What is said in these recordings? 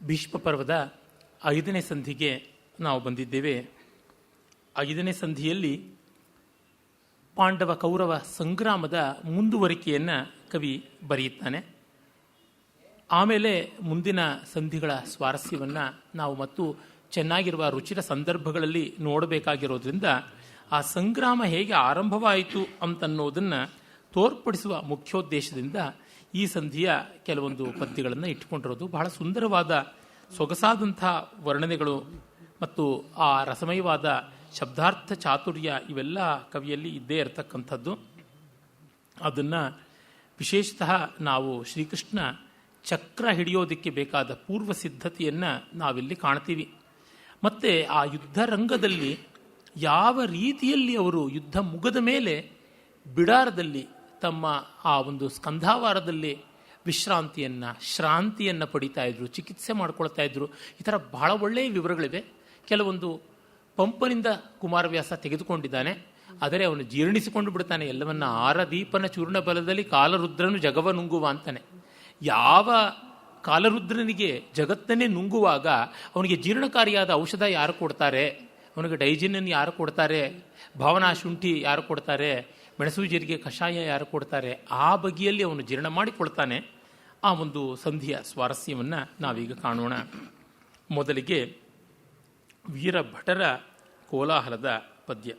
ಭೀಷ್ಮ ಪರ್ವದ 5ನೇ ಸಂಧಿಗೆ ನಾವು ಬಂದಿದ್ದೇವೆ. 5ನೇ ಸಂಧಿಯಲ್ಲಿ ಪಾಂಡವ ಕೌರವ ಸಂಗ್ರಾಮದ ಮುಂದುವರಿಕೆಯನ್ನು ಕವಿ ಬರೆಯುತ್ತಾನೆ. ಆಮೇಲೆ ಮುಂದಿನ ಸಂಧಿಗಳ ಸ್ವಾರಸ್ಯವನ್ನು ನಾವು ಮತ್ತು ಚೆನ್ನಾಗಿರುವ ರುಚಿರ ಸಂದರ್ಭಗಳಲ್ಲಿ ನೋಡಬೇಕಾಗಿರೋದ್ರಿಂದ ಆ ಸಂಗ್ರಾಮ ಹೇಗೆ ಆರಂಭವಾಯಿತು ಅಂತನ್ನೋದನ್ನು ತೋರ್ಪಡಿಸುವ ಮುಖ್ಯೋದ್ದೇಶದಿಂದ ಈ ಸಂಧಿಯ ಕೆಲವೊಂದು ಪದ್ಯಗಳನ್ನು ಇಟ್ಟುಕೊಂಡಿರೋದು. ಬಹಳ ಸುಂದರವಾದ ಸೊಗಸಾದಂಥ ವರ್ಣನೆಗಳು ಮತ್ತು ಆ ರಸಮಯವಾದ ಶಬ್ದಾರ್ಥ ಚಾತುರ್ಯ ಇವೆಲ್ಲ ಕವಿಯಲ್ಲಿ ಇದ್ದೇ ಇರತಕ್ಕಂಥದ್ದು. ಅದನ್ನು ವಿಶೇಷತಃ ನಾವು ಶ್ರೀಕೃಷ್ಣ ಚಕ್ರ ಹಿಡಿಯೋದಕ್ಕೆ ಬೇಕಾದ ಪೂರ್ವ ಸಿದ್ಧತೆಯನ್ನು ನಾವಿಲ್ಲಿ ಕಾಣ್ತೀವಿ. ಮತ್ತು ಆ ಯುದ್ಧ ರಂಗದಲ್ಲಿ ಯಾವ ರೀತಿಯಲ್ಲಿ ಅವರು ಯುದ್ಧ ಮುಗಿದ ಮೇಲೆ ಬಿಡಾರದಲ್ಲಿ ತಮ್ಮ ಆ ಒಂದು ಸ್ಕಂಧಾವಾರದಲ್ಲಿ ವಿಶ್ರಾಂತಿಯನ್ನು ಶ್ರಾಂತಿಯನ್ನು ಪಡಿತಾ ಇದ್ರು, ಚಿಕಿತ್ಸೆ ಮಾಡ್ಕೊಳ್ತಾ ಇದ್ರು. ಈ ಥರ ಬಹಳ ಒಳ್ಳೆಯ ವಿವರಗಳಿವೆ. ಕೆಲವೊಂದು ಪಂಪನಿಂದ ಕುಮಾರವ್ಯಾಸ ತೆಗೆದುಕೊಂಡಿದ್ದಾನೆ, ಆದರೆ ಅವನು ಜೀರ್ಣಿಸಿಕೊಂಡು ಬಿಡ್ತಾನೆ ಎಲ್ಲವನ್ನ. ಆರದೀಪನ ಚೂರ್ಣ ಬಲದಲ್ಲಿ ಕಾಲರುದ್ರನು ಜಗವ ನುಂಗುವ ಅಂತಾನೆ. ಯಾವ ಕಾಲರುದ್ರನಿಗೆ ಜಗತ್ತನ್ನೇ ನುಂಗುವಾಗ ಅವನಿಗೆ ಜೀರ್ಣಕಾರಿಯಾದ ಔಷಧ ಯಾರು ಕೊಡ್ತಾರೆ? ಅವನಿಗೆ ಡೈಜಿನನ್ನು ಯಾರು ಕೊಡ್ತಾರೆ? ಭಾವನಾ ಶುಂಠಿ ಯಾರು ಕೊಡ್ತಾರೆ? ಮೆಣಸು ಜೀರಿಗೆ ಕಷಾಯ ಯಾರು ಕೊಡ್ತಾರೆ? ಆ ಬಗೆಯಲ್ಲಿ ಅವನು ಜೀರ್ಣ ಮಾಡಿಕೊಳ್ತಾನೆ. ಆ ಒಂದು ಸಂಧಿಯ ಸ್ವಾರಸ್ಯವನ್ನು ನಾವೀಗ ಕಾಣೋಣ. ಮೊದಲಿಗೆ ವೀರಭಟರ ಕೋಲಾಹಲದ ಪದ್ಯ.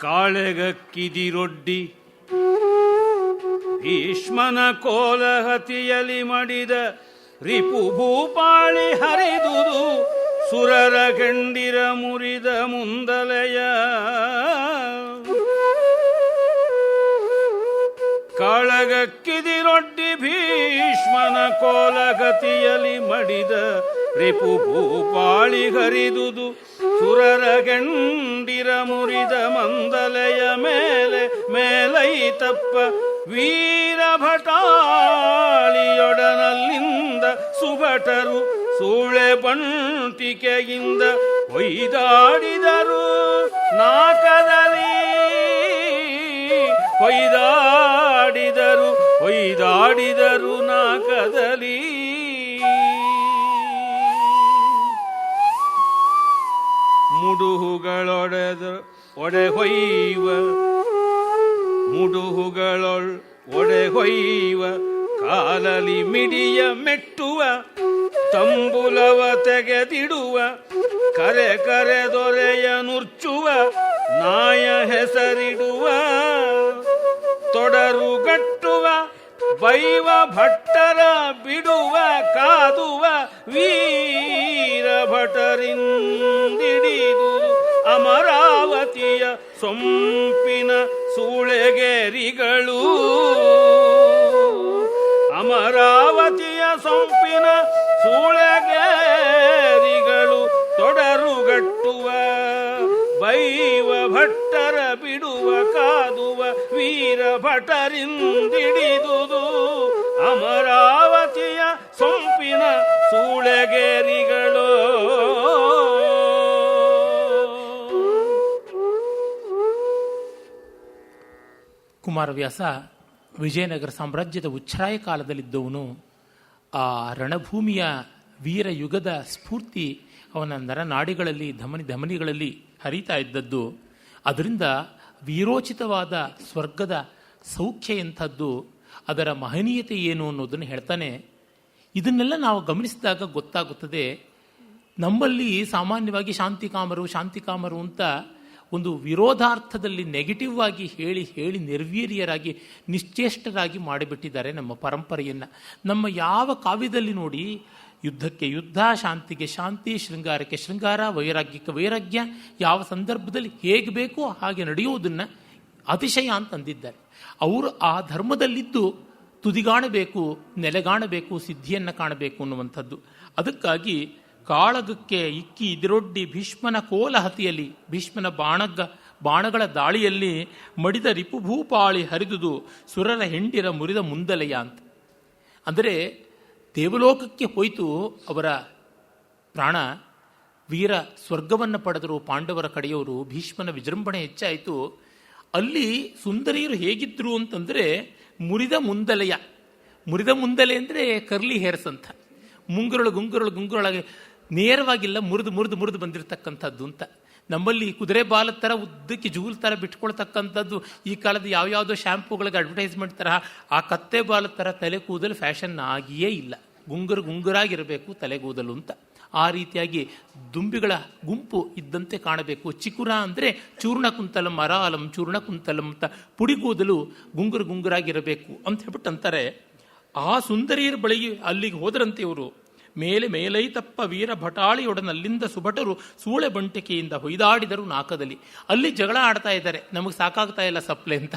ಕಾಳೆಗಕ್ಕಿದಿರೊಡ್ಡಿ ಭೀಷ್ಮನ ಕೋಲಹತಿಯಲಿ ಮಡಿದ ರಿಪು ಭೂಪಾಳಿ ಹರಿದುದು ಸುರರ ಗಂಡಿರ ಮುರಿದ ಮುಂದಲೆಯ. ಕಾಳಗಕ್ಕಿದಿರೊಡ್ಡಿ ಭೀಷ್ಮನ ಕೋಲಗತಿಯಲಿ ಮಡಿದ ರಿಪು ಭೂಪಾಳಿ ಹರಿದುದು ಸುರರ ಗಂಡಿರ ಮುರಿದ ಮಂದಲೆಯ ಮೇಲೆ ಮೇಲೈತಪ್ಪ ವೀರಭಟಾಳಿಯೊಡನಲ್ಲಿಂದ ಸುಭಟರು ಸೂಳೆ ಬಂಟಿಕೆಯಿಂದ ಹೊಯ್ದಾಡಿದರು ನಾಕದಲ್ಲಿ. ಹೊಯ್ದಾಡಿದರು ನಾಕದಲ್ಲಿ. ಮುಡುಹುಗಳೊಡೆಹೊಯ್ವ ಕಾಲಲಿ ಮಿಡಿಯ ಮೆಟ್ಟುವ ತಂಬುಲವ ತೆಗೆದಿಡುವ ಕರೆ ದೊರೆಯ ನುರ್ಚುವ ನಾಯ ಹೆಸರಿಡುವ ತೊಡರುಗಟ್ಟುವ ಬೈವ ಭಟ್ಟರ ಬಿಡುವ ಕಾದುವ ವೀರ ಭಟರಿಂದಿಡಿದು ಅಮರಾವತಿಯ ಸೊಂಪಿನ ಸೂಳೆಗೇರಿಗಳು. ಅಮರಾವತಿಯ ಸೊಂಪಿನ ಸೂಳೆಗೇರಿಗಳು ತೊಡರುಗಟ್ಟುವ ಬೈವ ಭಟ್ಟರ ಬಿಡುವ ಕಾದುವ ವೀರ ಭಟರಿಂದಿಡಿದುದು ಅಮರಾವತಿಯ ಸೊಂಪಿನ ಸೂಳೆಗೇರಿಗಳು. ಕುಮಾರವ್ಯಾಸ ವಿಜಯನಗರ ಸಾಮ್ರಾಜ್ಯದ ಉಚ್ಛ್ರಾಯ ಕಾಲದಲ್ಲಿದ್ದವನು. ಆ ರಣಭೂಮಿಯ ವೀರ ಯುಗದ ಸ್ಫೂರ್ತಿ ಅವನ ನರನಾಡಿಗಳಲ್ಲಿ ಧಮನಿಗಳಲ್ಲಿ ಹರಿತಾ ಇದ್ದದ್ದು. ಅದರಿಂದ ವೀರೋಚಿತವಾದ ಸ್ವರ್ಗದ ಸೌಖ್ಯ ಎಂಥದ್ದು, ಅದರ ಮಹನೀಯತೆ ಏನು ಅನ್ನೋದನ್ನು ಹೇಳ್ತಾನೆ. ಇದನ್ನೆಲ್ಲ ನಾವು ಗಮನಿಸಿದಾಗ ಗೊತ್ತಾಗುತ್ತದೆ, ನಮ್ಮಲ್ಲಿ ಸಾಮಾನ್ಯವಾಗಿ ಶಾಂತಿಕಾಮರು ಅಂತ ಒಂದು ವಿರೋಧಾರ್ಥದಲ್ಲಿ ನೆಗೆಟಿವ್ ಆಗಿ ಹೇಳಿ ನಿರ್ವೀರ್ಯರಾಗಿ ನಿಶ್ಚೇಷ್ಟರಾಗಿ ಮಾಡಿಬಿಟ್ಟಿದ್ದಾರೆ ನಮ್ಮ ಪರಂಪರೆಯನ್ನು. ನಮ್ಮ ಯಾವ ಕಾವ್ಯದಲ್ಲಿ ನೋಡಿ, ಯುದ್ಧಕ್ಕೆ ಯುದ್ಧ, ಶಾಂತಿಗೆ ಶಾಂತಿ, ಶೃಂಗಾರಕ್ಕೆ ಶೃಂಗಾರ, ವೈರಾಗ್ಯಕ್ಕೆ ವೈರಾಗ್ಯ, ಯಾವ ಸಂದರ್ಭದಲ್ಲಿ ಹೇಗೆ ಬೇಕೋ ಹಾಗೆ ನಡೆಯುವುದನ್ನು ಅತಿಶಯ ಅಂತಂದಿದ್ದಾರೆ. ಅವರು ಆ ಧರ್ಮದಲ್ಲಿದ್ದು ತುದಿಗಾಣಬೇಕು, ನೆಲೆಗಾಣಬೇಕು, ಸಿದ್ಧಿಯನ್ನು ಕಾಣಬೇಕು ಅನ್ನುವಂಥದ್ದು. ಅದಕ್ಕಾಗಿ ಕಾಳಗಕ್ಕೆ ಇಕ್ಕಿ ಇದಿರೊಡ್ಡಿ ಭೀಷ್ಮನ ಕೋಲಹತಿಯಲ್ಲಿ, ಭೀಷ್ಮನ ಬಾಣಗಳ ದಾಳಿಯಲ್ಲಿ ಮಡಿದ ರಿಪುಭೂಪಾಳಿ ಹರಿದುದು ಸುರರ ಹೆಂಡಿರ ಮುರಿದ ಮುಂದಲೆಯ ಅಂತ. ಅಂದರೆ ದೇವಲೋಕಕ್ಕೆ ಹೋಯಿತು ಅವರ ಪ್ರಾಣ, ವೀರ ಸ್ವರ್ಗವನ್ನು ಪಡೆದರು ಪಾಂಡವರ ಕಡೆಯವರು. ಭೀಷ್ಮನ ವಿಜೃಂಭಣೆ ಹೆಚ್ಚಾಯಿತು. ಅಲ್ಲಿ ಸುಂದರಿಯರು ಹೇಗಿದ್ರು ಅಂತಂದರೆ ಮುರಿದ ಮುಂದಲೆ ಅಂದರೆ ಕರ್ಲಿ ಹೇರ್ಸ್ ಅಂತ, ಗುಂಗುರೊಳಗೆ ನೇರವಾಗಿಲ್ಲ, ಮುರಿದು ಬಂದಿರತಕ್ಕಂಥದ್ದು ಅಂತ. ನಮ್ಮಲ್ಲಿ ಕುದುರೆ ಬಾಲದ ಥರ ಉದ್ದಕ್ಕೆ ಜೂಲ್ ಥರ ಬಿಟ್ಕೊಳ್ತಕ್ಕಂಥದ್ದು ಈ ಕಾಲದ ಯಾವ್ಯಾವುದೋ ಶಾಂಪೂಗಳಿಗೆ ಅಡ್ವರ್ಟೈಸ್ಮೆಂಟ್ ತರಹ ಆ ಕತ್ತೆ ಬಾಲದ ಥರ ತಲೆ ಕೂದಲು ಫ್ಯಾಷನ್ ಆಗಿಯೇ ಇಲ್ಲ. ಗುಂಗುರಾಗಿರಬೇಕು ತಲೆಗೂದಲು ಅಂತ. ಆ ರೀತಿಯಾಗಿ ದುಂಬಿಗಳ ಗುಂಪು ಇದ್ದಂತೆ ಕಾಣಬೇಕು. ಚಿಕುರ ಅಂದರೆ ಚೂರ್ಣ ಕುಂತಲಂ ಅರಾಲಂ ಚೂರ್ಣ ಕುಂತಲಂ ಅಂತ, ಪುಡಿಗೂದಲು ಗುಂಗುರಾಗಿರಬೇಕು ಅಂತ ಹೇಳ್ಬಿಟ್ಟು ಅಂತಾರೆ. ಆ ಸುಂದರಿಯರ ಬಳಿಗೆ ಅಲ್ಲಿಗೆ ಹೋದರಂತೆ ಇವರು. ಮೇಲೈತಪ್ಪ ವೀರ ಭಟಾಳಿಯೊಡನಲ್ಲಿಂದ ಸುಭಟರು ಸೂಳೆ ಬಂಟಿಕೆಯಿಂದ ಹೊಯ್ದಾಡಿದರು ನಾಕದಲ್ಲಿ. ಅಲ್ಲಿ ಜಗಳ ಆಡ್ತಾ ಇದ್ದಾರೆ, ನಮಗೆ ಸಾಕಾಗ್ತಾ ಇಲ್ಲ ಸಪ್ಲೆ ಅಂತ,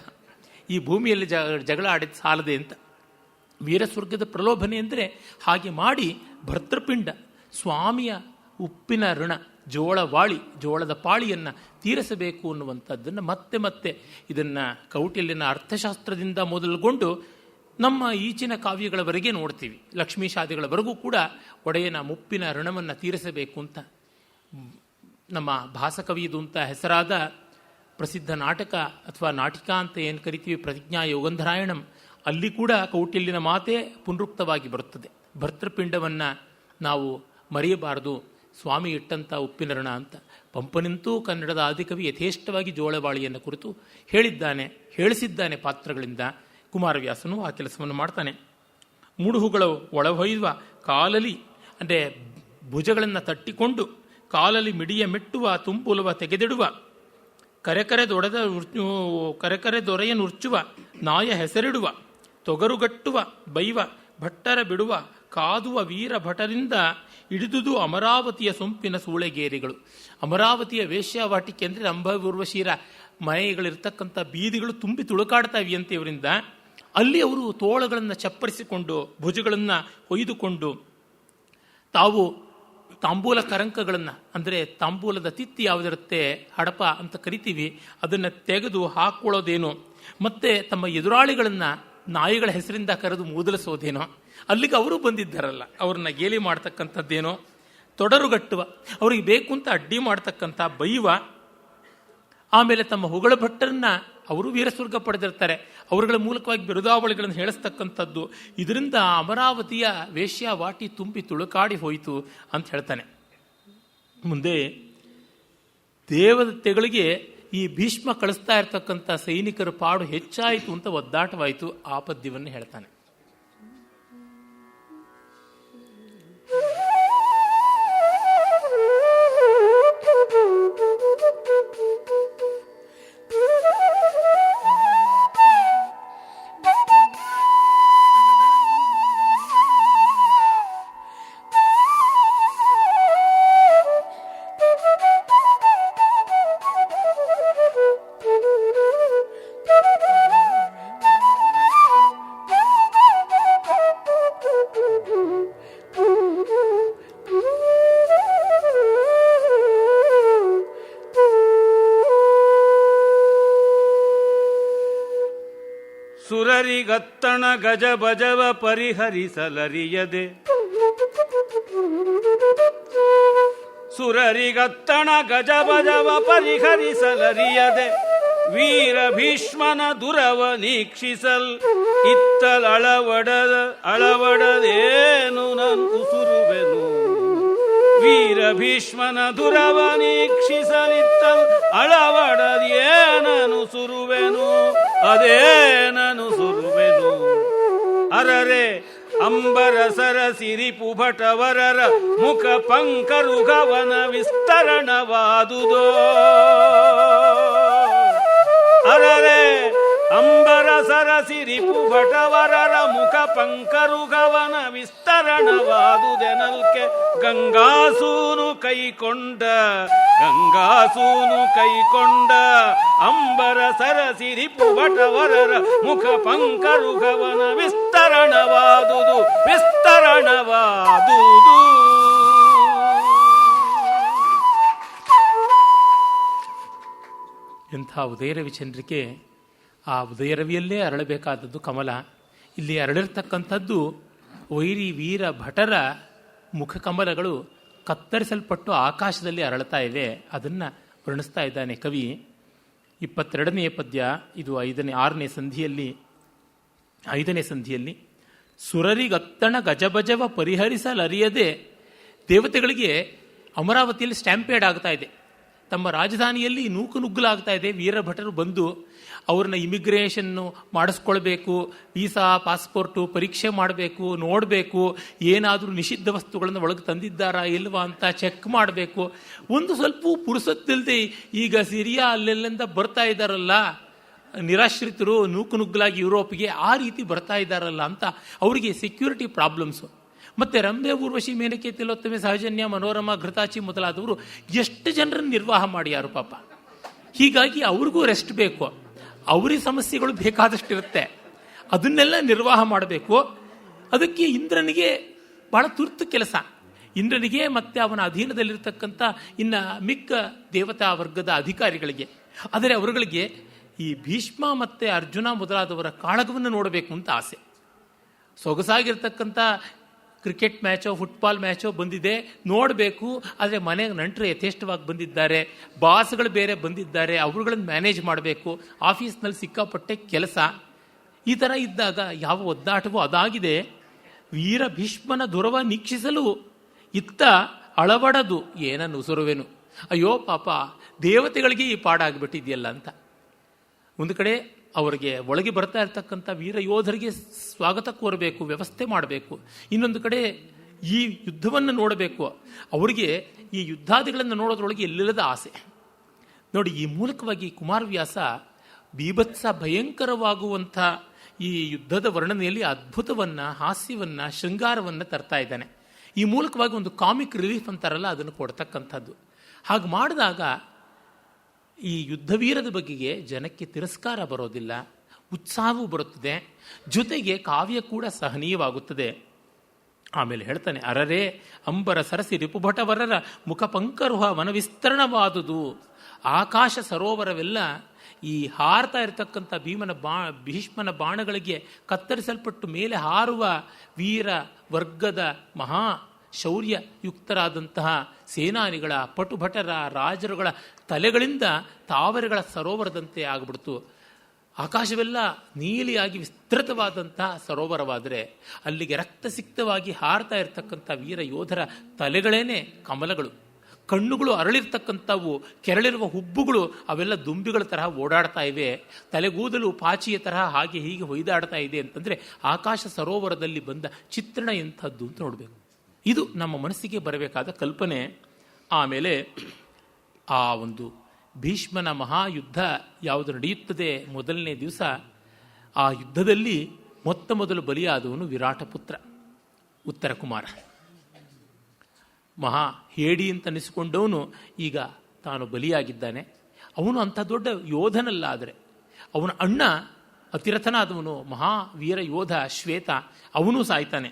ಈ ಭೂಮಿಯಲ್ಲಿ ಜಗಳ ಆಡಿದ ಸಾಲದೆ ಅಂತ. ವೀರಸ್ವರ್ಗದ ಪ್ರಲೋಭನೆ ಅಂದರೆ ಹಾಗೆ ಮಾಡಿ ಭರ್ತೃಪಿಂಡ ಸ್ವಾಮಿಯ ಉಪ್ಪಿನ ಋಣ, ಜೋಳದ ಪಾಳಿಯನ್ನು ತೀರಿಸಬೇಕು ಅನ್ನುವಂಥದ್ದನ್ನು ಮತ್ತೆ ಇದನ್ನು ಕೌಟಿಲ್ಯನ ಅರ್ಥಶಾಸ್ತ್ರದಿಂದ ಮೊದಲುಗೊಂಡು ನಮ್ಮ ಈಚಿನ ಕಾವ್ಯಗಳವರೆಗೆ ನೋಡ್ತೀವಿ. ಲಕ್ಷ್ಮೀಶಾದಿಗಳವರೆಗೂ ಕೂಡ ಒಡೆಯನ ಮುಪ್ಪಿನ ಋಣವನ್ನು ತೀರಿಸಬೇಕು ಅಂತ. ನಮ್ಮ ಭಾಸಕವಿದು ಅಂತ ಹೆಸರಾದ ಪ್ರಸಿದ್ಧ ನಾಟಕ ಅಥವಾ ನಾಟಿಕ ಅಂತ ಏನು ಕರಿತೀವಿ, ಪ್ರತಿಜ್ಞಾ ಯೋಗಂಧರಾಯಣಂ, ಅಲ್ಲಿ ಕೂಡ ಕೌಟಿಲ್ಯನ ಮಾತೇ ಪುನರುಕ್ತವಾಗಿ ಬರುತ್ತದೆ. ಭರ್ತೃಪಿಂಡವನ್ನು ನಾವು ಮರೆಯಬಾರದು, ಸ್ವಾಮಿ ಇಟ್ಟಂಥ ಉಪ್ಪಿನ ಋಣ ಅಂತ. ಪಂಪನಿಂತೂ ಕನ್ನಡದ ಆದಿಕವಿ ಯಥೇಷ್ಟವಾಗಿ ಜೋಳವಾಳಿಯನ್ನು ಕುರಿತು ಹೇಳಿಸಿದ್ದಾನೆ ಪಾತ್ರಗಳಿಂದ. ಕುಮಾರವ್ಯಾಸನು ಆ ಕೆಲಸವನ್ನು ಮಾಡ್ತಾನೆ. ಮುಡುಹುಗಳ ಒಳಹೊಯ್ಯುವ ಕಾಲಲಿ ಅಂದರೆ ಭುಜಗಳನ್ನು ತಟ್ಟಿಕೊಂಡು ಕಾಲಲಿ ಮಿಡಿಯ ಮೆಟ್ಟುವ ತುಂಬುಲವ ತೆಗೆದಿಡುವ ಕರೆಕರೆ ದೊರೆಯನುರ್ಚುವ ನಾಯ ಹೆಸರಿಡುವ ತೊಗರುಗಟ್ಟುವ ಬೈವ ಭಟ್ಟರ ಬಿಡುವ ಕಾದುವ ವೀರ ಭಟರಿಂದ ಹಿಡಿದುದು ಅಮರಾವತಿಯ ಸೊಂಪಿನ ಸೂಳೆಗೇರಿಗಳು. ಅಮರಾವತಿಯ ವೇಶ್ಯಾವಾಟಿಕೆ ಅಂದರೆ ರಂಭಪೂರ್ವಶೀರ ಮನೆಗಳಿರ್ತಕ್ಕಂಥ ಬೀದಿಗಳು ತುಂಬಿ ತುಳುಕಾಡ್ತಾವಿಯಂತೆ ಇವರಿಂದ. ಅಲ್ಲಿ ಅವರು ತೋಳಗಳನ್ನು ಚಪ್ಪರಿಸಿಕೊಂಡು ಭುಜಗಳನ್ನು ಒಯ್ದುಕೊಂಡು ತಾವು ತಾಂಬೂಲ ಕರಂಕಗಳನ್ನು ಅಂದರೆ ತಾಂಬೂಲದ ತಿತ್ತಿ ಯಾವುದಿರುತ್ತೆ, ಹಡಪ ಅಂತ ಕರಿತೀವಿ, ಅದನ್ನು ತೆಗೆದು ಹಾಕ್ಕೊಳ್ಳೋದೇನೋ, ಮತ್ತು ತಮ್ಮ ಎದುರಾಳಿಗಳನ್ನು ನಾಯಿಗಳ ಹೆಸರಿಂದ ಕರೆದು ಮೂದಲಿಸೋದೇನೋ, ಅಲ್ಲಿಗೆ ಅವರು ಬಂದಿದ್ದಾರಲ್ಲ ಅವ್ರನ್ನ ಗೇಲಿ ಮಾಡ್ತಕ್ಕಂಥದ್ದೇನೋ, ತೊಡರುಗಟ್ಟುವ ಅವ್ರಿಗೆ ಬೇಕು ಅಂತ ಅಡ್ಡಿ ಮಾಡ್ತಕ್ಕಂಥ ಬೈವ, ಆಮೇಲೆ ತಮ್ಮ ಹೊಗಳ ಭಟ್ಟರನ್ನ ಅವರು ವೀರಸ್ವರ್ಗ ಪಡೆದಿರ್ತಾರೆ, ಅವರುಗಳ ಮೂಲಕವಾಗಿ ಬಿರುದಾವಳಿಗಳನ್ನು ಹೇಳಿಸ್ತಕ್ಕಂಥದ್ದು. ಇದರಿಂದ ಅಮರಾವತಿಯ ವೇಶ್ಯಾವಾಟಿ ತುಂಬಿ ತುಳುಕಾಡಿ ಹೋಯಿತು ಅಂತ ಹೇಳ್ತಾನೆ. ಮುಂದೆ ದೇವತೆಗಳಿಗೆ ಈ ಭೀಷ್ಮ ಕಳಿಸ್ತಾ ಇರ್ತಕ್ಕಂಥ ಸೈನಿಕರ ಪಾಡು ಹೆಚ್ಚಾಯಿತು ಅಂತ ಒದ್ದಾಟವಾಯಿತು. ಆ ಪದ್ಯವನ್ನು ಹೇಳ್ತಾನೆ. ಸುರರಿಗತ್ತಣ ಗಜ ಬಜವ ಪರಿಹರಿಸಲರಿಯದೆ, ಸುರರಿಗತ್ತಣ ಗಜ ಬಜವ ಪರಿಹರಿಸಲರಿಯದೆ, ವೀರ ಭೀಷ್ಮನ ದುರವ ನೀಕ್ಷಿಸಲ್ ಅಳವಡದೇನು ನನ್ ಉಸುರುವೆನು. ವೀರ ಭೀಷ್ಮನ ದುರವ ನೀಕ್ಷಿಸಲಿತ್ತಲ್ ಅಳವಡದೇನನು ಸುರುವೆನು, ಅದೇನನು ಸುರುವೆನು. ಅರರೆ ಅಂಬರಸರ ಸಿರಿಪುಭಟವರರ ಮುಖ ಪಂಕರುಗವನ ವಿಸ್ತರಣವಾದುದೋ. ಅರರೆ ಅಂಬರಸರ ಸಿರಿಪುಭಟವರರ ಮುಖ ಪಂಕರುಗವನ ವಿಸ್ತರಣವಾದುದೆನಲ್ಕೆ ಗಂಗಾಸೂನು ಕೈಕೊಂಡ ಅಂಬರಸರ ಸಿರಿಪುಭಟವರರ ಮುಖ ಪಂಕರುಗವನ ವಿಸ್ತರಣವಾದುದು. ಎಂಥ ಉದಯರವಿ ಚಂದ್ರಿಕೆ. ಆ ಉದಯರವಿಯಲ್ಲೇ ಅರಳಬೇಕಾದದ್ದು ಕಮಲ. ಇಲ್ಲಿ ಅರಳಿರ್ತಕ್ಕಂಥದ್ದು ವೈರಿ ವೀರ ಭಟರ ಮುಖಕಮಲಗಳು ಕತ್ತರಿಸಲ್ಪಟ್ಟು ಆಕಾಶದಲ್ಲಿ ಅರಳ್ತಾ ಇವೆ. ಅದನ್ನು ವರ್ಣಿಸ್ತಾ ಇದ್ದಾನೆ ಕವಿ. 22ನೇ ಪದ್ಯ. ಇದು 6ನೇ ಸಂಧಿಯಲ್ಲಿ ಸುರರಿಗತ್ತಣ ಗಜಬಜವ ಪರಿಹರಿಸಲರಿಯದೆ ದೇವತೆಗಳಿಗೆ ಅಮರಾವತಿಯಲ್ಲಿ ಸ್ಟ್ಯಾಂಪೇಡ್ ಆಗ್ತಾ ಇದೆ. ತಮ್ಮ ರಾಜಧಾನಿಯಲ್ಲಿ ನೂಕುನುಗ್ಗಲಾಗ್ತಾ ಇದೆ. ವೀರಭಟರು ಬಂದು ಅವ್ರನ್ನ ಇಮಿಗ್ರೇಷನ್ನು ಮಾಡಿಸ್ಕೊಳ್ಬೇಕು, ವೀಸಾ ಪಾಸ್ಪೋರ್ಟು ಪರೀಕ್ಷೆ ಮಾಡಬೇಕು, ನೋಡಬೇಕು, ಏನಾದರೂ ನಿಷಿದ್ಧ ವಸ್ತುಗಳನ್ನು ಒಳಗೆ ತಂದಿದ್ದಾರಾ ಇಲ್ವಾ ಅಂತ ಚೆಕ್ ಮಾಡಬೇಕು. ಒಂದು ಸ್ವಲ್ಪ ಪುರುಸತ್ತಿಲ್ಲದೆ ಈಗ ಸಿರಿಯಾ ಅಲ್ಲೆಲ್ಲಿಂದ ಬರ್ತಾ ಇದ್ದಾರಲ್ಲ ನಿರಾಶ್ರಿತರು ನೂಕುನುಗ್ಗಲಾಗಿ ಯುರೋಪ್ಗೆ, ಆ ರೀತಿ ಬರ್ತಾ ಇದ್ದಾರಲ್ಲ ಅಂತ ಅವರಿಗೆ ಸೆಕ್ಯೂರಿಟಿ ಪ್ರಾಬ್ಲಮ್ಸು. ಮತ್ತು ರಂಭೆ, ಊರ್ವಶಿ, ಮೇನಕೆ, ತಿಲೋತ್ತಮೆ, ಸಹಜನ್ಯ, ಮನೋರಮ, ಘೃತಾಚಿ ಮೊದಲಾದವರು ಎಷ್ಟು ಜನರನ್ನು ನಿರ್ವಾಹ ಮಾಡ್ಯಾರು ಪಾಪ. ಹೀಗಾಗಿ ಅವ್ರಿಗೂ ರೆಸ್ಟ್ ಬೇಕು. ಅವ್ರಿಗೆ ಸಮಸ್ಯೆಗಳು ಬೇಕಾದಷ್ಟಿರುತ್ತೆ, ಅದನ್ನೆಲ್ಲ ನಿರ್ವಾಹ ಮಾಡಬೇಕು. ಅದಕ್ಕೆ ಇಂದ್ರನಿಗೆ ಬಹಳ ತುರ್ತು ಕೆಲಸ. ಇಂದ್ರನಿಗೆ ಮತ್ತು ಅವನ ಅಧೀನದಲ್ಲಿರ್ತಕ್ಕಂಥ ಇನ್ನು ಮಿಕ್ಕ ದೇವತಾ ವರ್ಗದ ಅಧಿಕಾರಿಗಳಿಗೆ. ಆದರೆ ಅವರುಗಳಿಗೆ ಈ ಭೀಷ್ಮ ಮತ್ತು ಅರ್ಜುನ ಮೊದಲಾದವರ ಕಾಳಗವನ್ನು ನೋಡಬೇಕು ಅಂತ ಆಸೆ. ಸೊಗಸಾಗಿರ್ತಕ್ಕಂಥ ಕ್ರಿಕೆಟ್ ಮ್ಯಾಚೋ ಫುಟ್ಬಾಲ್ ಮ್ಯಾಚೋ ಬಂದಿದೆ, ನೋಡಬೇಕು. ಆದರೆ ಮನೆಗೆ ನಂಟರು ಯಥೇಷ್ಟವಾಗಿ ಬಂದಿದ್ದಾರೆ, ಬಾಸ್ಗಳು ಬೇರೆ ಬಂದಿದ್ದಾರೆ, ಅವ್ರುಗಳನ್ನು ಮ್ಯಾನೇಜ್ ಮಾಡಬೇಕು, ಆಫೀಸ್ನಲ್ಲಿ ಸಿಕ್ಕಾಪಟ್ಟೆ ಕೆಲಸ. ಈ ಥರ ಇದ್ದಾಗ ಯಾವ ಒದ್ದಾಟವೋ ಅದಾಗಿದೆ. ವೀರ ಭೀಷ್ಮನ ದುರವ ನೀಕ್ಷಿಸಲು ಇತ್ತ ಅಳವಡದು ಏನನ್ನು ಉಸುರುವೆನು. ಅಯ್ಯೋ ಪಾಪ, ದೇವತೆಗಳಿಗೆ ಈ ಪಾಡಾಗಿಬಿಟ್ಟಿದೆಯಲ್ಲ ಅಂತ. ಒಂದು ಕಡೆ ಅವರಿಗೆ ಒಳಗೆ ಬರ್ತಾ ಇರ್ತಕ್ಕಂಥ ವೀರ ಯೋಧರಿಗೆ ಸ್ವಾಗತ ಕೋರಬೇಕು, ವ್ಯವಸ್ಥೆ ಮಾಡಬೇಕು. ಇನ್ನೊಂದು ಕಡೆ ಈ ಯುದ್ಧವನ್ನು ನೋಡಬೇಕು. ಅವರಿಗೆ ಈ ಯುದ್ಧಾದಿಗಳನ್ನು ನೋಡೋದ್ರೊಳಗೆ ಎಲ್ಲಿಲ್ಲದ ಆಸೆ. ನೋಡಿ, ಈ ಮೂಲಕವಾಗಿ ಕುಮಾರವ್ಯಾಸ ಬೀಭತ್ಸ ಭಯಂಕರವಾಗುವಂಥ ಈ ಯುದ್ಧದ ವರ್ಣನೆಯಲ್ಲಿ ಅದ್ಭುತವನ್ನು, ಹಾಸ್ಯವನ್ನು, ಶೃಂಗಾರವನ್ನು ತರ್ತಾ ಇದ್ದಾನೆ. ಈ ಮೂಲಕವಾಗಿ ಒಂದು ಕಾಮಿಕ್ ರಿಲೀಫ್ ಅಂತಾರಲ್ಲ, ಅದನ್ನು ಕೊಡ್ತಕ್ಕಂಥದ್ದು. ಹಾಗೆ ಮಾಡಿದಾಗ ಈ ಯುದ್ಧವೀರದ ಬಗೆಗೆ ಜನಕ್ಕೆ ತಿರಸ್ಕಾರ ಬರೋದಿಲ್ಲ, ಉತ್ಸಾಹವೂ ಬರುತ್ತದೆ, ಜೊತೆಗೆ ಕಾವ್ಯ ಕೂಡ ಸಹನೀಯವಾಗುತ್ತದೆ. ಆಮೇಲೆ ಹೇಳ್ತಾನೆ, ಅರರೇ ಅಂಬರ ಸರಸಿ ರಿಪುಭಟವರರ ಮುಖ ಪಂಕರುಹ ವನವಿಸ್ತರಣವಾದುದು. ಆಕಾಶ ಸರೋವರವೆಲ್ಲ ಈ ಹಾರ್ತಾ ಇರತಕ್ಕಂಥ ಭೀಷ್ಮನ ಬಾಣಗಳಿಗೆ ಕತ್ತರಿಸಲ್ಪಟ್ಟು ಮೇಲೆ ಹಾರುವ ವೀರ ವರ್ಗದ ಮಹಾ ಶೌರ್ಯಯುಕ್ತರಾದಂತಹ ಸೇನಾನಿಗಳ, ಪಟುಭಟರ, ರಾಜರುಗಳ ತಲೆಗಳಿಂದ ತಾವರೆಗಳ ಸರೋವರದಂತೆ ಆಗಿಬಿಡ್ತು. ಆಕಾಶವೆಲ್ಲ ನೀಲಿಯಾಗಿ ವಿಸ್ತೃತವಾದಂತಹ ಸರೋವರವಾದರೆ ಅಲ್ಲಿಗೆ ರಕ್ತಸಿಕ್ತವಾಗಿ ಹಾರ್ತಾ ಇರತಕ್ಕಂಥ ವೀರ ಯೋಧರ ತಲೆಗಳೇನೆ ಕಮಲಗಳು. ಕಣ್ಣುಗಳು ಅರಳಿರ್ತಕ್ಕಂಥವು, ಕೆರಳಿರುವ ಹುಬ್ಬುಗಳು ಅವೆಲ್ಲ ದುಂಬಿಗಳ ತರಹ ಓಡಾಡ್ತಾ ಇವೆ. ತಲೆಗೂದಲು ಪಾಚಿಯ ತರಹ ಹಾಗೆ ಹೀಗೆ ಹೊಯ್ದಾಡ್ತಾ ಇದೆ ಅಂತಂದರೆ ಆಕಾಶ ಸರೋವರದಲ್ಲಿ ಬಂದ ಚಿತ್ರಣ ಎಂಥದ್ದು ಅಂತ ನೋಡಬೇಕು. ಇದು ನಮ್ಮ ಮನಸ್ಸಿಗೆ ಬರಬೇಕಾದ ಕಲ್ಪನೆ. ಆಮೇಲೆ ಆ ಒಂದು ಭೀಷ್ಮನ ಮಹಾಯುದ್ಧ ಯಾವುದು ನಡೆಯುತ್ತದೆ ಮೊದಲನೇ ದಿವಸ, ಆ ಯುದ್ಧದಲ್ಲಿ ಮೊತ್ತ ಮೊದಲು ಬಲಿಯಾದವನು ವಿರಾಟ ಪುತ್ರ ಉತ್ತರ ಕುಮಾರ. ಮಹಾ ಹೇಡಿ ಅಂತ ಅನಿಸಿಕೊಂಡವನು ಈಗ ತಾನು ಬಲಿಯಾಗಿದ್ದಾನೆ. ಅವನು ಅಂಥ ದೊಡ್ಡ ಯೋಧನಲ್ಲ, ಆದರೆ ಅವನ ಅಣ್ಣ ಅತಿರಥನಾದವನು ಮಹಾವೀರ ಯೋಧ ಶ್ವೇತ, ಅವನೂ ಸಾಯ್ತಾನೆ.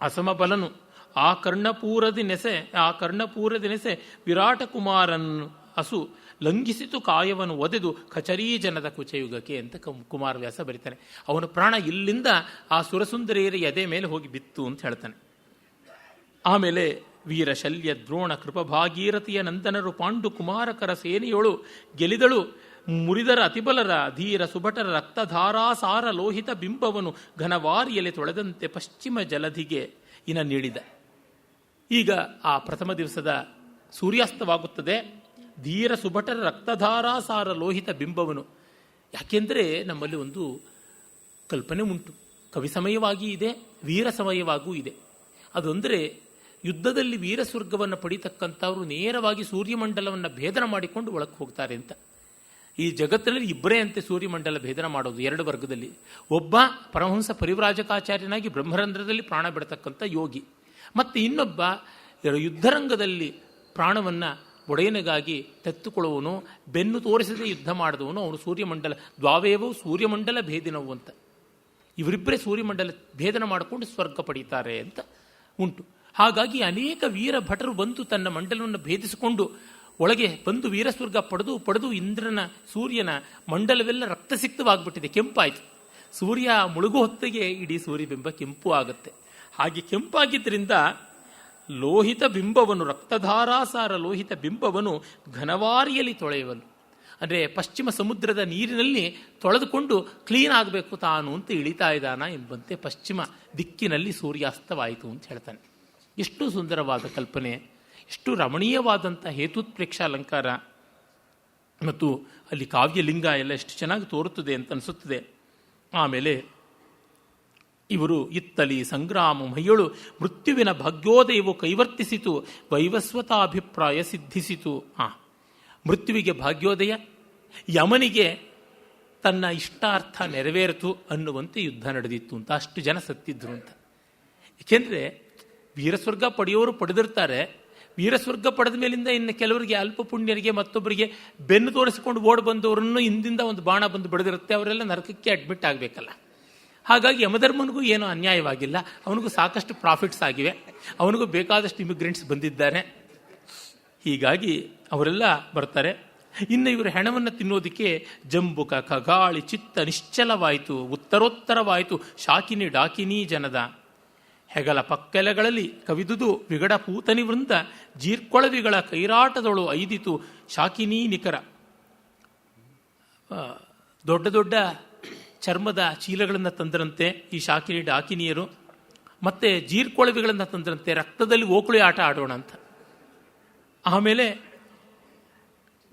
ಅಸಮಬಲನು ಆ ಕರ್ಣಪೂರದಿ ನೆಸೆ ವಿರಾಟ ಕುಮಾರನ್ನು ಅಸು ಲಂಘಿಸಿತು ಕಾಯವನ್ನು ಒದೆದು ಖಚರೀ ಜನದ ಕುಚಯುಗಕ್ಕೆ ಅಂತ ಕುಮಾರವ್ಯಾಸ ಬರೀತಾನೆ. ಅವನ ಪ್ರಾಣ ಇಲ್ಲಿಂದ ಆ ಸುರಸುಂದರಿಯರ ಎದೆ ಮೇಲೆ ಹೋಗಿ ಬಿತ್ತು ಅಂತ ಹೇಳ್ತಾನೆ. ಆಮೇಲೆ ವೀರ ಶಲ್ಯ ದ್ರೋಣ ಕೃಪಭಾಗೀರಥಿಯ ನಂದನರು ಪಾಂಡು ಕುಮಾರಕರ ಸೇನೆಯೊಳು ಗೆಲಿದಳು ಮುರಿದರ ಅತಿಬಲರ ಧೀರ ಸುಭಟರ ರಕ್ತಧಾರಾಸಾರ ಲೋಹಿತ ಬಿಂಬವನು ಘನವಾರಿಯಲೆ ತೊಳೆದಂತೆ ಪಶ್ಚಿಮ ಜಲಧಿಗೆ ನೀಡಿದ. ಈಗ ಆ ಪ್ರಥಮ ದಿವಸದ ಸೂರ್ಯಾಸ್ತವಾಗುತ್ತದೆ. ಧೀರ ಸುಭಟರ ರಕ್ತಧಾರಾಸಾರ ಲೋಹಿತ ಬಿಂಬವನು. ಯಾಕೆಂದರೆ ನಮ್ಮಲ್ಲಿ ಒಂದು ಕಲ್ಪನೆ ಉಂಟು, ಕವಿ ಸಮಯವಾಗಿ ಇದೆ, ವೀರ ಸಮಯವಾಗೂ ಇದೆ. ಅದೊಂದರೆ ಯುದ್ಧದಲ್ಲಿ ವೀರಸ್ವರ್ಗವನ್ನು ಪಡೀತಕ್ಕಂಥವರು ನೇರವಾಗಿ ಸೂರ್ಯಮಂಡಲವನ್ನು ಭೇದನ ಮಾಡಿಕೊಂಡು ಒಳಕ್ಕೆ ಹೋಗ್ತಾರೆ ಅಂತ. ಈ ಜಗತ್ತಿನಲ್ಲಿ ಇಬ್ಬರೇ ಅಂತೆ ಸೂರ್ಯಮಂಡಲ ಭೇದನ ಮಾಡೋದು, ಎರಡು ವರ್ಗದಲ್ಲಿ. ಒಬ್ಬ ಪರಮಹಂಸ ಪರಿವ್ರಾಜಕಾಚಾರ್ಯನಾಗಿ ಬ್ರಹ್ಮರಂಧ್ರದಲ್ಲಿ ಪ್ರಾಣ ಬಿಡತಕ್ಕಂಥ ಯೋಗಿ, ಮತ್ತು ಇನ್ನೊಬ್ಬ ಯುದ್ಧರಂಗದಲ್ಲಿ ಪ್ರಾಣವನ್ನು ಒಡೆಯನಿಗಾಗಿ ತೆತ್ತುಕೊಳ್ಳುವನು, ಬೆನ್ನು ತೋರಿಸದೆ ಯುದ್ಧ ಮಾಡಿದವನು ಅವನು ಸೂರ್ಯಮಂಡಲ. ದ್ವಾವೇವೋ ಸೂರ್ಯಮಂಡಲ ಭೇದಿನವು ಅಂತ. ಇವರಿಬ್ಬರೇ ಸೂರ್ಯಮಂಡಲ ಭೇದನ ಮಾಡಿಕೊಂಡು ಸ್ವರ್ಗ ಪಡೀತಾರೆ ಅಂತ ಉಂಟು. ಹಾಗಾಗಿ ಅನೇಕ ವೀರ ಭಟರು ಬಂದು ತನ್ನ ಮಂಡಲವನ್ನು ಭೇದಿಸಿಕೊಂಡು ಒಳಗೆ ಬಂದು ವೀರಸ್ವರ್ಗ ಪಡೆದು ಇಂದ್ರನ ಸೂರ್ಯನ ಮಂಡಲವೆಲ್ಲ ರಕ್ತಸಿಕ್ತವಾಗ್ಬಿಟ್ಟಿದೆ, ಕೆಂಪಾಯಿತು. ಸೂರ್ಯ ಮುಳುಗು ಹೊತ್ತಿಗೆ ಇಡೀ ಸೂರ್ಯಬಿಂಬ ಕೆಂಪು ಆಗುತ್ತೆ. ಹಾಗೆ ಕೆಂಪಾಗಿದ್ದರಿಂದ ಲೋಹಿತ ಬಿಂಬವನ್ನು, ರಕ್ತಧಾರಾಸಾರ ಲೋಹಿತ ಬಿಂಬವನ್ನು ಘನವಾರಿಯಲ್ಲಿ ತೊಳೆಯುವನು. ಅಂದರೆ ಪಶ್ಚಿಮ ಸಮುದ್ರದ ನೀರಿನಲ್ಲಿ ತೊಳೆದುಕೊಂಡು ಕ್ಲೀನ್ ಆಗಬೇಕು ತಾನು ಅಂತ ಇಳಿತಾ ಇದ್ದಾನ ಎಂಬಂತೆ ಪಶ್ಚಿಮ ದಿಕ್ಕಿನಲ್ಲಿ ಸೂರ್ಯಾಸ್ತವಾಯಿತು ಅಂತ ಹೇಳ್ತಾನೆ. ಎಷ್ಟು ಸುಂದರವಾದ ಕಲ್ಪನೆ, ಎಷ್ಟು ರಮಣೀಯವಾದಂಥ ಹೇತುತ್ಪ್ರೇಕ್ಷ ಅಲಂಕಾರ, ಮತ್ತು ಅಲ್ಲಿ ಕಾವ್ಯಲಿಂಗ ಎಲ್ಲ ಎಷ್ಟು ಚೆನ್ನಾಗಿ ತೋರುತ್ತದೆ ಅಂತ ಅನಿಸುತ್ತದೆ. ಆಮೇಲೆ ಇವರು ಇತ್ತಲಿ ಸಂಗ್ರಾಮ ಮಹಿಯಳು ಮೃತ್ಯುವಿನ ಭಾಗ್ಯೋದಯವು ಕೈವರ್ತಿಸಿತು, ವೈವಸ್ವತಾಭಿಪ್ರಾಯ ಸಿದ್ಧಿಸಿತು. ಮೃತ್ಯುವಿಗೆ ಭಾಗ್ಯೋದಯ, ಯಮನಿಗೆ ತನ್ನ ಇಷ್ಟಾರ್ಥ ನೆರವೇರಿತು ಅನ್ನುವಂತೆ ಯುದ್ಧ ನಡೆದಿತ್ತು ಅಂತ. ಅಷ್ಟು ಜನ ಸತ್ತಿದ್ರು ಅಂತ. ಏಕೆಂದರೆ ವೀರಸ್ವರ್ಗ ಪಡೆಯೋರು ಪಡೆದಿರ್ತಾರೆ. ವೀರಸ್ವರ್ಗ ಪಡೆದ ಮೇಲಿಂದ ಇನ್ನು ಕೆಲವರಿಗೆ, ಅಲ್ಪ ಪುಣ್ಯರಿಗೆ, ಮತ್ತೊಬ್ಬರಿಗೆ ಬೆನ್ನು ತೋರಿಸಿಕೊಂಡು ಓಡಿ ಬಂದವರನ್ನು ಹಿಂದಿಂದ ಒಂದು ಬಾಣ ಬಂದು ಬಡಿದಿರುತ್ತೆ. ಅವರೆಲ್ಲ ನರಕಕ್ಕೆ ಅಡ್ಮಿಟ್ ಆಗಬೇಕಲ್ಲ. ಹಾಗಾಗಿ ಯಮಧರ್ಮನಿಗೂ ಏನೂ ಅನ್ಯಾಯವಾಗಿಲ್ಲ, ಅವನಿಗೂ ಸಾಕಷ್ಟು ಪ್ರಾಫಿಟ್ಸ್ ಆಗಿವೆ, ಅವನಿಗೂ ಬೇಕಾದಷ್ಟು ಇಮಿಗ್ರೆಂಟ್ಸ್ ಬಂದಿದ್ದಾರೆ. ಹೀಗಾಗಿ ಅವರೆಲ್ಲ ಬರ್ತಾರೆ. ಇನ್ನು ಇವರು ಹೆಣವನ್ನು ತಿನ್ನೋದಕ್ಕೆ ಜಂಬುಕ, ಖಗಾಳಿ, ಚಿತ್ತ ನಿಶ್ಚಲವಾಯಿತು, ಉತ್ತರೋತ್ತರವಾಯಿತು ಶಾಕಿನಿ ಡಾಕಿನಿ ಜನದ. ಹೆಗಲ ಪಕ್ಕೆಲೆಗಳಲ್ಲಿ ಕವಿದುದು ವಿಗಡ ಪೂತನಿ ವೃಂದ, ಜೀರ್ಕೊಳವಿಗಳ ಕೈರಾಟದೊಳು ಐದಿತು ಶಾಕಿನಿ ನಿಕರ. ದೊಡ್ಡ ದೊಡ್ಡ ಚರ್ಮದ ಚೀಲಗಳನ್ನು ತಂದರಂತೆ ಈ ಶಾಕಿನಿ ಡಾಕಿನಿಯರು, ಮತ್ತೆ ಜೀರ್ಕೊಳವಿಗಳನ್ನು ತಂದರಂತೆ, ರಕ್ತದಲ್ಲಿ ಓಕುಳಿ ಆಟ ಆಡೋಣ ಅಂತ. ಆಮೇಲೆ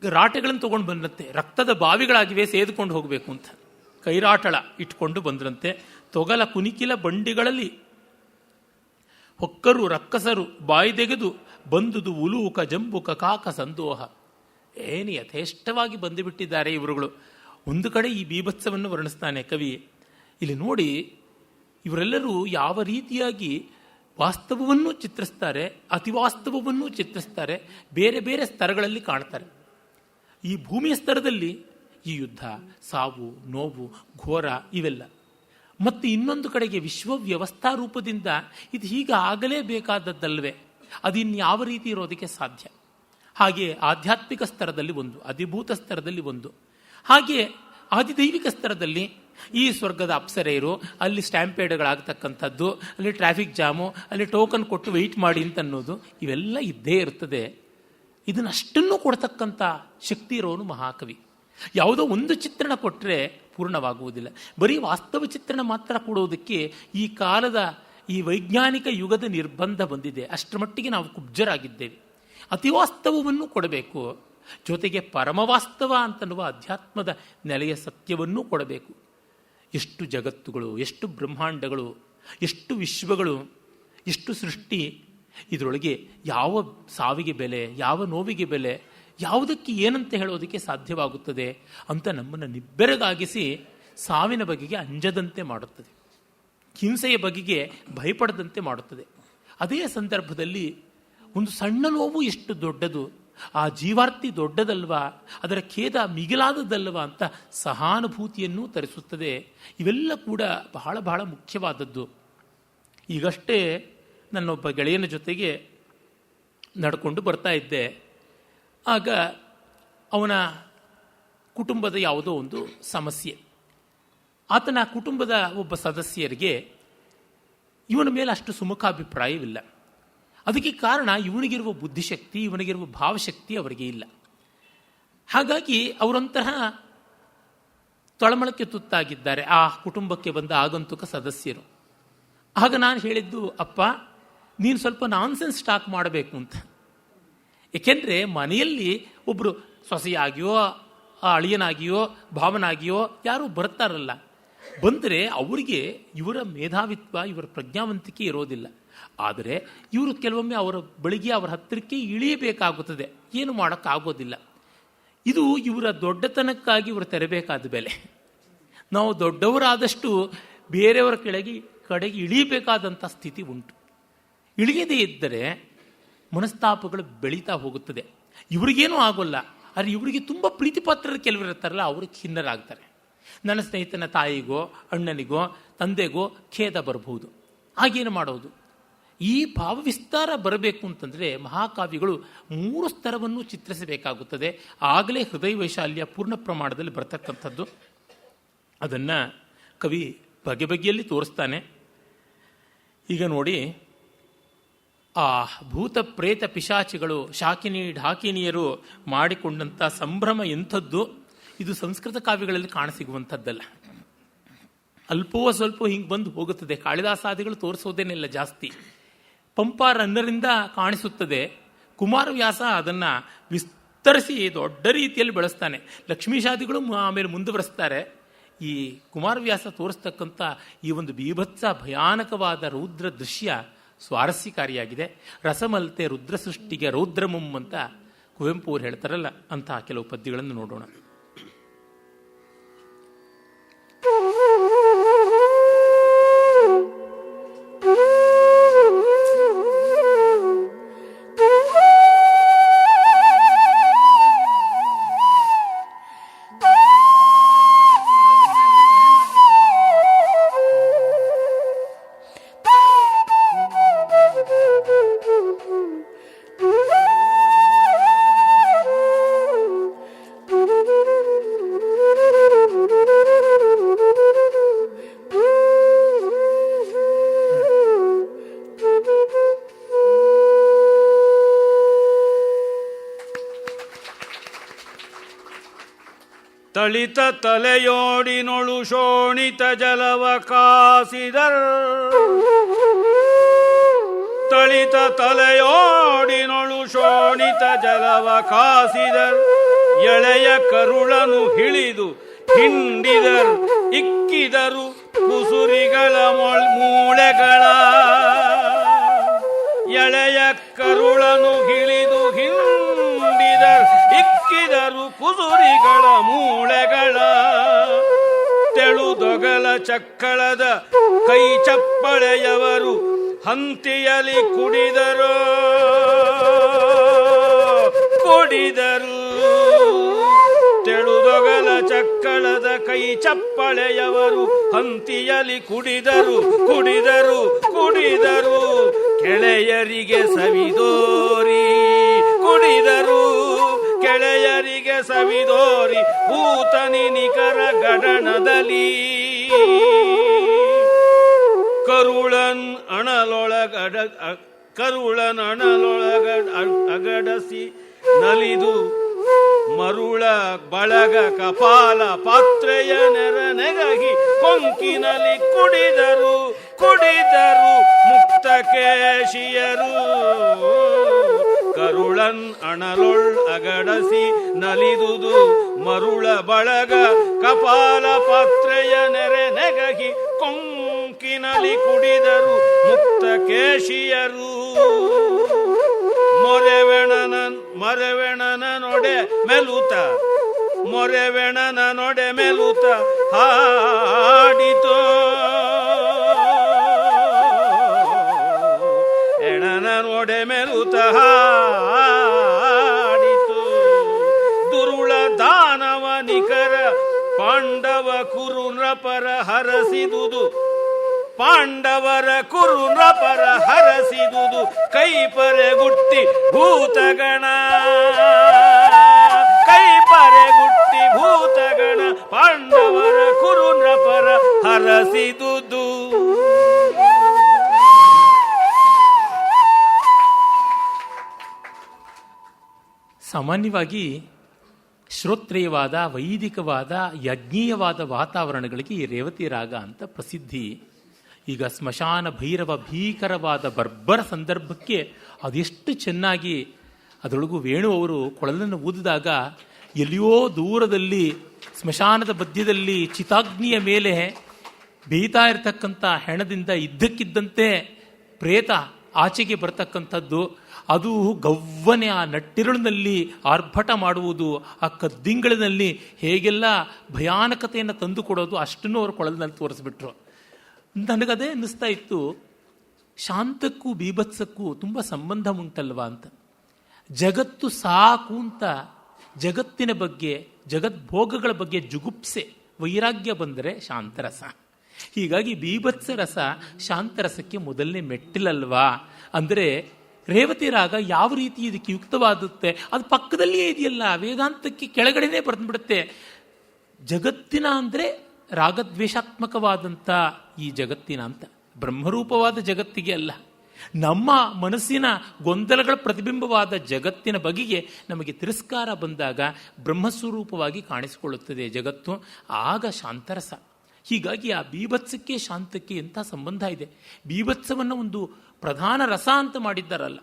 ರಾಟೆಗಳನ್ನು ತೊಗೊಂಡು ಬಂದ್ರಂತೆ, ರಕ್ತದ ಬಾವಿಗಳಾಗಿವೆ, ಸೇದುಕೊಂಡು ಹೋಗಬೇಕು ಅಂತ ಕೈರಾಟಳ ಇಟ್ಕೊಂಡು ಬಂದ್ರಂತೆ. ತೊಗಲ ಕುನಿಕಿಲ ಬಂಡಿಗಳಲ್ಲಿ ಹೊಕ್ಕರು ರಕ್ಕಸರು ಬಾಯ್ದೆಗೆದು ಬಂದುದು ಉಲೂಕ ಜಂಬುಕ ಕಾಕ ಸಂದೋಹ. ಏನು ಯಥೇಷ್ಟವಾಗಿ ಬಂದುಬಿಟ್ಟಿದ್ದಾರೆ ಇವರುಗಳು. ಒಂದು ಕಡೆ ಈ ಬೀಭತ್ಸವನ್ನು ವರ್ಣಿಸ್ತಾನೆ ಕವಿ. ಇಲ್ಲಿ ನೋಡಿ, ಇವರೆಲ್ಲರೂ ಯಾವ ರೀತಿಯಾಗಿ ವಾಸ್ತವವನ್ನು ಚಿತ್ರಿಸ್ತಾರೆ, ಅತಿವಾಸ್ತವವನ್ನು ಚಿತ್ರಿಸ್ತಾರೆ, ಬೇರೆ ಬೇರೆ ಸ್ತರಗಳಲ್ಲಿ ಕಾಣ್ತಾರೆ. ಈ ಭೂಮಿಯ ಸ್ತರದಲ್ಲಿ ಈ ಯುದ್ಧ, ಸಾವು, ನೋವು, ಘೋರ ಇವೆಲ್ಲ. ಮತ್ತು ಇನ್ನೊಂದು ಕಡೆಗೆ ವಿಶ್ವವ್ಯವಸ್ಥಾ ರೂಪದಿಂದ ಇದು ಹೀಗೆ ಆಗಲೇಬೇಕಾದದ್ದಲ್ವೇ, ಅದಿನ್ಯಾವ ರೀತಿ ಇರೋದಕ್ಕೆ ಸಾಧ್ಯ. ಹಾಗೆ ಆಧ್ಯಾತ್ಮಿಕ ಸ್ತರದಲ್ಲಿ ಒಂದು, ಅಧಿಭೂತ ಸ್ತರದಲ್ಲಿ ಒಂದು, ಹಾಗೆ ಆದಿದೈವಿಕ ಸ್ತರದಲ್ಲಿ ಈ ಸ್ವರ್ಗದ ಅಪ್ಸರೆಯರು, ಅಲ್ಲಿ ಸ್ಟ್ಯಾಂಪೇಡ್ಗಳಾಗತಕ್ಕಂಥದ್ದು, ಅಲ್ಲಿ ಟ್ರಾಫಿಕ್ ಜಾಮು, ಅಲ್ಲಿ ಟೋಕನ್ ಕೊಟ್ಟು ವೆಯ್ಟ್ ಮಾಡಿ ಅಂತ ಅನ್ನೋದು, ಇವೆಲ್ಲ ಇದ್ದೇ ಇರ್ತದೆ. ಇದನ್ನಷ್ಟನ್ನು ಕೊಡ್ತಕ್ಕಂಥ ಶಕ್ತಿ ಇರೋನು ಮಹಾಕವಿ. ಯಾವುದೋ ಒಂದು ಚಿತ್ರಣ ಕೊಟ್ಟರೆ ಪೂರ್ಣವಾಗುವುದಿಲ್ಲ. ಬರೀ ವಾಸ್ತವ ಚಿತ್ರಣ ಮಾತ್ರ ಕೊಡುವುದಕ್ಕೆ ಈ ಕಾಲದ ಈ ವೈಜ್ಞಾನಿಕ ಯುಗದ ನಿರ್ಬಂಧ ಬಂದಿದೆ. ಅಷ್ಟರ ಮಟ್ಟಿಗೆ ನಾವು ಕುಬ್ಜರಾಗಿದ್ದೇವೆ. ಅತಿವಾಸ್ತವವನ್ನು ಕೊಡಬೇಕು, ಜೊತೆಗೆ ಪರಮವಾಸ್ತವ ಅಂತನ್ನುವ ಅಧ್ಯಾತ್ಮದ ನೆಲೆಯ ಸತ್ಯವನ್ನೂ ಕೊಡಬೇಕು. ಎಷ್ಟು ಜಗತ್ತುಗಳು, ಎಷ್ಟು ಬ್ರಹ್ಮಾಂಡಗಳು, ಎಷ್ಟು ವಿಶ್ವಗಳು, ಎಷ್ಟು ಸೃಷ್ಟಿ, ಇದರೊಳಗೆ ಯಾವ ಸಾವಿಗೆ ಬೆಲೆ, ಯಾವ ನೋವಿಗೆ ಬೆಲೆ, ಯಾವುದಕ್ಕೆ ಏನಂತ ಹೇಳೋದಕ್ಕೆ ಸಾಧ್ಯವಾಗುತ್ತದೆ ಅಂತ ನಮ್ಮನ್ನು ನಿಬ್ಬೆರಗಾಗಿಸಿ ಸಾವಿನ ಬಗೆಗೆ ಅಂಜದಂತೆ ಮಾಡುತ್ತದೆ, ಹಿಂಸೆಯ ಬಗೆಗೆ ಭಯಪಡದಂತೆ ಮಾಡುತ್ತದೆ. ಅದೇ ಸಂದರ್ಭದಲ್ಲಿ ಒಂದು ಸಣ್ಣ ನೋವು ಎಷ್ಟು ದೊಡ್ಡದು, ಆ ಜೀವಾರ್ತಿ ದೊಡ್ಡದಲ್ವಾ, ಅದರ ಖೇದ ಮಿಗಿಲಾದದಲ್ವಾ ಅಂತ ಸಹಾನುಭೂತಿಯನ್ನೂ ತರಿಸುತ್ತದೆ. ಇವೆಲ್ಲ ಕೂಡ ಬಹಳ ಬಹಳ ಮುಖ್ಯವಾದದ್ದು. ಈಗಷ್ಟೇ ನನ್ನೊಬ್ಬ ಗೆಳೆಯನ ಜೊತೆಗೆ ನಡ್ಕೊಂಡು ಬರ್ತಾ ಇದ್ದೆ. ಆಗ ಅವನ ಕುಟುಂಬದ ಯಾವುದೋ ಒಂದು ಸಮಸ್ಯೆ. ಆತನ ಕುಟುಂಬದ ಒಬ್ಬ ಸದಸ್ಯರಿಗೆ ಇವನ ಮೇಲೆ ಅಷ್ಟು ಸುಮುಖಾಭಿಪ್ರಾಯವಿಲ್ಲ. ಅದಕ್ಕೆ ಕಾರಣ ಇವನಿಗಿರುವ ಬುದ್ಧಿಶಕ್ತಿ, ಇವನಿಗಿರುವ ಭಾವಶಕ್ತಿ ಅವರಿಗೆ ಇಲ್ಲ. ಹಾಗಾಗಿ ಅವರೊಂತಹ ತೊಳಮಳಕ್ಕೆ ತುತ್ತಾಗಿದ್ದಾರೆ ಆ ಕುಟುಂಬಕ್ಕೆ ಬಂದ ಆಗಂತುಕ ಸದಸ್ಯರು. ಆಗ ನಾನು ಹೇಳಿದ್ದು, ಅಪ್ಪ ನೀನು ಸ್ವಲ್ಪ ನಾನ್ಸೆನ್ಸ್ ಸ್ಟಾಕ್ ಮಾಡಬೇಕು ಅಂತ. ಏಕೆಂದರೆ ಮನೆಯಲ್ಲಿ ಒಬ್ಬರು ಸೊಸೆಯಾಗಿಯೋ, ಅಳಿಯನಾಗಿಯೋ, ಭಾವನಾಗಿಯೋ ಯಾರೂ ಬರ್ತಾರಲ್ಲ, ಬಂದರೆ ಅವರಿಗೆ ಇವರ ಮೇಧಾವಿತ್ವ, ಇವರ ಪ್ರಜ್ಞಾವಂತಿಕೆ ಇರೋದಿಲ್ಲ. ಆದರೆ ಇವರು ಕೆಲವೊಮ್ಮೆ ಅವರ ಬಳಿಗೆ, ಅವರ ಹತ್ತಿರಕ್ಕೆ ಇಳಿಯಬೇಕಾಗುತ್ತದೆ, ಏನು ಮಾಡೋಕ್ಕಾಗೋದಿಲ್ಲ. ಇದು ಇವರ ದೊಡ್ಡತನಕ್ಕಾಗಿ ಇವರು ತೆರಬೇಕಾದ ಬೆಲೆ. ನಾವು ದೊಡ್ಡವರಾದಷ್ಟು ಬೇರೆಯವರ ಕಡೆಗೆ ಇಳಿಯಬೇಕಾದಂಥ ಸ್ಥಿತಿ ಉಂಟು. ಇಳಿಯದೇ ಇದ್ದರೆ ಮನಸ್ತಾಪಗಳು ಬೆಳೀತಾ ಹೋಗುತ್ತದೆ. ಇವರಿಗೇನೂ ಆಗೋಲ್ಲ, ಆದರೆ ಇವರಿಗೆ ತುಂಬ ಪ್ರೀತಿಪಾತ್ರರು ಕೆಲವರು ಇರ್ತಾರಲ್ಲ, ಅವರು ಖಿನ್ನರಾಗ್ತಾರೆ. ನನ್ನ ಸ್ನೇಹಿತನ ತಾಯಿಗೋ, ಅಣ್ಣನಿಗೋ, ತಂದೆಗೋ ಖೇದ ಬರಬಹುದು. ಹಾಗೇನು ಮಾಡೋದು? ಈ ಭಾವವಿಸ್ತಾರ ಬರಬೇಕು ಅಂತಂದರೆ ಮಹಾಕಾವ್ಯಗಳು 3 ಸ್ತರವನ್ನು ಚಿತ್ರಿಸಬೇಕಾಗುತ್ತದೆ. ಆಗಲೇ ಹೃದಯ ವೈಶಾಲ್ಯ ಪೂರ್ಣ ಪ್ರಮಾಣದಲ್ಲಿ ಬರ್ತಕ್ಕಂಥದ್ದು. ಅದನ್ನು ಕವಿ ಬಗೆ ಬಗೆಯಲ್ಲಿ ತೋರಿಸ್ತಾನೆ. ಈಗ ನೋಡಿ, ಆ ಭೂತ ಪ್ರೇತ ಪಿಶಾಚಿಗಳು, ಶಾಕಿನಿ ಢಾಕಿನಿಯರು ಮಾಡಿಕೊಂಡಂಥ ಸಂಭ್ರಮ ಎಂಥದ್ದು, ಇದು ಸಂಸ್ಕೃತ ಕಾವ್ಯಗಳಲ್ಲಿ ಕಾಣಸಿಗುವಂಥದ್ದಲ್ಲ. ಅಲ್ಪೋ ಸ್ವಲ್ಪ ಹಿಂಗೆ ಬಂದು ಹೋಗುತ್ತದೆ. ಕಾಳಿದಾಸಾದಿಗಳು ತೋರಿಸೋದೇನಿಲ್ಲ ಜಾಸ್ತಿ. ಪಂಪ ರನ್ನರಿಂದ ಕಾಣಿಸುತ್ತದೆ. ಕುಮಾರವ್ಯಾಸ ಅದನ್ನು ವಿಸ್ತರಿಸಿ ದೊಡ್ಡ ರೀತಿಯಲ್ಲಿ ಬೆಳೆಸ್ತಾನೆ. ಲಕ್ಷ್ಮೀಶಾದಿಗಳು ಆಮೇಲೆ ಮುಂದುವರೆಸ್ತಾರೆ. ಈ ಕುಮಾರವ್ಯಾಸ ತೋರಿಸ್ತಕ್ಕಂಥ ಈ ಒಂದು ಬೀಭತ್ಸ ಭಯಾನಕವಾದ ರೌದ್ರ ದೃಶ್ಯ ಸ್ವಾರಸ್ಯಕಾರಿಯಾಗಿದೆ. ರಸಮಲ್ತೆ ರುದ್ರ ಸೃಷ್ಟಿಗೆ ರೌದ್ರಮುಂ ಅಂತ ಕುವೆಂಪು ಅವರು ಹೇಳ್ತಾರಲ್ಲ, ಅಂತಹ ಕೆಲವು ಪದ್ಯಗಳನ್ನು ನೋಡೋಣ. ತಳಿತ ತಲೆಯೋಡಿನೊಳು ಶೋಣಿತ ಜಲವ ಕಾಸಿದರ್, ತಳಿತ ತಲೆಯೋಡಿನೊಳು ಶೋಣಿತ ಜಲವ ಕಾಸಿದರ್, ಎಳೆಯ ಕರುಳನು ಹಿಳಿದು ಹಿಂಡಿದರ್, ಇಕ್ಕಿದರು ಕುಸುರಿಗಳ ಮೂಳೆಗಳ, ಎಳೆಯ ಕರುಳನು ಹಿಳಿದು ಹಿಂಡಿದರ್, ಇಕ್ಕಿದರು ಕುಸುರಿಗಳ ಮೂಳೆಗಳ, ತೆಳುದೊಗಲ ಚಕ್ಕಳದ ಕೈ ಚಪ್ಪಳೆಯವರು ಹಂತಿಯಲಿ ಕುಡಿದರು, ತೆಳುದೊಗಲ ಚಕ್ಕಳದ ಕೈ ಚಪ್ಪಳೆಯವರು ಹಂತಿಯಲಿ ಕುಡಿದರು, ಕೆಳೆಯರಿಗೆ ಸವಿದೋರಿ ಕುಡಿದರು, ಕೆಳೆಯರಿಗೆ ಸವಿದೋರಿ ಭೂತನಿ ನಿಕರ ಗಡಣದಲ್ಲಿ, ಕರುಳನ್ ಅಣಲೊಳಗ ಅಗಡಸಿ ನಲಿದು ಮರುಳ ಬಳಗ ಕಪಾಲ ಪಾತ್ರೆಯ ನೆರನೆಗಹಿ ಕೊಂಕಿನಲ್ಲಿ ಕುಡಿದರು ಮುಕ್ತಕೇಶಿಯರು, ಕರುಳನ್ ಅಣಲೊಳ್ ಅಗಡಸಿ ನಲಿದುದು ಮರುಳ ಬಳಗ ಕಪಾಲ ಪಾತ್ರೆಯ ನೆರನೆಗಹಿ ಕೊಂಕಿನಲ್ಲಿ ಕುಡಿದರು ಮುಕ್ತಕೇಶಿಯರು, ಮೊರೆವೆಣನ ನೊಡೆ ಮೆಲುತ, ಮೊರೆವೆಣನ ನೊಡೆ ಮೆಲುತ ಹಾಡಿತೋ, ಎಣನ ನೊಡೆ ಮೆಲುತ ಹಾಡಿತು, ದುರುಳ ದಾನವ ನಿಕರ ಪಾಂಡವ ಕುರು ನೃಪರ ಹರಸಿದುದು, ಪಾಂಡವರ ಕುರು ನೃಪರ ಹರಸಿದುದು, ಕೈ ಪರೆಗುಟ್ಟಿ ಭೂತಗಣ, ಕೈ ಪರೆಗುಟ್ಟಿ ಭೂತಗಣ, ಪಾಂಡವರ ಕುರು ನೃಪರ ಹರಸಿದುದು. ಸಾಮಾನ್ಯವಾಗಿ ಶ್ರೋತ್ರೇಯವಾದ, ವೈದಿಕವಾದ, ಯಜ್ಞೀಯವಾದ ವಾತಾವರಣಗಳಿಗೆ ಈ ರೇವತಿ ರಾಗ ಅಂತ ಪ್ರಸಿದ್ಧಿ. ಈಗ ಸ್ಮಶಾನ ಭೈರವ ಭೀಕರವಾದ ಬರ್ಬರ ಸಂದರ್ಭಕ್ಕೆ ಅದೆಷ್ಟು ಚೆನ್ನಾಗಿ, ಅದರೊಳಗೂ ವೇಣು ಅವರು ಕೊಳಲನ್ನು ಊದಿದಾಗ ಎಲ್ಲಿಯೋ ದೂರದಲ್ಲಿ ಸ್ಮಶಾನದ ಮಧ್ಯದಲ್ಲಿ ಚಿತಾಗ್ನಿಯ ಮೇಲೆ ಬೇಯ್ತಾ ಇರತಕ್ಕಂಥ ಹೆಣದಿಂದ ಇದ್ದಕ್ಕಿದ್ದಂತೆ ಪ್ರೇತ ಆಚೆಗೆ ಬರ್ತಕ್ಕಂಥದ್ದು, ಅದು ಗವ್ವನೆ ಆ ನಟ್ಟಿರುಳಿನಲ್ಲಿ ಆರ್ಭಟ ಮಾಡುವುದು, ಆ ಕದ್ದಿಂಗಳಿನಲ್ಲಿ ಹೇಗೆಲ್ಲ ಭಯಾನಕತೆಯನ್ನು ತಂದು ಕೊಡೋದು, ಅಷ್ಟನ್ನು ಅವರು ಕೊಳಲಿನಲ್ಲಿ ತೋರಿಸ್ಬಿಟ್ರು. ನನಗದೇ ಅನ್ನಿಸ್ತಾ ಇತ್ತು, ಶಾಂತಕ್ಕೂ ಬೀಭತ್ಸಕ್ಕೂ ತುಂಬ ಸಂಬಂಧ ಉಂಟಲ್ವಾ ಅಂತ. ಜಗತ್ತು ಸಾಕು ಅಂತ ಜಗತ್ತಿನ ಬಗ್ಗೆ, ಜಗದ್ಭೋಗಗಳ ಬಗ್ಗೆ ಜುಗುಪ್ಸೆ, ವೈರಾಗ್ಯ ಬಂದರೆ ಶಾಂತರಸ. ಹೀಗಾಗಿ ಬೀಭತ್ಸ ರಸ ಶಾಂತರಸಕ್ಕೆ ಮೊದಲನೇ ಮೆಟ್ಟಿಲಲ್ವಾ. ಅಂದರೆ ರೇವತಿ ರಾಗ ಯಾವ ರೀತಿ ಇದಕ್ಕೆ ಯುಕ್ತವಾದುತ್ತೆ, ಅದು ಪಕ್ಕದಲ್ಲಿಯೇ ಇದೆಯಲ್ಲ, ವೇದಾಂತಕ್ಕೆ ಕೆಳಗಡೆನೇ ಬರೆದ್ಬಿಡುತ್ತೆ. ಜಗತ್ತಿನ ಅಂದರೆ ರಾಗದ್ವೇಷಾತ್ಮಕವಾದಂಥ ಈ ಜಗತ್ತಿನ ಅಂತ, ಬ್ರಹ್ಮರೂಪವಾದ ಜಗತ್ತಿಗೆ ಅಲ್ಲ, ನಮ್ಮ ಮನಸ್ಸಿನ ಗೊಂದಲಗಳ ಪ್ರತಿಬಿಂಬವಾದ ಜಗತ್ತಿನ ಬಗೆಗೆ ನಮಗೆ ತಿರಸ್ಕಾರ ಬಂದಾಗ ಬ್ರಹ್ಮಸ್ವರೂಪವಾಗಿ ಕಾಣಿಸಿಕೊಳ್ಳುತ್ತದೆ ಜಗತ್ತು, ಆಗ ಶಾಂತರಸ. ಹೀಗಾಗಿ ಆ ಬೀಭತ್ಸಕ್ಕೆ ಶಾಂತಕ್ಕೆ ಎಂಥ ಸಂಬಂಧ ಇದೆ. ಬೀಭತ್ಸವನ್ನು ಒಂದು ಪ್ರಧಾನ ರಸ ಅಂತ ಮಾಡಿದ್ದಾರಲ್ಲ.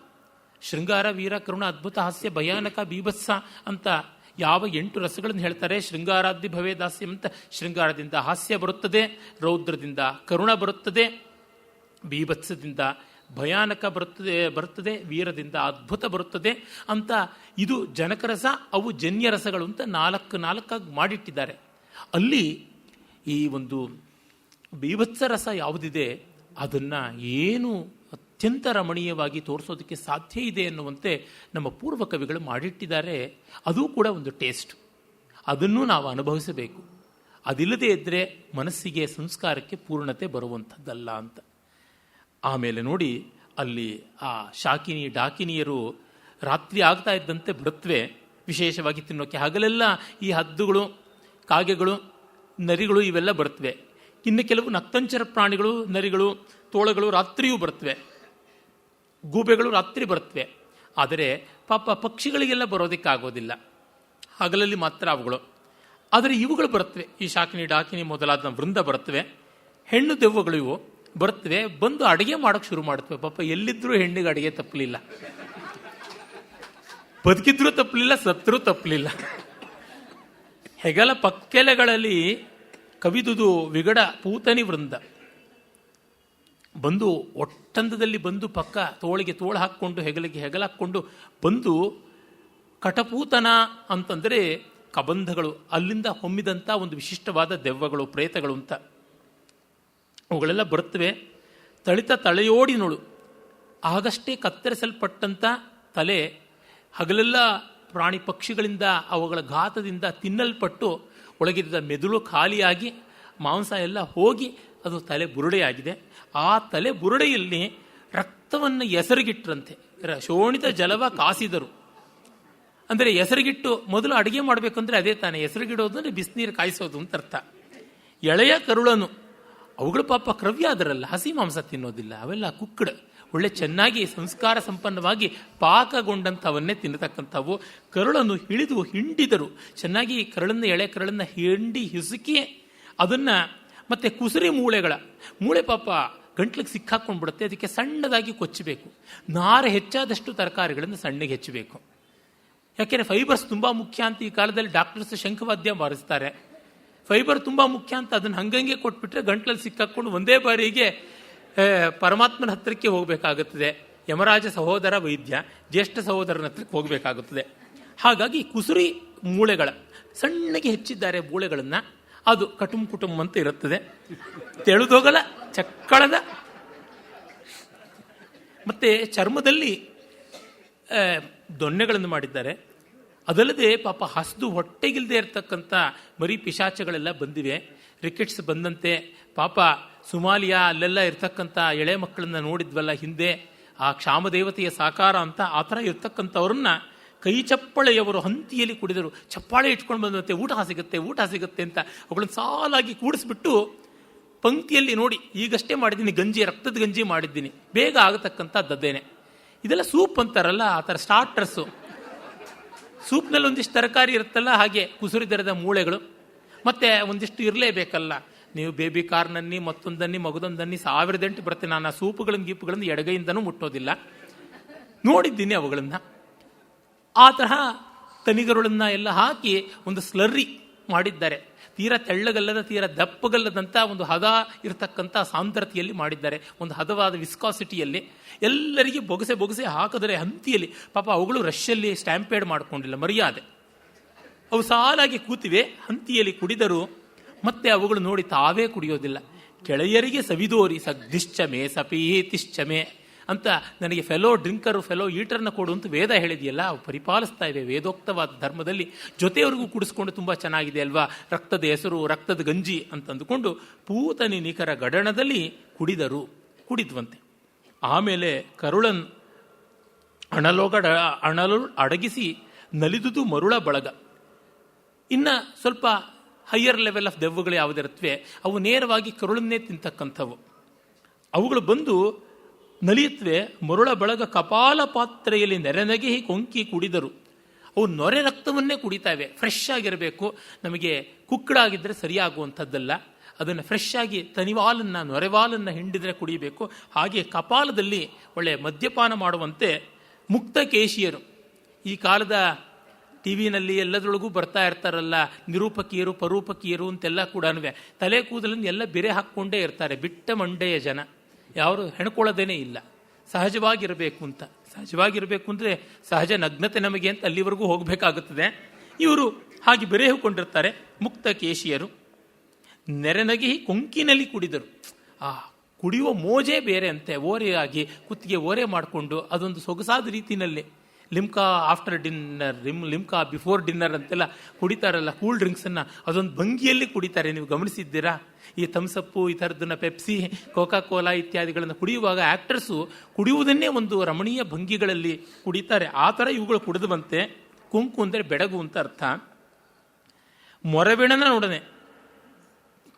ಶೃಂಗಾರ, ವೀರ, ಕರುಣ, ಅದ್ಭುತ, ಹಾಸ್ಯ, ಭಯಾನಕ, ಬೀಭತ್ಸ ಅಂತ ಯಾವ 8 ರಸಗಳನ್ನು ಹೇಳ್ತಾರೆ. ಶೃಂಗಾರಾದ್ಯ ಭವೇ ದಾಸ್ಯಂ ಅಂತ ಶೃಂಗಾರದಿಂದ ಹಾಸ್ಯ ಬರುತ್ತದೆ, ರೌದ್ರದಿಂದ ಕರುಣ ಬರುತ್ತದೆ, ಬೀಭತ್ಸದಿಂದ ಭಯಾನಕ ಬರುತ್ತದೆ, ವೀರದಿಂದ ಅದ್ಭುತ ಬರುತ್ತದೆ ಅಂತ. ಇದು ಜನಕರಸ, ಅವು ಜನ್ಯರಸಗಳು ಅಂತ 4 ಮಾಡಿಟ್ಟಿದ್ದಾರೆ. ಅಲ್ಲಿ ಈ ಒಂದು ಬೀಭತ್ಸ ರಸ ಯಾವುದಿದೆ ಅದನ್ನು ಏನು ಅತ್ಯಂತ ರಮಣೀಯವಾಗಿ ತೋರಿಸೋದಕ್ಕೆ ಸಾಧ್ಯ ಇದೆ ಎನ್ನುವಂತೆ ನಮ್ಮ ಪೂರ್ವ ಕವಿಗಳು ಮಾಡಿಟ್ಟಿದ್ದಾರೆ. ಅದು ಕೂಡ ಒಂದು ಟೇಸ್ಟ್, ಅದನ್ನು ನಾವು ಅನುಭವಿಸಬೇಕು. ಅದಿಲ್ಲದೆ ಇದ್ದರೆ ಮನಸ್ಸಿಗೆ, ಸಂಸ್ಕಾರಕ್ಕೆ ಪೂರ್ಣತೆ ಬರುವಂಥದ್ದಲ್ಲ ಅಂತ. ಆಮೇಲೆ ನೋಡಿ, ಅಲ್ಲಿ ಆ ಶಾಕಿನಿ ಡಾಕಿನಿಯರು ರಾತ್ರಿ ಆಗ್ತಾ ಇದ್ದಂತೆ ಬರುತ್ತವೆ ವಿಶೇಷವಾಗಿ ತಿನ್ನೋಕ್ಕೆ. ಹಗಲೆಲ್ಲ ಈ ಹದ್ದುಗಳು, ಕಾಗೆಗಳು, ನರಿಗಳು ಇವೆಲ್ಲ ಬರುತ್ತವೆ. ಇನ್ನು ಕೆಲವು ನಕ್ತಂಚರ ಪ್ರಾಣಿಗಳು, ನರಿಗಳು, ತೋಳಗಳು ರಾತ್ರಿಯೂ ಬರುತ್ತವೆ, ಗೂಬೆಗಳು ರಾತ್ರಿ ಬರುತ್ತವೆ. ಆದರೆ ಪಾಪ ಪಕ್ಷಿಗಳಿಗೆಲ್ಲ ಬರೋದಕ್ಕಾಗೋದಿಲ್ಲ, ಹಗಲಲ್ಲಿ ಮಾತ್ರ ಅವುಗಳು. ಆದರೆ ಇವುಗಳು ಬರುತ್ತವೆ, ಈ ಶಾಕಿನಿ ಡಾಕಿನಿ ಮೊದಲಾದ ವೃಂದ ಬರುತ್ತವೆ. ಹೆಣ್ಣು ದೆವ್ವಗಳು ಇವು ಬರುತ್ತವೆ, ಬಂದು ಅಡುಗೆ ಮಾಡೋಕ್ಕೆ ಶುರು ಮಾಡುತ್ತವೆ. ಪಾಪ ಎಲ್ಲಿದ್ರೂ ಹೆಣ್ಣಿಗೆ ಅಡುಗೆ ತಪ್ಪಲಿಲ್ಲ, ಬದುಕಿದ್ರೂ ತಪ್ಪಲಿಲ್ಲ, ಸತ್ತರೂ ತಪ್ಪಲಿಲ್ಲ. ಹೆಗಲ ಪಕ್ಕೆಲೆಗಳಲ್ಲಿ ಕವಿದುದು ವಿಗಡ ಪೂತನಿ ವೃಂದ ಬಂದು ಒಟ್ಟಂದದಲ್ಲಿ ಬಂದು ಪಕ್ಕ ತೋಳಿಗೆ ತೋಳು ಹಾಕ್ಕೊಂಡು ಹೆಗಲಿಗೆ ಹೆಗಲ ಹಾಕ್ಕೊಂಡು ಬಂದು, ಕಟಪೂತನ ಅಂತಂದರೆ ಕಬಂಧಗಳು, ಅಲ್ಲಿಂದ ಹೊಮ್ಮಿದಂಥ ಒಂದು ವಿಶಿಷ್ಟವಾದ ದೆವ್ವಗಳು, ಪ್ರೇತಗಳು ಅಂತ ಅವುಗಳೆಲ್ಲ ಬರುತ್ತವೆ. ತಳಿತ ತಳೆಯೋಡಿನೋಳು, ಆಗಷ್ಟೇ ಕತ್ತರಿಸಲ್ಪಟ್ಟಂಥ ತಲೆ, ಹಗಲೆಲ್ಲ ಪ್ರಾಣಿ ಪಕ್ಷಿಗಳಿಂದ ಅವುಗಳ ಘಾತದಿಂದ ತಿನ್ನಲ್ಪಟ್ಟು ಒಳಗಿದ್ದ ಮೆದುಳು ಖಾಲಿಯಾಗಿ ಮಾಂಸ ಎಲ್ಲ ಹೋಗಿ ಅದು ತಲೆ ಬುರುಡೆಯಾಗಿದೆ. ಆ ತಲೆ ಬುರುಡೆಯಲ್ಲಿ ರಕ್ತವನ್ನು ಎಸರಿಗಿಟ್ರಂತೆ, ಶೋಣಿತ ಜಲವ ಕಾಸಿದರು. ಅಂದರೆ ಎಸರಿಗಿಟ್ಟು ಮೊದಲು ಅಡುಗೆ ಮಾಡಬೇಕಂದ್ರೆ ಅದೇ ತಾನೇ, ಎಸರಿಗಿಡೋದು ಅಂದರೆ ಬಿಸಿನೀರು ಕಾಯಿಸೋದು ಅಂತ ಅರ್ಥ. ಎಳೆಯ ಕರುಳನು, ಅವುಗಳು ಪಾಪ ಕ್ರವ್ಯ ಅದರಲ್ಲ, ಹಸಿ ಮಾಂಸ ತಿನ್ನೋದಿಲ್ಲ, ಅವೆಲ್ಲ ಕುಕ್ಕಡ್, ಒಳ್ಳೆ ಚೆನ್ನಾಗಿ ಸಂಸ್ಕಾರ ಸಂಪನ್ನವಾಗಿ ಪಾಕಗೊಂಡಂಥವನ್ನೇ ತಿನ್ನತಕ್ಕಂಥವು. ಕರುಳನ್ನು ಹಿಂಡಿದರು, ಚೆನ್ನಾಗಿ ಕರಳನ್ನು, ಎಳೆ ಕರಳನ್ನು ಹಿಂಡಿ ಹಿಸುಕಿ ಅದನ್ನು, ಮತ್ತು ಕುಸುರಿ ಮೂಳೆ ಪಾಪ ಗಂಟ್ಲಿಗೆ ಸಿಕ್ಕಾಕೊಂಡ್ಬಿಡುತ್ತೆ, ಅದಕ್ಕೆ ಸಣ್ಣದಾಗಿ ಕೊಚ್ಚಬೇಕು. ನಾರು ಹೆಚ್ಚಾದಷ್ಟು ತರಕಾರಿಗಳನ್ನು ಸಣ್ಣಗೆ ಹೆಚ್ಚಬೇಕು. ಯಾಕೆಂದರೆ ಫೈಬರ್ಸ್ ತುಂಬ ಮುಖ್ಯ ಅಂತ ಈ ಕಾಲದಲ್ಲಿ ಡಾಕ್ಟರ್ಸ್ ಶಂಖವಾದ್ಯ ಬಾರಿಸ್ತಾರೆ. ಫೈಬರ್ ತುಂಬ ಮುಖ್ಯ ಅಂತ ಅದನ್ನು ಹಂಗಂಗೆ ಕೊಟ್ಬಿಟ್ರೆ ಗಂಟ್ಲಲ್ಲಿ ಸಿಕ್ಕಾಕೊಂಡು ಒಂದೇ ಬಾರಿಗೆ ಪರಮಾತ್ಮನ ಹತ್ತಿರಕ್ಕೆ ಹೋಗಬೇಕಾಗುತ್ತದೆ. ಯಮರಾಜ ಸಹೋದರ ವೈದ್ಯ, ಜ್ಯೇಷ್ಠ ಸಹೋದರನ ಹತ್ರಕ್ಕೆ ಹೋಗಬೇಕಾಗುತ್ತದೆ. ಹಾಗಾಗಿ ಕುಸುರಿ ಮೂಳೆಗಳ ಸಣ್ಣಗೆ ಹೆಚ್ಚಿದ್ದಾರೆ ಮೂಳೆಗಳನ್ನು. ಅದು ಕುಟುಂಬ ಅಂತ ಇರುತ್ತದೆ, ತೆಳುದೋಗಲ ಚಕ್ಕಳದ. ಮತ್ತು ಚರ್ಮದಲ್ಲಿ ದೊಣ್ಣೆಗಳನ್ನು ಮಾಡಿದ್ದಾರೆ. ಅದಲ್ಲದೆ ಪಾಪ ಹಸಿದು ಹೊಟ್ಟೆಗಿಲ್ಲದೆ ಇರತಕ್ಕಂಥ ಮರಿ ಪಿಶಾಚಗಳೆಲ್ಲ ಬಂದಿವೆ. ರಿಕೆಟ್ಸ್ ಬಂದಂತೆ ಪಾಪ ಸುಮಾಲಿಯಾ ಅಲ್ಲೆಲ್ಲ ಇರ್ತಕ್ಕಂಥ ಎಳೆ ಮಕ್ಕಳನ್ನ ನೋಡಿದ್ವಲ್ಲ ಹಿಂದೆ, ಆ ಕ್ಷಾಮದೇವತೆಯ ಸಾಕಾರ ಅಂತ. ಆ ಥರ ಇರ್ತಕ್ಕಂಥವ್ರನ್ನ ಕೈ ಚಪ್ಪಳೆಯವರು ಹಂತಿಯಲ್ಲಿ ಕುಡಿದರು. ಚಪ್ಪಾಳೆ ಇಟ್ಕೊಂಡು ಬಂದಂತೆ ಊಟ ಸಿಗುತ್ತೆ ಅಂತ ಅವುಗಳನ್ನು ಸಾಲಾಗಿ ಕೂಡಿಸ್ಬಿಟ್ಟು ಪಂಕ್ತಿಯಲ್ಲಿ ನೋಡಿ, ಈಗಷ್ಟೇ ಮಾಡಿದ್ದೀನಿ ಗಂಜಿ, ರಕ್ತದ ಗಂಜಿ ಮಾಡಿದ್ದೀನಿ, ಬೇಗ ಆಗತಕ್ಕಂಥದ್ದೇನೆ. ಇದೆಲ್ಲ ಸೂಪ್ ಅಂತಾರಲ್ಲ, ಆ ಥರ ಸ್ಟಾರ್ಟರ್ಸು. ಸೂಪ್ನಲ್ಲಿ ಒಂದಿಷ್ಟು ತರಕಾರಿ ಇರುತ್ತಲ್ಲ, ಹಾಗೆ ಕುಸುರಿದರದ ಮೂಳೆಗಳು. ಮತ್ತು ಒಂದಿಷ್ಟು ಇರಲೇಬೇಕಲ್ಲ, ನೀವು ಬೇಬಿ ಕಾರ್ನನ್ನಿ, ಮತ್ತೊಂದನ್ನಿ, ಮಗದೊಂದನ್ನಿ 1008 ಬರುತ್ತೆ. ನಾನು ಆ ಗೀಪುಗಳನ್ನು ಎಡಗೈಯಿಂದನೂ ಮುಟ್ಟೋದಿಲ್ಲ, ನೋಡಿದ್ದೀನಿ ಅವುಗಳನ್ನು. ಆ ತರಹ ತನಿಗರುಳನ್ನ ಎಲ್ಲ ಹಾಕಿ ಒಂದು ಸ್ಲರ್ರಿ ಮಾಡಿದ್ದಾರೆ. ತೀರ ತೆಳ್ಳಗಲ್ಲದ ತೀರ ದಪ್ಪಗಲ್ಲದಂಥ ಒಂದು ಹದ ಇರತಕ್ಕಂಥ ಸಾಂದ್ರತೆಯಲ್ಲಿ ಮಾಡಿದ್ದಾರೆ, ಒಂದು ಹದವಾದ ವಿಸ್ಕಾಸಿಟಿಯಲ್ಲಿ. ಎಲ್ಲರಿಗೆ ಬೊಗಸೆ ಬೊಗಸೆ ಹಾಕಿದರೆ ಹಂತಿಯಲ್ಲಿ. ಪಾಪ ಅವುಗಳು ರಶ್ಯಲ್ಲಿ ಸ್ಟ್ಯಾಂಪೇಡ್ ಮಾಡಿಕೊಂಡಿಲ್ಲ, ಮರ್ಯಾದೆ. ಅವು ಸಾಲಾಗಿ ಕೂತಿವೆ, ಹಂತಿಯಲ್ಲಿ ಕುಡಿದರು. ಮತ್ತೆ ಅವುಗಳು ನೋಡಿ ತಾವೇ ಕುಡಿಯೋದಿಲ್ಲ. ಕೆಳೆಯರಿಗೆ ಸವಿದೋರಿ ಸಗ್ದಿಶ್ಚಮೆ ಸಪೀತಿಶ್ಚಮೆ ಅಂತ ನನಗೆ ಫೆಲೋ ಡ್ರಿಂಕರು ಫೆಲೋ ಈಟರ್ನ ಕೊಡು ಅಂತ ವೇದ ಹೇಳಿದೆಯಲ್ಲ, ಅವು ಪರಿಪಾಲಿಸ್ತಾ ಇವೆ ವೇದೋಕ್ತವಾದ ಧರ್ಮದಲ್ಲಿ. ಜೊತೆಯವರೆಗೂ ಕುಡಿಸ್ಕೊಂಡು ತುಂಬ ಚೆನ್ನಾಗಿದೆ ಅಲ್ವಾ, ರಕ್ತದ ಹೆಸರು ರಕ್ತದ ಗಂಜಿ ಅಂತ ಅಂದುಕೊಂಡು ಪೂತನಿ ನಿಖರ ಗಡಣದಲ್ಲಿ ಕುಡಿದ್ವಂತೆ. ಆಮೇಲೆ ಕರುಳನ್ ಅಣಲು ಅಡಗಿಸಿ ನಲಿದುದು ಮರುಳ ಬಳಗ. ಇನ್ನು ಸ್ವಲ್ಪ ಹೈಯರ್ ಲೆವೆಲ್ ಆಫ್ ದೆವ್ವಗಳು ಯಾವುದಿರುತ್ತವೆ ಅವು ನೇರವಾಗಿ ಕರುಳನ್ನೇ ತಿಂತಕ್ಕಂಥವು. ಅವುಗಳು ಬಂದು ನಲಿಯುತ್ತವೆ. ಮರುಳ ಬಳಗ ಕಪಾಲ ಪಾತ್ರೆಯಲ್ಲಿ ನೆರೆನಗೆ ಕೊಂಕಿ ಕುಡಿದರು. ಅವು ನೊರೆ ರಕ್ತವನ್ನೇ ಕುಡಿತಾವೆ. ಫ್ರೆಶ್ ಆಗಿರಬೇಕು, ನಮಗೆ ಕುಕ್ಕಡಾಗಿದ್ದರೆ ಸರಿಯಾಗುವಂಥದ್ದಲ್ಲ. ಅದನ್ನು ಫ್ರೆಶ್ ಆಗಿ ತನಿವಾಲನ್ನು ನೊರೆವಾಲನ್ನು ಹಿಂಡಿದರೆ ಕುಡಿಯಬೇಕು. ಹಾಗೆ ಕಪಾಲದಲ್ಲಿ ಒಳ್ಳೆಯ ಮದ್ಯಪಾನ ಮಾಡುವಂತೆ ಮುಕ್ತ ಕೇಶಿಯರು. ಈ ಕಾಲದ ಟಿ ವಿನಲ್ಲಿ ಎಲ್ಲದರೊಳಗೂ ಬರ್ತಾ ಇರ್ತಾರಲ್ಲ, ನಿರೂಪಕಿಯರು ಪರೂಪಕಿಯರು ಅಂತೆಲ್ಲ ಕೂಡ ತಲೆ ಕೂದಲನ್ನು ಎಲ್ಲ ಬೆರೆ ಹಾಕ್ಕೊಂಡೇ ಇರ್ತಾರೆ. ಬಿಟ್ಟ ಮಂಡೆಯ ಜನ ಯಾರು ಹೆಣ್ಕೊಳ್ಳೋದೇನೇ ಇಲ್ಲ. ಸಹಜವಾಗಿರಬೇಕು ಅಂತ. ಸಹಜವಾಗಿರಬೇಕು ಅಂದರೆ ಸಹಜ ನಗ್ನತೆ ನಮಗೆ ಅಂತ ಅಲ್ಲಿವರೆಗೂ ಹೋಗಬೇಕಾಗುತ್ತದೆ. ಇವರು ಹಾಗೆ ಬೆರೆಹುಕೊಂಡಿರ್ತಾರೆ ಮುಕ್ತ ಕೇಶಿಯರು. ನೆರೆನಗಿ ಕೊಂಕಿನಲ್ಲಿ ಕುಡಿದರು. ಆ ಕುಡಿಯುವ ಮೋಜೇ ಬೇರೆ ಅಂತೆ. ಓರೆಯಾಗಿ ಕುತ್ತಿಗೆ ಓರೆ ಮಾಡಿಕೊಂಡು ಅದೊಂದು ಸೊಗಸಾದ ರೀತಿಯಲ್ಲಿ Limca after dinner, Limca before dinner ಅಂತೆಲ್ಲ ಕುಡಿತಾರಲ್ಲ ಕೂಲ್ ಡ್ರಿಂಕ್ಸನ್ನು, ಅದೊಂದು ಭಂಗಿಯಲ್ಲಿ ಕುಡಿತಾರೆ. ನೀವು ಗಮನಿಸಿದ್ದೀರಾ? ಈ ಥಮ್ಸಪ್ಪು ಈ ಥರದನ್ನ ಪೆಪ್ಸಿ ಕೋಕಾ ಕೋಲಾ ಇತ್ಯಾದಿಗಳನ್ನು ಕುಡಿಯುವಾಗ ಆ್ಯಕ್ಟರ್ಸು ಕುಡಿಯುವುದನ್ನೇ ಒಂದು ರಮಣೀಯ ಭಂಗಿಗಳಲ್ಲಿ ಕುಡಿತಾರೆ. ಆ ಥರ ಇವುಗಳು ಕುಡಿದು ಬಂತೆ. ಕುಂಕು ಅಂದರೆ ಬೆಡಗು ಅಂತ ಅರ್ಥ. ಮೊರವೆಣನೊಡನೆ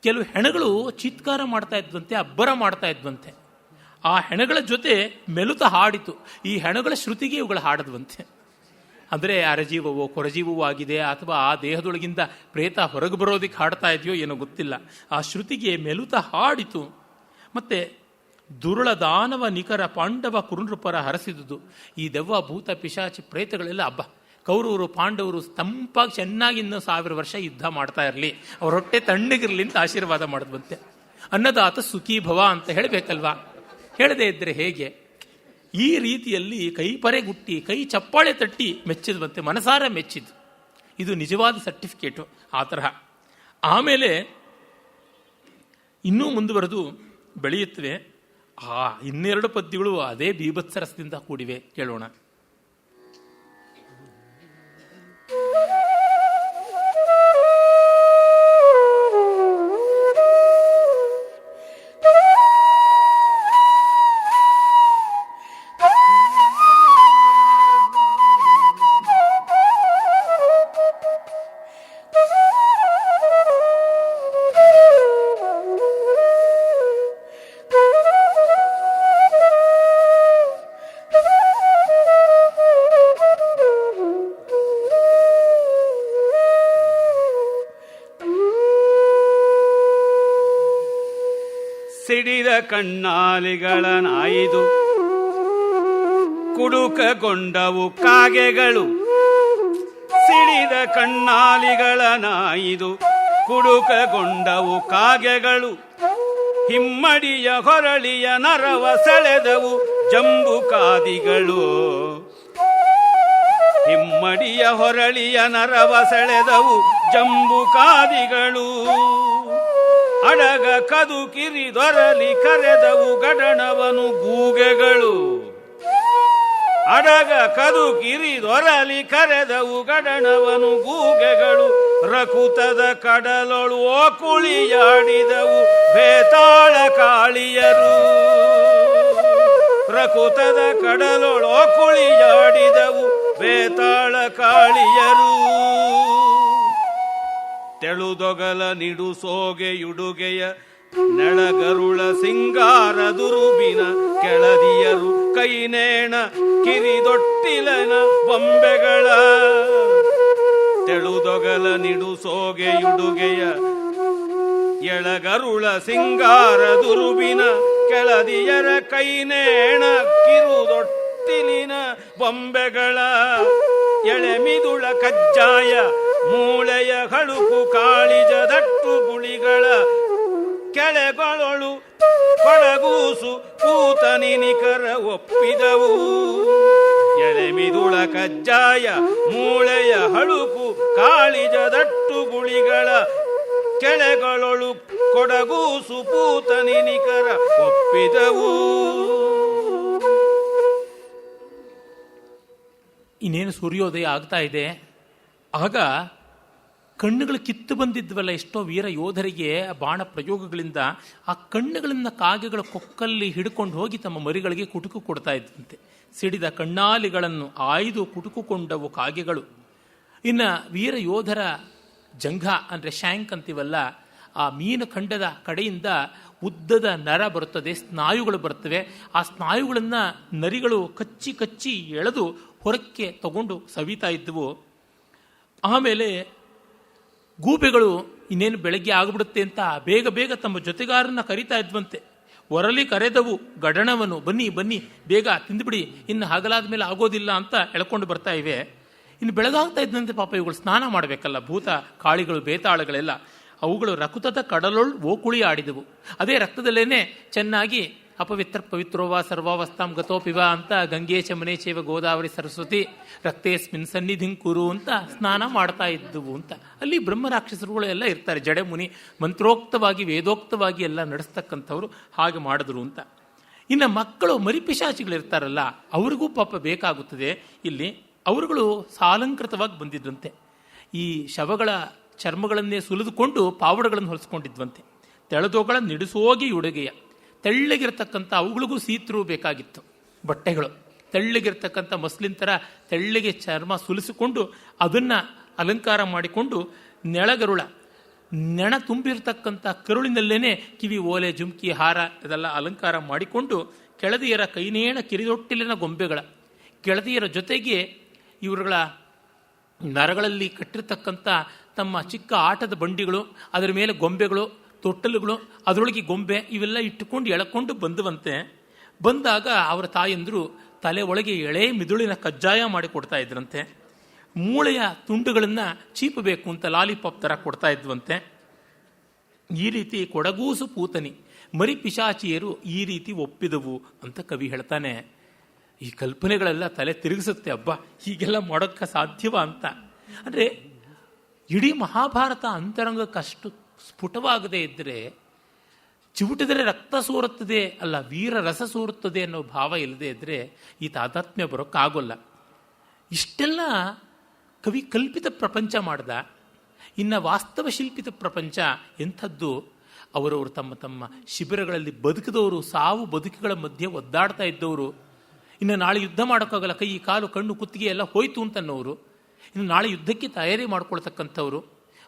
ಕೆಲವು ಹೆಣಗಳು ಚೀತ್ಕಾರ ಮಾಡ್ತಾ ಇದ್ವಂತೆ, ಅಬ್ಬರ ಮಾಡ್ತಾ ಇದ್ವಂತೆ. ಆ ಹೆಣಗಳ ಜೊತೆ ಮೆಲುತ ಹಾಡಿತು. ಈ ಹೆಣಗಳ ಶ್ರುತಿಗೆ ಇವುಗಳು ಹಾಡದ್ವಂತೆ. ಅಂದರೆ ಅರಜೀವವೋ ಕೊರಜೀವವೋ ಆಗಿದೆ, ಅಥವಾ ಆ ದೇಹದೊಳಗಿಂದ ಪ್ರೇತ ಹೊರಗೆ ಬರೋದಕ್ಕೆ ಹಾಡ್ತಾ ಇದೆಯೋ ಏನೋ ಗೊತ್ತಿಲ್ಲ. ಆ ಶ್ರುತಿಗೆ ಮೆಲುತ ಹಾಡಿತು. ಮತ್ತೆ ದುರುಳ ದಾನವ ನಿಖರ ಪಾಂಡವ ಕುರುನೃಪರ ಹರಸಿದುದು. ಈ ದೆವ್ವ ಭೂತ ಪಿಶಾಚಿ ಪ್ರೇತಗಳೆಲ್ಲ ಕೌರವರು ಪಾಂಡವರು ತಂಪಾಗಿ ಚೆನ್ನಾಗಿ ಇನ್ನೂ 1000 ವರ್ಷ ಯುದ್ಧ ಮಾಡ್ತಾ ಇರಲಿ, ಅವ್ರ ಹೊಟ್ಟೆ ತಣ್ಣಗಿರಲಿ ಅಂತ ಆಶೀರ್ವಾದ ಮಾಡಿದ್ವಂತೆ. ಅನ್ನದಾತ ಸುಖೀ ಭವ ಅಂತ ಹೇಳಬೇಕಲ್ವಾ? ಹೇಳದೇ ಇದ್ದರೆ ಹೇಗೆ? ಈ ರೀತಿಯಲ್ಲಿ ಕೈ ಪರೆಗುಟ್ಟಿ ಕೈ ಚಪ್ಪಾಳೆ ತಟ್ಟಿ ಮೆಚ್ಚಿದ್ವಂತೆ, ಮನಸಾರ ಮೆಚ್ಚಿದ್ದು. ಇದು ನಿಜವಾದ ಸರ್ಟಿಫಿಕೇಟು ಆ ತರಹ. ಆಮೇಲೆ ಇನ್ನೂ ಮುಂದುವರೆದು ಬೆಳೆಯುತ್ತವೆ. 2 ಪದ್ಯಗಳು ಅದೇ ಬೀಭತ್ಸರಸದಿಂದ ಕೂಡಿವೆ. ಕೇಳೋಣ. ಸಿಡಿದ ಕಣ್ಣಾಲಿಗಳ ನಾಯಿದು ಕುಡುಕಗೊಂಡವು ಕಾಗೆಗಳು. ಸಿಡಿದ ಕಣ್ಣಾಲಿಗಳ ನಾಯಿದು ಕುಡುಕಗೊಂಡವು ಕಾಗೆಗಳು. ಹಿಮ್ಮಡಿಯ ಹೊರಳಿಯ ನರವ ಸೆಳೆದವು ಜಂಬು ಕಾದಿಗಳು. ಹಿಮ್ಮಡಿಯ ಹೊರಳಿಯ ನರವ ಸೆಳೆದವು ಜಂಬು ಕಾದಿಗಳು. ಅಡಗ ಕದು ಕಿರಿದೊರಲಿ ಕರೆದವು ಗಡಣವನು ಗೂಗೆಗಳು. ಅಡಗ ಕದು ಕಿರಿದೊರಲಿ ಕರೆದವು ಗಡಣವನು ಗೂಗೆಗಳು. ರಕುತದ ಕಡಲೊಳು ಓಕುಳಿಯಾಡಿದವು ಬೇತಾಳ ಕಾಳಿಯರು. ರಕುತದ ಕಡಲೊಳು ಓಕುಳಿಯಾಡಿದವು ಬೇತಾಳ ಕಾಳಿಯರು. ತೆಳುದೊಗಲ ನಿಡು ಸೋಗೆಯುಡುಗೆಯ ನೆಳಗರುಳ ಸಿಂಗಾರ ದುರುಬಿನ ಕೆಳದಿಯರು. ಕೈನೇಣ ಕಿರಿದೊಟ್ಟಿಲನ ಬೊಂಬೆಗಳ. ತೆಳುದೊಗಲ ನಿಡು ಸೋಗೆಯುಡುಗೆಯ ಎಳಗರುಳ ಸಿಂಗಾರ ದುರುಬಿನ ಕೆಳದಿಯರ. ಕೈನೇಣ ಕಿರುದೊಟ್ಟಿಲಿನ ಬೊಂಬೆಗಳ. ಎಳೆಮಿದುಳ ಕಜ್ಜಾಯ ಮೂಳೆಯ ಹಳುಕು ಕಾಳಿಜದಟ್ಟು ಗುಳಿಗಳ ಕೆಳೆಗಳೊಳು ಕೊಡಗೂಸು ಕೂತನಿ ನಿಖರ ಒಪ್ಪಿದವು. ಎಳೆಮಿದುಳ ಕಜ್ಜಾಯ ಮೂಳೆಯ ಹಳುಕು ಕಾಳಿಜದಟ್ಟು ಗುಳಿಗಳ ಕೆಳೆಗಳೊಳು ಕೊಡಗೂಸು ಪೂತನಿ ನಿಖರ ಒಪ್ಪಿದವು. ಇನ್ನೇನು ಸೂರ್ಯೋದಯ ಆಗ್ತಾ ಇದೆ. ಆಗ ಕಣ್ಣುಗಳು ಕಿತ್ತು ಬಂದಿದ್ವಲ್ಲ ಎಷ್ಟೋ ವೀರ ಯೋಧರಿಗೆ ಬಾಣ ಪ್ರಯೋಗಗಳಿಂದ, ಆ ಕಣ್ಣುಗಳನ್ನು ಕಾಗೆಗಳ ಕೊಕ್ಕಲ್ಲಿ ಹಿಡ್ಕೊಂಡು ಹೋಗಿ ತಮ್ಮ ಮರಿಗಳಿಗೆ ಕುಟುಕು ಕೊಡ್ತಾ ಇದ್ದಂತೆ. ಸಿಡಿದ ಕಣ್ಣಾಲಿಗಳನ್ನು ಆಯ್ದು ಕುಟುಕುಕೊಂಡವು ಕಾಗೆಗಳು. ಇನ್ನು ವೀರ ಯೋಧರ ಜಂಘ ಅಂದರೆ ಶ್ಯಾಂಕ್ ಅಂತೀವಲ್ಲ, ಆ ಮೀನು ಖಂಡದ ಕಡೆಯಿಂದ ಉದ್ದದ ನರ ಬರುತ್ತದೆ, ಸ್ನಾಯುಗಳು ಬರ್ತವೆ. ಆ ಸ್ನಾಯುಗಳನ್ನು ನರಿಗಳು ಕಚ್ಚಿ ಕಚ್ಚಿ ಎಳೆದು ಹೊರಕ್ಕೆ ತಗೊಂಡು ಸವಿತಾ ಇದ್ದವು. ಆಮೇಲೆ ಗೂಬೆಗಳು ಇನ್ನೇನು ಬೆಳಗ್ಗೆ ಆಗಿಬಿಡುತ್ತೆ ಅಂತ ಬೇಗ ಬೇಗ ತಮ್ಮ ಜೊತೆಗಾರನ್ನ ಕರೀತಾ ಇದ್ವಂತೆ. ಒರಲಿ ಕರೆದವು ಗಡಣವನು, ಬನ್ನಿ ಬನ್ನಿ ಬೇಗ ತಿಂದುಬಿಡಿ, ಇನ್ನು ಹಗಲಾದ ಮೇಲೆ ಆಗೋದಿಲ್ಲ ಅಂತ ಎಳ್ಕೊಂಡು ಬರ್ತಾ ಇವೆ. ಇನ್ನು ಬೆಳಗಾಗ್ತಾ ಇದ್ದಂತೆ ಪಾಪ ಇವುಗಳು ಸ್ನಾನ ಮಾಡಬೇಕಲ್ಲ, ಭೂತ ಕಾಳಿಗಳು ಬೇತಾಳಗಳೆಲ್ಲ ಅವುಗಳು ರಕ್ತದ ಕಡಲೊಳ್ ಓಕುಳಿ ಆಡಿದವು. ಅದೇ ರಕ್ತದಲ್ಲೇನೆ ಚೆನ್ನಾಗಿ ಅಪವಿತ್ರ ಪವಿತ್ರೋವಾ ಸರ್ವಾವಸ್ಥಾಂ ಗತೋಪಿವ ಅಂತ ಗಂಗೆ ಚಮನೆ ಚೇವ ಗೋದಾವರಿ ಸರಸ್ವತಿ ರಕ್ತೇಸ್ಮಿನ್ ಸನ್ನಿಧಿಂ ಕುರು ಅಂತ ಸ್ನಾನ ಮಾಡ್ತಾ ಇದ್ದವು ಅಂತ. ಅಲ್ಲಿ ಬ್ರಹ್ಮರಾಕ್ಷಸರುಗಳು ಎಲ್ಲ ಇರ್ತಾರೆ, ಜಡೆ ಮುನಿ ಮಂತ್ರೋಕ್ತವಾಗಿ ವೇದೋಕ್ತವಾಗಿ ಎಲ್ಲ ನಡೆಸ್ತಕ್ಕಂಥವ್ರು ಹಾಗೆ ಮಾಡಿದ್ರು ಅಂತ. ಇನ್ನು ಮಕ್ಕಳು ಮರಿಪಿಶಾಚಿಗಳಿರ್ತಾರಲ್ಲ ಅವ್ರಿಗೂ ಪಾಪ ಬೇಕಾಗುತ್ತದೆ. ಇಲ್ಲಿ ಅವರುಗಳು ಸಾಲಂಕೃತವಾಗಿ ಬಂದಿದ್ದಂತೆ. ಈ ಶವಗಳ ಚರ್ಮಗಳನ್ನೇ ಸುಲಿದುಕೊಂಡು ಪಾವಡಗಳನ್ನು ಹೊಲಿಸ್ಕೊಂಡಿದ್ವಂತೆ. ತೆಳೆದೋಗಳ ನಿಡಿಸೋಗಿ ಉಡುಗೆಯ ತೆಳ್ಳಗಿರ್ತಕ್ಕಂಥ ಅವುಗಳಿಗೂ ಸೀತ್ರೂ ಬೇಕಾಗಿತ್ತು ಬಟ್ಟೆಗಳು. ತೆಳ್ಳಗಿರ್ತಕ್ಕಂಥ ಮಸ್ಲಿನ್ ಥರ ತೆಳ್ಳಗೆ ಚರ್ಮ ಸುಲಿಸಿಕೊಂಡು ಅದನ್ನು ಅಲಂಕಾರ ಮಾಡಿಕೊಂಡು ನೆಳಗರುಳ ನೆಣ ತುಂಬಿರ್ತಕ್ಕಂಥ ಕರುಳಿನಲ್ಲೇನೆ ಕಿವಿ ಓಲೆ ಜುಮ್ಕಿ ಹಾರ ಇದೆಲ್ಲ ಅಲಂಕಾರ ಮಾಡಿಕೊಂಡು ಕೆಳದಿಯರ ಕೈನೇಣ ಕಿರಿದೊಟ್ಟಿಲಿನ ಗೊಂಬೆಗಳ ಕೆಳದಿಯರ ಜೊತೆಗೆ ಇವರುಗಳ ನರಗಳಲ್ಲಿ ಕಟ್ಟಿರ್ತಕ್ಕಂಥ ತಮ್ಮ ಚಿಕ್ಕ ಆಟದ ಬಂಡಿಗಳು, ಅದರ ಮೇಲೆ ಗೊಂಬೆಗಳು, ತೊಟ್ಟಲುಗಳು, ಅದರೊಳಗೆ ಗೊಂಬೆ ಇವೆಲ್ಲ ಇಟ್ಟುಕೊಂಡು ಎಳಕೊಂಡು ಬಂದುವಂತೆ. ಬಂದಾಗ ಅವರ ತಾಯಂದರು ತಲೆ ಒಳಗೆ ಎಳೆ ಮಿದುಳಿನ ಕಜ್ಜಾಯ ಮಾಡಿ ಕೊಡ್ತಾ ಇದ್ರಂತೆ. ಮೂಳೆಯ ತುಂಡುಗಳನ್ನು ಚೀಪಬೇಕು ಅಂತ ಲಾಲಿಪಾಪ್ ಥರ ಕೊಡ್ತಾ ಇದ್ವಂತೆ. ಈ ರೀತಿ ಕೊಡಗೂಸು ಪೂತನಿ ಮರಿ ಪಿಶಾಚಿಯರು ಈ ರೀತಿ ಒಪ್ಪಿದವು ಅಂತ ಕವಿ ಹೇಳ್ತಾನೆ. ಈ ಕಲ್ಪನೆಗಳೆಲ್ಲ ತಲೆ ತಿರುಗಿಸುತ್ತೆ. ಹಬ್ಬ ಹೀಗೆಲ್ಲ ಮಾಡೋಕ್ಕೆ ಸಾಧ್ಯವಾ ಅಂತ. ಅಂದರೆ ಇಡೀ ಮಹಾಭಾರತ ಅಂತರಂಗಕ್ಕಷ್ಟು ಸ್ಫುಟವಾಗದೇ ಇದ್ದರೆ, ಚಿವುಟಿದರೆ ರಕ್ತ ಸೋರುತ್ತದೆ ಅಲ್ಲ ವೀರ ರಸ ಸೋರುತ್ತದೆ ಅನ್ನೋ ಭಾವ ಇಲ್ಲದೆ ಇದ್ದರೆ ಈ ತಾದಾತ್ಮ್ಯ ಬರೋಕ್ಕಾಗೋಲ್ಲ. ಇಷ್ಟೆಲ್ಲ ಕವಿ ಕಲ್ಪಿತ ಪ್ರಪಂಚ ಮಾಡ್ದ. ಇನ್ನು ವಾಸ್ತವ ಶಿಲ್ಪಿತ ಪ್ರಪಂಚ ಎಂಥದ್ದು? ಅವರವರು ತಮ್ಮ ತಮ್ಮ ಶಿಬಿರಗಳಲ್ಲಿ ಬದುಕಿದವರು, ಸಾವು ಬದುಕುಗಳ ಮಧ್ಯೆ ಒದ್ದಾಡ್ತಾ ಇದ್ದವರು, ಇನ್ನು ನಾಳೆ ಯುದ್ಧ ಮಾಡೋಕ್ಕಾಗಲ್ಲ, ಕೈ ಕಾಲು ಕಣ್ಣು ಕುತ್ತಿಗೆ ಎಲ್ಲ ಹೋಯ್ತು ಅಂತನ್ನೋರು, ಇನ್ನು ನಾಳೆ ಯುದ್ಧಕ್ಕೆ ತಯಾರಿ ಮಾಡ್ಕೊಳ್ತಕ್ಕಂಥವ್ರು,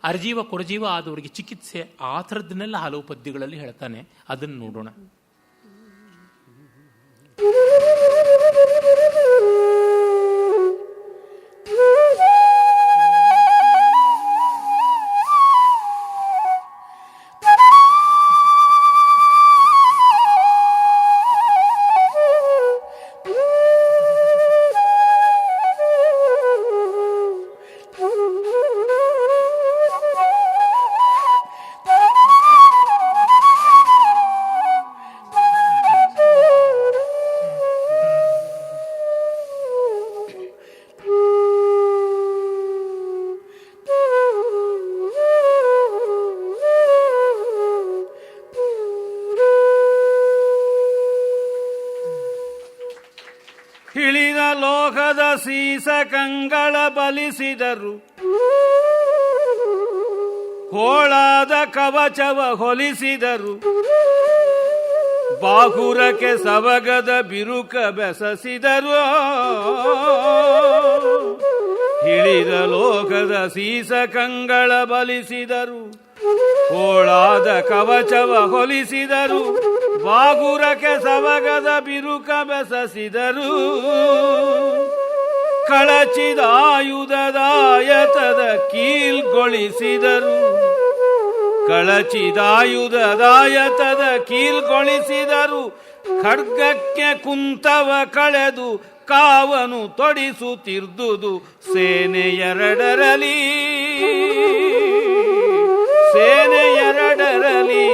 ಅರ್ಜೀವ ಕೊರಜೀವ ಆದವರಿಗೆ ಚಿಕಿತ್ಸೆ, ಆ ಥರದ್ದನ್ನೆಲ್ಲ ಹಲವು ಪದ್ಯಗಳಲ್ಲಿ ಹೇಳ್ತಾನೆ. ಅದನ್ನು ನೋಡೋಣ. ಹಿಳಿದ ಲೋಕದ ಸೀಸ ಕಂಗಳ ಬಲಿಸಿದರು, ಹೋಳಾದ ಕವಚವ ಹೊಲಿಸಿದರು, ಬಾಗುರಕ್ಕೆ ಸವಗದ ಬಿರುಕ ಬೆಸಸಿದರು. ಹಿಳಿದ ಲೋಕದ ಸೀಸ ಕಂಗಳ ಬಲಿಸಿದರು, ಹೋಳಾದ ಕವಚವ ಹೊಲಿಸಿದರು, ಬಾಗುರಕ್ಕೆ ಸವಗದ ಬಿರುಕ ಬೆಸಸಿದರು. ಕಳಚಿದಾಯುಧದಾಯತದ ಕೀಲ್ಗೊಳಿಸಿದರು, ಕಳಚಿದಾಯುಧದಾಯತದ ಕೀಲ್ಗೊಳಿಸಿದರು. ಖಡ್ಗಕ್ಕೆ ಕುಂತವ ಕಳೆದು ಕಾವನು ತೊಡಿಸುತ್ತಿರ್ದುದು ಸೇನೆ ಎರಡರಲಿ. ಸೇನೆ ಎರಡರಲಿ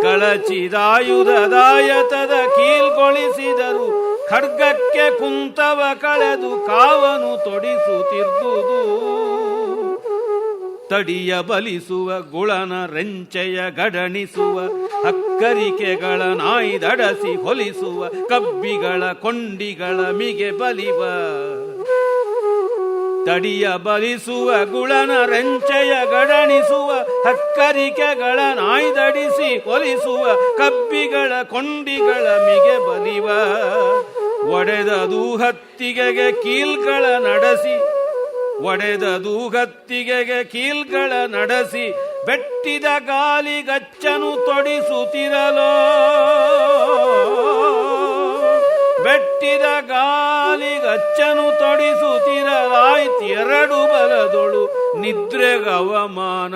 ಕಳಚಿದಾಯುಧದಾಯತದ ಕೀಲ್ಗೊಳಿಸಿದರು. ಖಡ್ಗಕ್ಕೆ ಕುಂತವ ಕಳೆದು ಕಾವನು ತೊಡಿಸುತ್ತಿದ್ದುದು. ತಡಿಯ ಬಲಿಸುವ ಗುಳನ ರೆಂಚೆಯ ಗಡಣಿಸುವ ಅಕ್ಕರಿಕೆಗಳ ನಾಯ್ದಡಸಿ ಹೊಲಿಸುವ ಕಬ್ಬಿಗಳ ಕೊಂಡಿಗಳ ಮಿಗೆ ಬಲಿವ. ತಡಿಯ ಬಲಿಸುವ ಗುಳನ ರೆಂಚೆಯ ಗಡಣಿಸುವ ಅಕ್ಕರಿಕೆಗಳ ನಾಯ್ದಡಿಸಿ ಹೊಲಿಸುವ ಕಬ್ಬಿಗಳ ಕೊಂಡಿಗಳ ಮಿಗೆ ಬಲಿವ. ಒಡೆದ ದೂಹತ್ತಿಗೆಗೆ ಕೀಲ್ಗಳ ನಡೆಸಿ ಒಡೆದ ದೂಗತ್ತಿಗೆಗೆ ಕೀಲ್ಗಳ ನಡೆಸಿ ಬೆಟ್ಟಿದ ಗಾಲಿಗಚ್ಚನು ತೊಡಿಸುತ್ತಿರಲೋ. ಬೆಟ್ಟಿದ ಗಾಲಿಗಚ್ಚನು ತೊಡಿಸುತ್ತಿರಲಾಯ್ತೆರಡು ಬಲದೊಳು ನಿದ್ರೆಗವಮಾನ.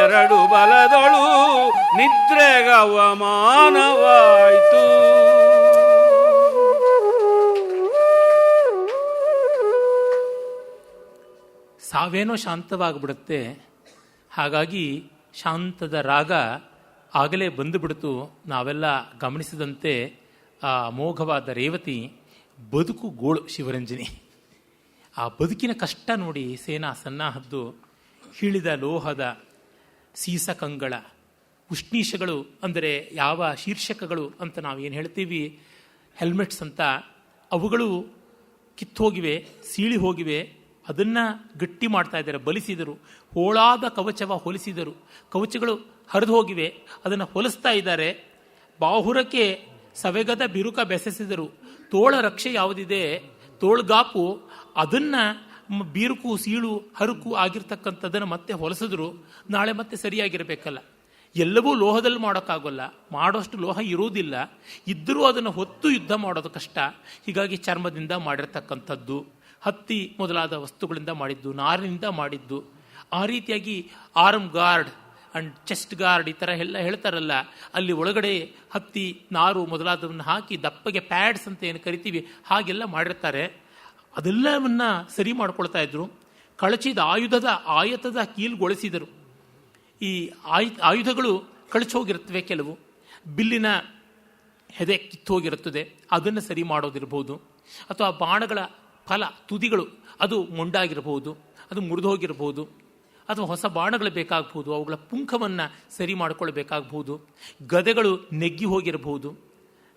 ಎರಡು ಬಲದೊಳು ನಿದ್ರೆಗವಮಾನವಾಯಿತು. ಸಾವೇನೋ ಶಾಂತವಾಗಿಬಿಡುತ್ತೆ. ಹಾಗಾಗಿ ಶಾಂತದ ರಾಗ ಆಗಲೇ ಬಂದುಬಿಡ್ತು. ನಾವೆಲ್ಲ ಗಮನಿಸಿದಂತೆ ಆ ಅಮೋಘವಾದ ರೇವತಿ ಬದುಕು ಗೋಳು ಶಿವರಂಜನಿ. ಆ ಬದುಕಿನ ಕಷ್ಟ ನೋಡಿ ಸೇನಾ ಸನ್ನಾಹದ್ದು. ಹಿಳಿದ ಲೋಹದ ಸೀಸಕಂಗಳ ಉಷ್ಣೀಷಗಳು, ಅಂದರೆ ಯಾವ ಶೀರ್ಷಕಗಳು ಅಂತ ನಾವೇನು ಹೇಳ್ತೀವಿ, ಹೆಲ್ಮೆಟ್ಸ್ ಅಂತ, ಅವುಗಳು ಕಿತ್ತೋಗಿವೆ, ಸೀಳಿ ಹೋಗಿವೆ. ಅದನ್ನು ಗಟ್ಟಿ ಮಾಡ್ತಾ ಇದ್ದಾರೆ. ಬಲಿಸಿದರು. ಹೋಳಾದ ಕವಚವ ಹೊಲಿಸಿದರು. ಕವಚಗಳು ಹರಿದು ಹೋಗಿವೆ, ಅದನ್ನು ಹೊಲಿಸ್ತಾ ಇದ್ದಾರೆ. ಬಾಹುರಕ್ಕೆ ಸವೆಗದ ಬಿರುಕ ಬೆಸೆಸಿದರು. ತೋಳ ರಕ್ಷೆ ಯಾವುದಿದೆ, ತೋಳ್ಗಾಪು, ಅದನ್ನು ಬಿರುಕು ಸೀಳು ಹರುಕು ಆಗಿರ್ತಕ್ಕಂಥದ್ದನ್ನು ಮತ್ತೆ ಹೊಲಿಸಿದ್ರು. ನಾಳೆ ಮತ್ತೆ ಸರಿಯಾಗಿರಬೇಕಲ್ಲ. ಎಲ್ಲವೂ ಲೋಹದಲ್ಲಿ ಮಾಡೋಕ್ಕಾಗೋಲ್ಲ, ಮಾಡೋಷ್ಟು ಲೋಹ ಇರುವುದಿಲ್ಲ. ಇದ್ದರೂ ಅದನ್ನು ಹೊತ್ತು ಯುದ್ಧ ಮಾಡೋದು ಕಷ್ಟ. ಹೀಗಾಗಿ ಚರ್ಮದಿಂದ ಮಾಡಿರ್ತಕ್ಕಂಥದ್ದು, ಹತ್ತಿ ಮೊದಲಾದ ವಸ್ತುಗಳಿಂದ ಮಾಡಿದ್ದು, ನಾರಿನಿಂದ ಮಾಡಿದ್ದು. ಆ ರೀತಿಯಾಗಿ arm guard and chest guard ಈ ಥರ ಎಲ್ಲ ಹೇಳ್ತಾರಲ್ಲ, ಅಲ್ಲಿ ಒಳಗಡೆ ಹತ್ತಿ ನಾರು ಮೊದಲಾದವನ್ನು ಹಾಕಿ ದಪ್ಪಗೆ ಪ್ಯಾಡ್ಸ್ ಅಂತ ಏನು ಕರಿತೀವಿ ಹಾಗೆಲ್ಲ ಮಾಡಿರ್ತಾರೆ. ಅದೆಲ್ಲವನ್ನ ಸರಿ ಮಾಡ್ಕೊಳ್ತಾ ಇದ್ರು. ಕಳಚಿದ ಆಯುಧದ ಆಯತದ ಕೀಲ್ಗೊಳಿಸಿದರು. ಈ ಆಯುಧಗಳು ಕಳಚಿ ಹೋಗಿರುತ್ತವೆ, ಕೆಲವು ಬಿಲ್ಲಿನ ಹೆದೆ ಕಿತ್ತೋಗಿರುತ್ತದೆ, ಅದನ್ನು ಸರಿ ಮಾಡೋದಿರ್ಬೋದು. ಅಥವಾ ಬಾಣಗಳ ಫಲ ತುದಿಗಳು ಅದು ಮೊಂಡಾಗಿರಬಹುದು, ಅದು ಮುರಿದು ಹೋಗಿರಬಹುದು. ಅಥವಾ ಹೊಸ ಬಾಣಗಳು ಬೇಕಾಗಬಹುದು, ಅವುಗಳ ಪುಂಖವನ್ನು ಸರಿ ಮಾಡಿಕೊಳ್ಬೇಕಾಗಬಹುದು. ಗದೆಗಳು ನೆಗ್ಗಿ ಹೋಗಿರಬಹುದು,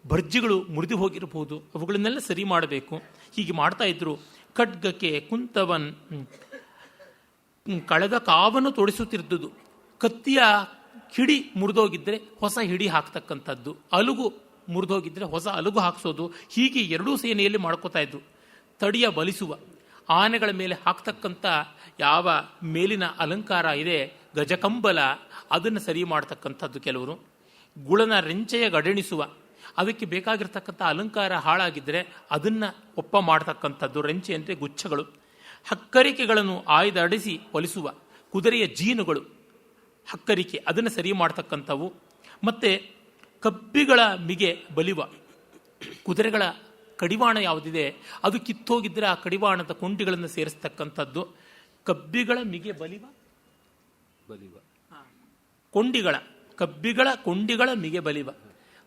ಭರ್ಜಿಗಳು ಮುರಿದು ಹೋಗಿರಬಹುದು, ಅವುಗಳನ್ನೆಲ್ಲ ಸರಿ ಮಾಡಬೇಕು. ಹೀಗೆ ಮಾಡ್ತಾ ಇದ್ರು. ಖಡ್ಗಕ್ಕೆ ಕುಂತವನ್ ಕಳೆದ ಕಾವನ್ನು ತೊಡಿಸುತ್ತಿದ್ದುದು. ಕತ್ತಿಯ ಹಿಡಿ ಮುರಿದೋಗಿದ್ದರೆ ಹೊಸ ಹಿಡಿ ಹಾಕ್ತಕ್ಕಂಥದ್ದು, ಅಲುಗು ಮುರಿದೋಗಿದ್ದರೆ ಹೊಸ ಅಲುಗು ಹಾಕ್ಸೋದು. ಹೀಗೆ ಎರಡೂ ಸೇನೆಯಲ್ಲಿ ಮಾಡ್ಕೋತಾ ಇದ್ರು. ತಡಿಯ ಬಲಿಸುವ, ಆನೆಗಳ ಮೇಲೆ ಹಾಕ್ತಕ್ಕಂಥ ಯಾವ ಮೇಲಿನ ಅಲಂಕಾರ ಇದೆ, ಗಜಕಂಬಲ, ಅದನ್ನು ಸರಿ ಮಾಡ್ತಕ್ಕಂಥದ್ದು ಕೆಲವರು. ಗುಳನ ರೆಂಚೆಯ ಗಡಣಿಸುವ, ಅದಕ್ಕೆ ಬೇಕಾಗಿರ್ತಕ್ಕಂಥ ಅಲಂಕಾರ ಹಾಳಾಗಿದ್ದರೆ ಅದನ್ನು ಒಪ್ಪ ಮಾಡ್ತಕ್ಕಂಥದ್ದು. ರೆಂಚೆ ಅಂದರೆ ಗುಚ್ಛಗಳು. ಹಕ್ಕರಿಕೆಗಳನ್ನು ಆಯ್ದಡಿಸಿ ಹೊಲಿಸುವ, ಕುದುರೆಯ ಜೀನುಗಳು ಹಕ್ಕರಿಕೆ, ಅದನ್ನು ಸರಿ ಮಾಡ್ತಕ್ಕಂಥವು. ಮತ್ತು ಕಬ್ಬಿಗಳ ಮಿಗೆ ಬಲಿವ, ಕುದುರೆಗಳ ಕಡಿವಾಣ ಯಾವುದಿದೆ ಅದು ಕಿತ್ತೋಗಿದ್ದರೆ ಆ ಕಡಿವಾಣದ ಕೊಂಡಿಗಳನ್ನು ಸೇರಿಸ್ತಕ್ಕಂಥದ್ದು. ಕಬ್ಬಿಗಳ ಮಿಗೆ ಬಲಿವ ಕೊಂಡಿಗಳ, ಕಬ್ಬಿಗಳ ಕೊಂಡಿಗಳ ಮಿಗೆ ಬಲಿವ.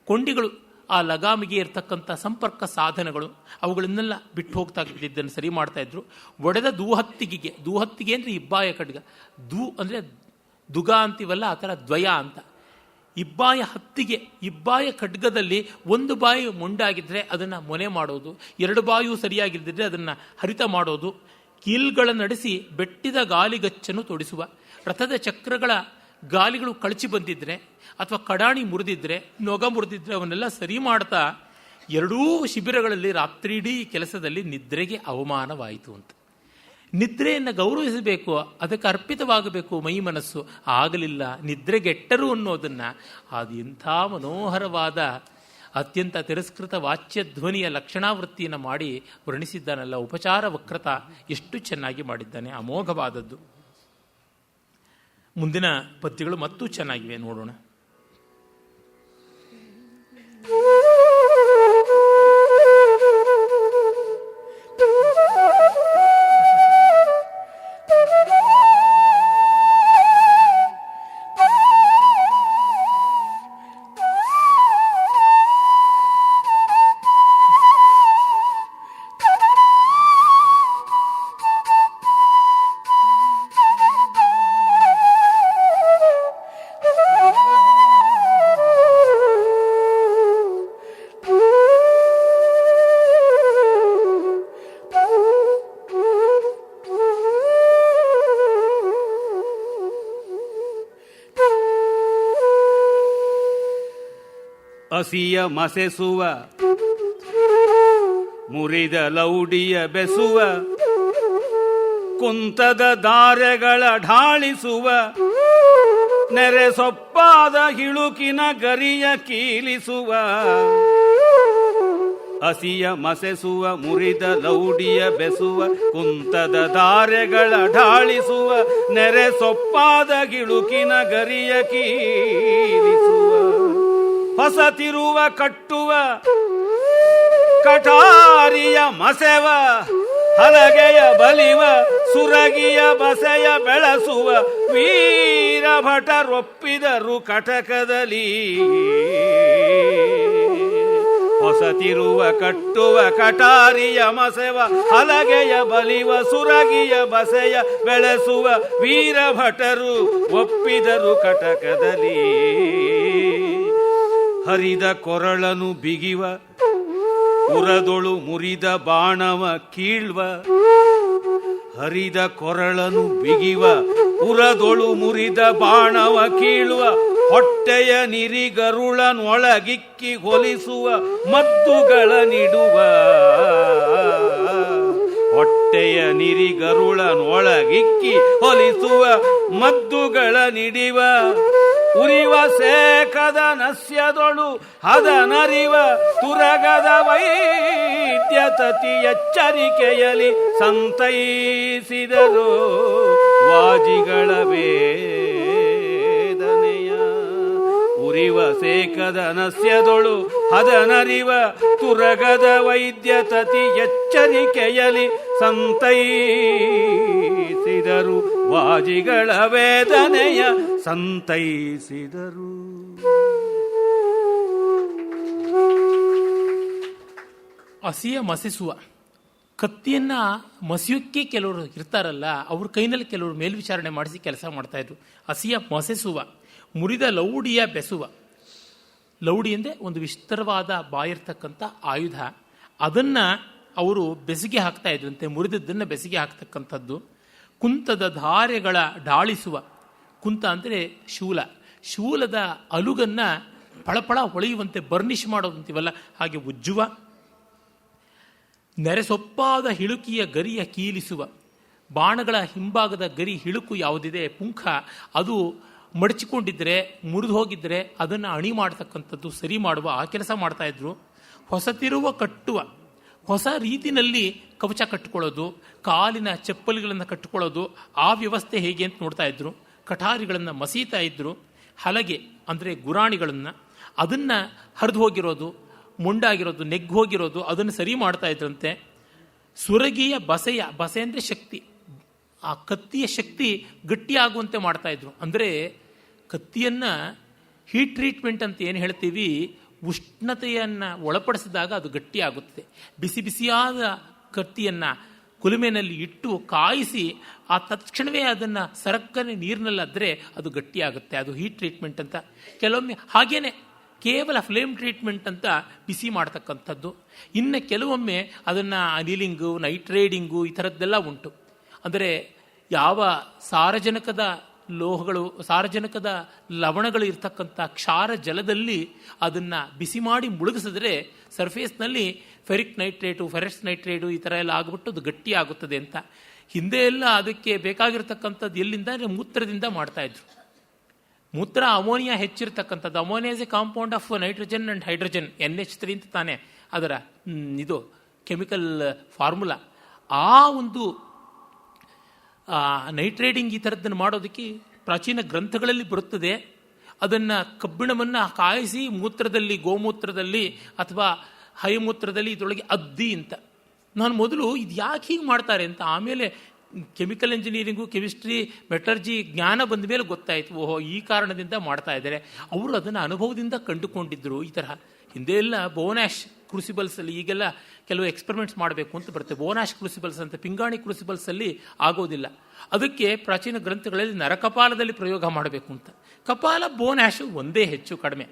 ಕೊಂಡಿಗಳು ಆ ಲಗಾಮಿಗೆ ಇರತಕ್ಕಂಥ ಸಂಪರ್ಕ ಸಾಧನಗಳು, ಅವುಗಳನ್ನೆಲ್ಲ ಬಿಟ್ಟು ಹೋಗ್ತಾ ಇದ್ದನ್ನು ಸರಿ ಮಾಡ್ತಾ ಇದ್ರು. ಒಡೆದ ದೂಹತ್ತಿಗೆ, ದೂಹತ್ತಿಗೆ ಅಂದರೆ ಇಬ್ಬಾಯ ಖಡ್ಗ. ದೂ ಅಂದರೆ ದುಗ ಅಂತೀವಲ್ಲ, ಆ ಥರ ದ್ವಯ ಅಂತ. ಇಬ್ಬಾಯ ಹತ್ತಿಗೆ, ಇಬ್ಬಾಯ ಖಡ್ಗದಲ್ಲಿ ಒಂದು ಬಾಯಿ ಮೊಂಡಾಗಿದ್ದರೆ ಅದನ್ನು ಮೊನೆ ಮಾಡೋದು, ಎರಡು ಬಾಯು ಸರಿಯಾಗಿದ್ದರೆ ಅದನ್ನು ಹರಿತ ಮಾಡೋದು. ಕೀಲ್ಗಳ ನಡೆಸಿ ಬೆಟ್ಟಿದ ಗಾಲಿಗಚ್ಚನ್ನು ತೊಡಿಸುವ, ರಥದ ಚಕ್ರಗಳ ಗಾಲಿಗಳು ಕಳಚಿ ಬಂದಿದ್ರೆ ಅಥವಾ ಕಡಾಣಿ ಮುರಿದಿದ್ರೆ, ನೊಗ ಮುರಿದಿದ್ರೆ ಅವನ್ನೆಲ್ಲ ಸರಿ ಮಾಡ್ತಾ ಎರಡೂ ಶಿಬಿರಗಳಲ್ಲಿ ರಾತ್ರಿಡೀ ಕೆಲಸದಲ್ಲಿ ನಿದ್ರೆಗೆ ಅವಮಾನವಾಯಿತು ಅಂತ. ನಿದ್ರೆಯನ್ನು ಗೌರವಿಸಬೇಕು, ಅದಕ್ಕೆ ಅರ್ಪಿತವಾಗಬೇಕು ಮೈ ಮನಸ್ಸು. ಆಗಲಿಲ್ಲ, ನಿದ್ರೆಗೆಟ್ಟರು ಅನ್ನೋದನ್ನು ಅದು ಇಂಥ ಮನೋಹರವಾದ ಅತ್ಯಂತ ತಿರಸ್ಕೃತ ವಾಚ್ಯ ಧ್ವನಿಯ ಲಕ್ಷಣಾವೃತ್ತಿಯನ್ನು ಮಾಡಿ ವರ್ಣಿಸಿದ್ದಾನಲ್ಲ. ಉಪಚಾರ ವಕ್ರತ ಎಷ್ಟು ಚೆನ್ನಾಗಿ ಮಾಡಿದ್ದಾನೆ, ಅಮೋಘವಾದದ್ದು. ಮುಂದಿನ ಪದ್ಯಗಳು ಮತ್ತೂ ಚೆನ್ನಾಗಿವೆ, ನೋಡೋಣ. ಹಸಿಯ ಮಸೆಸುವ ಮುರಿದ ಲೌಡಿಯ ಬೆಸುವ ಕುಂತದ ದಾರೆಗಳ ಢಾಳಿಸುವ ನೆರೆ ಸೊಪ್ಪಾದ ಹಿಳುಕಿನ ಗರಿಯ ಕೀಲಿಸುವ ಹಸಿಯ ಮಸೆಸುವ ಮುರಿದ ಲೌಡಿಯ ಬೆಸುವ ಕುಂತದ ದಾರೆಗಳ ಢಾಳಿಸುವ ನೆರೆ ಸೊಪ್ಪಾದ ಗಿಳುಕಿನ ಗರಿಯ ಕೀಲಿಸುವ ಹೊಸತಿರುವ ಕಟ್ಟುವ ಕಠಾರಿಯ ಮಸೆವ ಹಲಗೆಯ ಬಲಿವ ಸುರಗಿಯ ಬಸೆಯ ಬೆಳಸುವ ವೀರ ಭಟರೊಪ್ಪಿದರು ಕಟಕದಲ್ಲಿ ಹೊಸತಿರುವ ಕಟ್ಟುವ ಕಟಾರಿಯ ಮಸೆವ ಹಲಗೆಯ ಬಲಿವ ಸುರಗಿಯ ಬಸೆಯ ಬೆಳೆಸುವ ವೀರ ಭಟರು ಒಪ್ಪಿದರು ಕಟಕದಲ್ಲಿ ಹರಿದ ಕೊರಳನು ಬಿಗಿವ ಉರದೊಳು ಮುರಿದ ಬಾಣವ ಕೀಳ್ವ ಹರಿದ ಕೊರಳನು ಬಿಗಿವ ಉರದೊಳು ಮುರಿದ ಬಾಣವ ಕೀಳುವ ಹೊಟ್ಟೆಯ ನಿರಿಗರುಳನೊಳಗಿಕ್ಕಿ ಹೊಲಿಸುವ ಮದ್ದುಗಳ ನಿಡುವ ಹೊಟ್ಟೆಯ ನಿರಿಗರುಳನೊಳಗಿಕ್ಕಿ ಹೊಲಿಸುವ ಮದ್ದುಗಳ ನಿಡಿವ ಉರಿವ ಸೇಕದ ನಸ್ಯದೊಳು ಹದನರಿವ ತುರಗದ ವೈದ್ಯತತಿ ಎಚ್ಚರಿಕೆಯಲಿ ಸಂತೈಸಿದರು ವಾಜಿಗಳ ವೇದನೆಯ ಉರಿವ ಸೇಕದ ನಸ್ಯದೊಳು ಹದನರಿವ ತುರಗದ ವೈದ್ಯತತಿ ಎಚ್ಚರಿಕೆಯಲಿ ಸಂತೈಸಿದರು ವಾಜಿಗಳ ವೇದನೆಯ ಸಂತೈಸಿದರು. ಹಸಿಯ ಮಸೆಸುವ ಕತ್ತಿಯನ್ನ ಮಸಿಯೋಕ್ಕೆ ಕೆಲವರು ಇರ್ತಾರಲ್ಲ, ಅವ್ರ ಕೈನಲ್ಲಿ ಕೆಲವರು ಮೇಲ್ವಿಚಾರಣೆ ಮಾಡಿಸಿ ಕೆಲಸ ಮಾಡ್ತಾ ಇದ್ರು. ಹಸಿಯ ಮಸೆಸುವ ಮುರಿದ ಲೌಡಿಯ ಬೆಸುವ. ಲೌಡಿ ಅಂದರೆ ಒಂದು ವಿಸ್ತಾರವಾದ ಬಾಯಿರ್ತಕ್ಕಂಥ ಆಯುಧ, ಅದನ್ನು ಅವರು ಬೆಸಿಗೆ ಹಾಕ್ತಾ ಇದ್ರಂತೆ, ಮುರಿದದ್ದನ್ನು ಬೆಸಿಗೆ ಹಾಕ್ತಕ್ಕಂಥದ್ದು. ಕುಂತದ ಧಾರೆಗಳ ಢಾಳಿಸುವ. ಕುಂತ ಅಂದರೆ ಶೂಲ, ಶೂಲದ ಅಲುಗನ್ನು ಫಳಫಳ ಹೊಳೆಯುವಂತೆ ಬರ್ನಿಷ್ ಮಾಡೋದಂತೀವಲ್ಲ ಹಾಗೆ ಉಜ್ಜುವ. ನೆರೆಸೊಪ್ಪಾದ ಹಿಳುಕಿಯ ಗರಿಯ ಕೀಲಿಸುವ. ಬಾಣಗಳ ಹಿಂಭಾಗದ ಗರಿ ಹಿಳುಕು ಯಾವುದಿದೆ ಪುಂಖ, ಅದು ಮಡಚಿಕೊಂಡಿದ್ದರೆ ಮುರಿದು ಹೋಗಿದ್ದರೆ ಅದನ್ನು ಅಣಿ ಮಾಡ್ತಕ್ಕಂಥದ್ದು, ಸರಿ ಮಾಡುವ ಆ ಕೆಲಸ ಮಾಡ್ತಾಯಿದ್ರು. ಹೊಸತಿರುವ ಕಟ್ಟುವ. ಹೊಸ ರೀತಿಯಲ್ಲಿ ಕವಚ ಕಟ್ಟಿಕೊಳ್ಳೋದು, ಕಾಲಿನ ಚಪ್ಪಲಿಗಳನ್ನು ಕಟ್ಟಿಕೊಳ್ಳೋದು, ಆ ವ್ಯವಸ್ಥೆ ಹೇಗೆ ಅಂತ ನೋಡ್ತಾ ಇದ್ರು. ಕಠಾರಿಗಳನ್ನು ಮಸೀತಾ ಇದ್ರು. ಹಲಗೆ ಅಂದರೆ ಗುರಾಣಿಗಳನ್ನು, ಅದನ್ನು ಹರಿದು ಹೋಗಿರೋದು, ಮುಂಡಾಗಿರೋದು, ನೆಗ್ಗು ಹೋಗಿರೋದು, ಅದನ್ನು ಸರಿ ಮಾಡ್ತಾ ಇದ್ರಂತೆ. ಸುರಗಿಯ ಬಸೆಯ, ಬಸೆ ಅಂದರೆ ಶಕ್ತಿ, ಆ ಕತ್ತಿಯ ಶಕ್ತಿ ಗಟ್ಟಿಯಾಗುವಂತೆ ಮಾಡ್ತಾ ಇದ್ರು. ಅಂದರೆ ಕತ್ತಿಯನ್ನು ಹೀಟ್ ಟ್ರೀಟ್ಮೆಂಟ್ ಅಂತ ಏನು ಹೇಳ್ತೀವಿ, ಉಷ್ಣತೆಯನ್ನು ಒಳಪಡಿಸಿದಾಗ ಅದು ಗಟ್ಟಿಯಾಗುತ್ತದೆ. ಬಿಸಿ ಬಿಸಿಯಾದ ಕತ್ತಿಯನ್ನು ಕುಲುಮೆನಲ್ಲಿ ಇಟ್ಟು ಕಾಯಿಸಿ ಆ ತಕ್ಷಣವೇ ಅದನ್ನು ಸರಕ್ಕನೆ ನೀರಿನಲ್ಲಾದರೆ ಅದು ಗಟ್ಟಿಯಾಗುತ್ತೆ. ಅದು ಹೀಟ್ ಟ್ರೀಟ್ಮೆಂಟ್ ಅಂತ. ಕೆಲವೊಮ್ಮೆ ಹಾಗೇನೆ ಕೇವಲ ಫ್ಲೇಮ್ ಟ್ರೀಟ್ಮೆಂಟ್ ಅಂತ ಬಿಸಿ ಮಾಡ್ತಕ್ಕಂಥದ್ದು. ಇನ್ನು ಕೆಲವೊಮ್ಮೆ ಅದನ್ನು ಅನಿಲಿಂಗು, ನೈಟ್ರೇಡಿಂಗು ಈ ಥರದ್ದೆಲ್ಲ ಉಂಟು. ಅಂದರೆ ಯಾವ ಸಾರಜನಕದ ಲೋಹಗಳು, ಸಾರಜನಕದ ಲವಣಗಳು ಇರ್ತಕ್ಕಂಥ ಕ್ಷಾರ ಜಲದಲ್ಲಿ ಅದನ್ನು ಬಿಸಿ ಮಾಡಿ ಮುಳುಗಿಸಿದ್ರೆ ಸರ್ಫೇಸ್ನಲ್ಲಿ ಫೆರಿಕ್ ನೈಟ್ರೇಟು, ಫೆರಸ್ ನೈಟ್ರೇಟು ಈ ಥರ ಎಲ್ಲ ಆಗಿಬಿಟ್ಟು ಅದು ಗಟ್ಟಿ ಆಗುತ್ತದೆ ಅಂತ. ಹಿಂದೆ ಎಲ್ಲ ಅದಕ್ಕೆ ಬೇಕಾಗಿರ್ತಕ್ಕಂಥದ್ದು ಎಲ್ಲಿಂದ ಅಂದರೆ ಮೂತ್ರದಿಂದ ಮಾಡ್ತಾಯಿದ್ರು. ಮೂತ್ರ ಅಮೋನಿಯಾ ಹೆಚ್ಚಿರ್ತಕ್ಕಂಥದ್ದು. Ammonia is a compound of nitrogen and hydrogen, NH3 ಅಂತ ತಾನೇ ಅದರ ಇದು ಕೆಮಿಕಲ್ ಫಾರ್ಮುಲಾ. ಆ ಒಂದು ನೈಟ್ರೇಡಿಂಗ್ ಈ ಥರದ್ದನ್ನು ಮಾಡೋದಕ್ಕೆ ಪ್ರಾಚೀನ ಗ್ರಂಥಗಳಲ್ಲಿ ಬರುತ್ತದೆ. ಅದನ್ನು ಕಬ್ಬಿಣವನ್ನು ಕಾಯಿಸಿ ಮೂತ್ರದಲ್ಲಿ, ಗೋಮೂತ್ರದಲ್ಲಿ ಅಥವಾ ಹೈಮೂತ್ರದಲ್ಲಿ ಇದರೊಳಗೆ ಅದ್ದಿ ಅಂತ. ನಾನು ಮೊದಲು ಇದು ಯಾಕೆ ಹೀಗೆ ಮಾಡ್ತಾರೆ ಅಂತ, ಆಮೇಲೆ ಕೆಮಿಕಲ್ ಇಂಜಿನಿಯರಿಂಗು, ಕೆಮಿಸ್ಟ್ರಿ, ಮೆಟರ್ಜಿ ಜ್ಞಾನ ಬಂದ ಮೇಲೆ ಗೊತ್ತಾಯಿತು, ಓಹೋ ಈ ಕಾರಣದಿಂದ ಮಾಡ್ತಾ ಇದ್ದಾರೆ. ಅವರು ಅದನ್ನು ಅನುಭವದಿಂದ ಕಂಡುಕೊಂಡಿದ್ದರು. ಈ ತರಹ ಹಿಂದೆ ಎಲ್ಲ ಬೋನಾಶ್ ಕ್ರೂಸಿಬಲ್ಸಲ್ಲಿ, ಈಗೆಲ್ಲ ಕೆಲವು ಎಕ್ಸ್ಪೆರಿಮೆಂಟ್ಸ್ ಮಾಡಬೇಕು ಅಂತ ಬರುತ್ತೆ. ಬೋನಾಶ್ ಕ್ರೂಸಿಬಲ್ಸ್ ಅಂತ, ಪಿಂಗಾಣಿ ಕ್ರೂಸಿಬಲ್ಸಲ್ಲಿ ಆಗೋದಿಲ್ಲ. ಅದಕ್ಕೆ ಪ್ರಾಚೀನ ಗ್ರಂಥಗಳಲ್ಲಿ ನರಕಪಾಲದಲ್ಲಿ ಪ್ರಯೋಗ ಮಾಡಬೇಕು ಅಂತ. ಕಪಾಲ, ಬೋನಾಶು ಒಂದೇ ಹೆಚ್ಚು ಕಡಿಮೆ.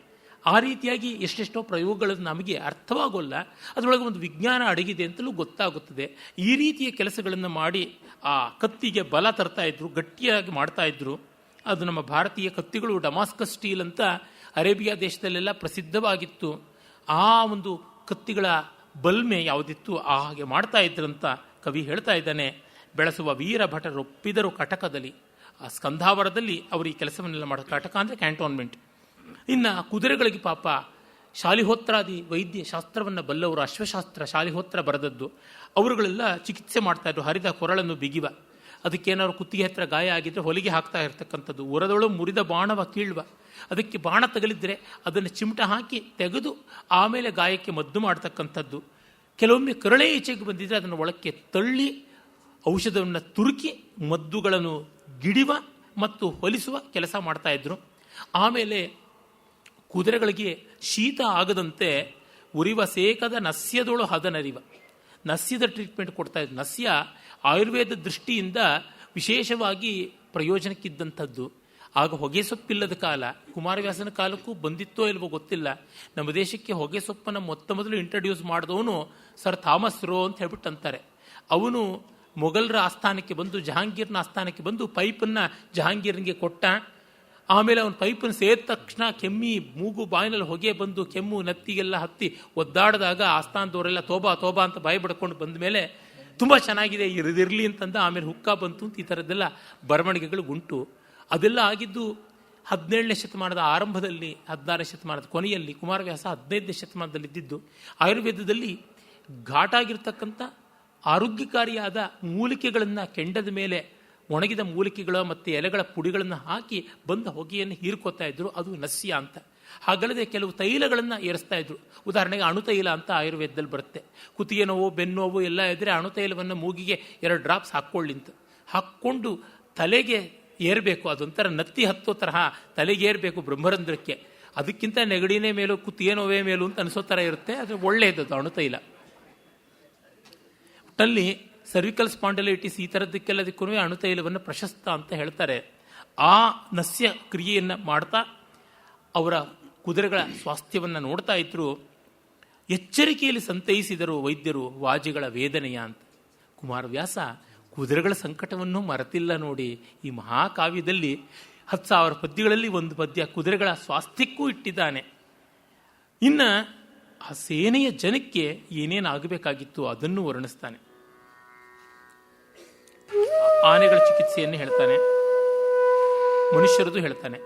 ಆ ರೀತಿಯಾಗಿ ಎಷ್ಟೆಷ್ಟೋ ಪ್ರಯೋಗಗಳು ನಮಗೆ ಅರ್ಥವಾಗೋಲ್ಲ, ಅದರೊಳಗೆ ಒಂದು ವಿಜ್ಞಾನ ಅಡಗಿದೆ ಅಂತಲೂ ಗೊತ್ತಾಗುತ್ತದೆ. ಈ ರೀತಿಯ ಕೆಲಸಗಳನ್ನು ಮಾಡಿ ಆ ಕತ್ತಿಗೆ ಬಲ ತರ್ತಾ ಇದ್ರು, ಗಟ್ಟಿಯಾಗಿ ಮಾಡ್ತಾ ಇದ್ರು. ಅದು ನಮ್ಮ ಭಾರತೀಯ ಕತ್ತಿಗಳು ಡಮಾಸ್ಕಸ್ ಸ್ಟೀಲ್ ಅಂತ ಅರೇಬಿಯಾ ದೇಶದಲ್ಲೆಲ್ಲ ಪ್ರಸಿದ್ಧವಾಗಿತ್ತು. ಆ ಒಂದು ಕತ್ತಿಗಳ ಬಲ್ಮೆ ಯಾವುದಿತ್ತು ಹಾಗೆ ಮಾಡ್ತಾ ಇದ್ರಂತ ಕವಿ ಹೇಳ್ತಾ ಇದ್ದಾನೆ. ಬೆಳೆಸುವ ವೀರ ಭಟರೊಪ್ಪಿದರು ಕಟಕದಲ್ಲಿ, ಆ ಸ್ಕಂಧಾವರದಲ್ಲಿ ಅವರು ಈ ಕೆಲಸವನ್ನೆಲ್ಲ ಮಾಡೋದು. ಕಟಕ ಅಂದರೆ ಕ್ಯಾಂಟೋನ್ಮೆಂಟ್. ಇನ್ನು ಕುದುರೆಗಳಿಗೆ ಪಾಪ ಶಾಲಿಹೋತ್ರಾದಿ ವೈದ್ಯ ಶಾಸ್ತ್ರವನ್ನು ಬಲ್ಲವರು, ಅಶ್ವಶಾಸ್ತ್ರ ಶಾಲಿಹೋತ್ರ ಬರೆದದ್ದು, ಅವರುಗಳೆಲ್ಲ ಚಿಕಿತ್ಸೆ ಮಾಡ್ತಾಯಿದ್ರು. ಹರಿದ ಕೊರಳನ್ನು ಬಿಗಿವ, ಅದಕ್ಕೇನಾದ್ರು ಕುತ್ತಿಗೆ ಹತ್ರ ಗಾಯ ಆಗಿದ್ದರೆ ಹೊಲಿಗೆ ಹಾಕ್ತಾ ಇರ್ತಕ್ಕಂಥದ್ದು. ಉರದೊಳು ಮುರಿದ ಬಾಣವ ಕೀಳುವ, ಅದಕ್ಕೆ ಬಾಣ ತಗಲಿದ್ರೆ ಅದನ್ನು ಚಿಮಟ ಹಾಕಿ ತೆಗೆದು ಆಮೇಲೆ ಗಾಯಕ್ಕೆ ಮದ್ದು ಮಾಡ್ತಕ್ಕಂಥದ್ದು. ಕೆಲವೊಮ್ಮೆ ಕರಳೆ ಈಚೆಗೆ ಬಂದಿದ್ದರೆ ಅದನ್ನು ಒಳಕ್ಕೆ ತಳ್ಳಿ ಔಷಧವನ್ನು ತುರುಕಿ ಮದ್ದುಗಳನ್ನು ಗಿಡಿವ ಮತ್ತು ಹೊಲಿಸುವ ಕೆಲಸ ಮಾಡ್ತಾಯಿದ್ರು. ಆಮೇಲೆ ಕುದುರೆಗಳಿಗೆ ಶೀತ ಆಗದಂತೆ ಉರಿವ ಸೇಕದ ನಸ್ಯದೊಳು ಹದನರಿವ, ನಸ್ಯದ ಟ್ರೀಟ್ಮೆಂಟ್ ಕೊಡ್ತಾಯಿದ್ರು. ನಸ್ಯ ಆಯುರ್ವೇದ ದೃಷ್ಟಿಯಿಂದ ವಿಶೇಷವಾಗಿ ಪ್ರಯೋಜನಕ್ಕಿದ್ದಂಥದ್ದು. ಆಗ ಹೊಗೆ ಸೊಪ್ಪಿಲ್ಲದ ಕಾಲ, ಕುಮಾರವ್ಯಾಸನ ಕಾಲಕ್ಕೂ ಬಂದಿತ್ತೋ ಇಲ್ವೋ ಗೊತ್ತಿಲ್ಲ. ನಮ್ಮ ದೇಶಕ್ಕೆ ಹೊಗೆ ಸೊಪ್ಪನ್ನು ಮೊದಲು ಇಂಟ್ರಡ್ಯೂಸ್ ಮಾಡಿದವನು ಸರ್ ಥಾಮಸ್ ರೋ ಅಂತ ಹೇಳ್ಬಿಟ್ಟು ಅಂತಾರೆ. ಅವನು ಮೊಘಲರ ಆಸ್ಥಾನಕ್ಕೆ ಬಂದು, ಜಹಾಂಗೀರ್ನ ಆಸ್ಥಾನಕ್ಕೆ ಬಂದು ಪೈಪನ್ನು ಜಹಾಂಗೀರ್ನಿಗೆ ಕೊಟ್ಟ. ಆಮೇಲೆ ಅವನ ಪೈಪನ್ನು ಸೇದ ತಕ್ಷಣ ಕೆಮ್ಮಿ ಮೂಗು ಬಾಯಿನಲ್ಲಿ ಹೊಗೆ ಬಂದು ಕೆಮ್ಮು ನತ್ತಿಗೆಲ್ಲ ಹತ್ತಿ ಒದ್ದಾಡಿದಾಗ ಆಸ್ಥಾನದವರೆಲ್ಲ ತೋಬಾ ತೋಬಾ ಅಂತ ಬಾಯಿ ಬಡ್ಕೊಂಡು ಬಂದ ಮೇಲೆ ತುಂಬ ಚೆನ್ನಾಗಿದೆ ಇರದಿರಲಿ ಅಂತಂದ. ಆಮೇಲೆ ಹುಕ್ಕ ಬಂತು ಅಂತ ಈ ಥರದ್ದೆಲ್ಲ ಬರವಣಿಗೆಗಳು ಉಂಟು. ಅದೆಲ್ಲ ಆಗಿದ್ದು 17ನೇ ಶತಮಾನದ ಆರಂಭದಲ್ಲಿ, 16ನೇ ಶತಮಾನದ ಕೊನೆಯಲ್ಲಿ. ಕುಮಾರವ್ಯಾಸ 15ನೇ ಶತಮಾನದಲ್ಲಿದ್ದಿದ್ದು. ಆಯುರ್ವೇದದಲ್ಲಿ ಘಾಟಾಗಿರ್ತಕ್ಕಂಥ ಆರೋಗ್ಯಕಾರಿಯಾದ ಮೂಲಿಕೆಗಳನ್ನು, ಕೆಂಡದ ಮೇಲೆ ಒಣಗಿದ ಮೂಲಿಕೆಗಳ ಮತ್ತು ಎಲೆಗಳ ಪುಡಿಗಳನ್ನು ಹಾಕಿ ಬಂದ ಹೊಗೆಯನ್ನು ಹೀರ್ಕೋತಾ ಇದ್ರು. ಅದು ನಸ್ಯ ಅಂತ. ಹಾಗಲ್ಲದೆ ಕೆಲವು ತೈಲಗಳನ್ನು ಏರಿಸ್ತಾ ಇದ್ರು. ಉದಾಹರಣೆಗೆ ಅಣುತೈಲ ಅಂತ ಆಯುರ್ವೇದದಲ್ಲಿ ಬರುತ್ತೆ. ಕುತ್ತಿಗೆ ನೋವು, ಬೆನ್ನೋವು ಎಲ್ಲ ಇದ್ದರೆ ಅಣುತೈಲವನ್ನು ಮೂಗಿಗೆ 2 ಡ್ರಾಪ್ಸ್ ಹಾಕ್ಕೊಳ್ಳಿಂತ ಹಾಕ್ಕೊಂಡು ತಲೆಗೆ ಏರಬೇಕು. ಅದೊಂಥರ ನತ್ತಿ ಹತ್ತೋ ತರಹ ತಲೆಗೆ ಏರಬೇಕು ಬ್ರಹ್ಮರಂಧ್ರಕ್ಕೆ. ಅದಕ್ಕಿಂತ ನೆಗಡಿನೇ ಮೇಲೂ ಕುತ್ತಿಗೆ ನೋವೇ ಮೇಲೂ ಅಂತ ಅನಿಸೋ ಥರ ಇರುತ್ತೆ. ಅದು ಒಳ್ಳೆಯದು ಅಣುತೈಲ. ಒಟ್ಟಲ್ಲಿ ಸರ್ವಿಕಲ್ ಸ್ಪಾಂಡಲೈಟಿಸ್ ಈ ಥರದ್ದಕ್ಕೆಲ್ಲದಕ್ಕೂ ಅಣುತೈಲವನ್ನು ಪ್ರಶಸ್ತ ಅಂತ ಹೇಳ್ತಾರೆ. ಆ ನಸ್ಯ ಕ್ರಿಯೆಯನ್ನು ಮಾಡ್ತಾ ಅವರ ಕುದುರೆಗಳ ಸ್ವಾಸ್ಥ್ಯವನ್ನು ನೋಡ್ತಾ ಇದ್ರು. ಎಚ್ಚರಿಕೆಯಲ್ಲಿ ಸಂತೈಸಿದರು ವೈದ್ಯರು ವಾಜಿಗಳ ವೇದನೆಯ ಅಂತ. ಕುಮಾರವ್ಯಾಸ ಕುದುರೆಗಳ ಸಂಕಟವನ್ನು ಮರೆತಿಲ್ಲ ನೋಡಿ. ಈ ಮಹಾಕಾವ್ಯದಲ್ಲಿ 10,000 ಪದ್ಯಗಳಲ್ಲಿ ಒಂದು ಪದ್ಯ ಕುದುರೆಗಳ ಸ್ವಾಸ್ಥ್ಯಕ್ಕೂ ಇಟ್ಟಿದ್ದಾನೆ. ಇನ್ನು ಆ ಸೇನೆಯ ಜನಕ್ಕೆ ಏನೇನಾಗಬೇಕಾಗಿತ್ತು ಅದನ್ನು ವರ್ಣಿಸ್ತಾನೆ. ಆನೆಗಳ ಚಿಕಿತ್ಸೆಯನ್ನು ಹೇಳ್ತಾನೆ, ಮನುಷ್ಯರದು ಹೇಳ್ತಾನೆ.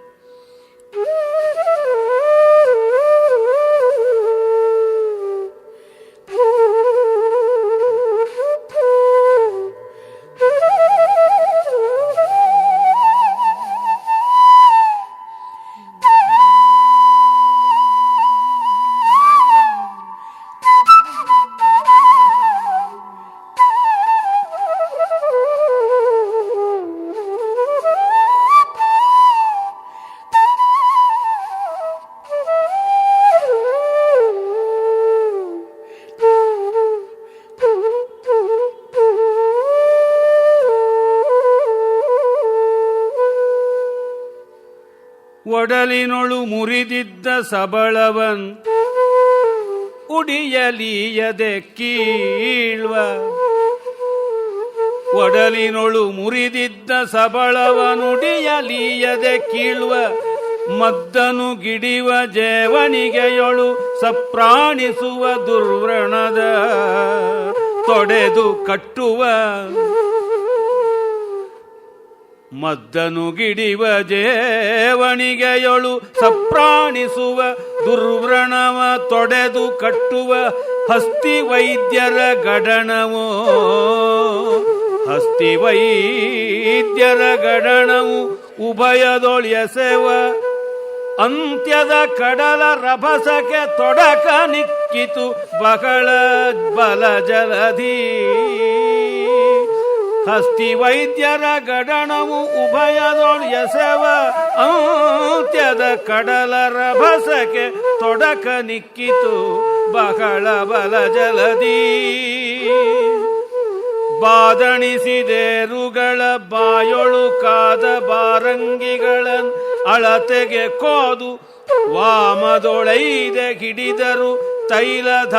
ಒಡಲಿನೊಳು ಮುರಿದಿದ್ದ ಸಬಳವನ್ ಉಡಿಯಲೀಯದೆ ಕೀಳ್ವ, ಒಡಲಿನೊಳು ಮುರಿದಿದ್ದ ಸಬಳವನುಡಿಯಲೀಯದೆ ಕೀಳ್ವ, ಮದ್ದನು ಗಿಡಿವ ಜೇವಣಿಗೆಯೊಳು ಸಪ್ರಾಣಿಸುವ ದುರ್ವ್ರಣದ ತೊಡೆದು ಕಟ್ಟುವ, ಮದ್ದನು ಗಿಡಿವ ಜೇವಣಿಗೆಯೊಳು ಸಪ್ರಾಣಿಸುವ ದುರ್ವ್ರಣವ ತೊಡೆದು ಕಟ್ಟುವ ಹಸ್ತಿ ವೈದ್ಯರ ಗಡಣವೋ, ಹಸ್ತಿ ವೈದ್ಯರ ಗಡಣವು ಉಭಯದೊಳ್ಯಸೆವ, ಅಂತ್ಯದ ಕಡಲ ರಭಸಕ್ಕೆ ತೊಡಕ ನಿಕ್ಕಿತು ಬಹಳ ಬಲ ಜಲಧಿ, ಹಸ್ತಿ ವೈದ್ಯರ ಗಡಣವು ಉಭಯದೊಳ್ಯಸೆವ, ಅಂತ್ಯದ ಕಡಲ ರಭಸಕ್ಕೆ ತೊಡಕ ನಿಕ್ಕಿತು ಬಹಳ ಬಲ ಜಲದಿ, ಬಾದಣಿಸಿದೇರುಗಳ ಬಾಯೊಳು ಕಾದ ಬಾರಂಗಿಗಳ ಅಳತೆಗೆ ಕೋದು ವಾಮದೊಳೈದೆ ಹಿಡಿದರು ತೈಲಧಾರೆಗಳ,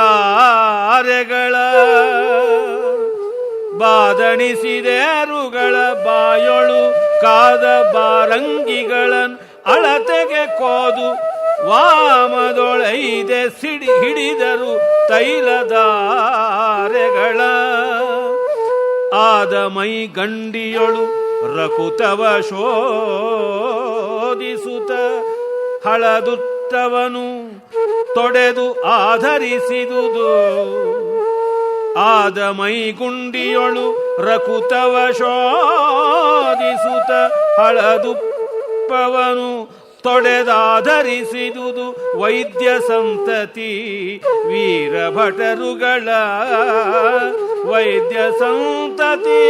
ಬಾದಣಿಸಿದೇರುಗಳ ಬಾಯೊಳು ಕಾದ ಬಾರಂಗಿಗಳ ಅಳತೆಗೆ ಕೋದು ವಾಮದೊಳೈದೆ ಹಿಡಿದರು ತೈಲಧಾರೆಗಳ ಆದ ಮೈ ಗಂಡಿಯೊಳು ರಕುತವ ಶೋಧಿಸುತ್ತ ಹಳದುತ್ತವನು ತೊಡೆದು ಆಧರಿಸಿದುದು ಆದ ಮೈಗುಂಡಿಯೊಳು ರಕುತವ ಶೋಧಿಸುತ್ತ ಹಳದುಪ್ಪವನು ತೊಡೆದಾಧರಿಸಿದುದು ವೈದ್ಯ ಸಂತತಿ ವೀರಭಟರುಗಳ ವೈದ್ಯ ಸಂತತಿ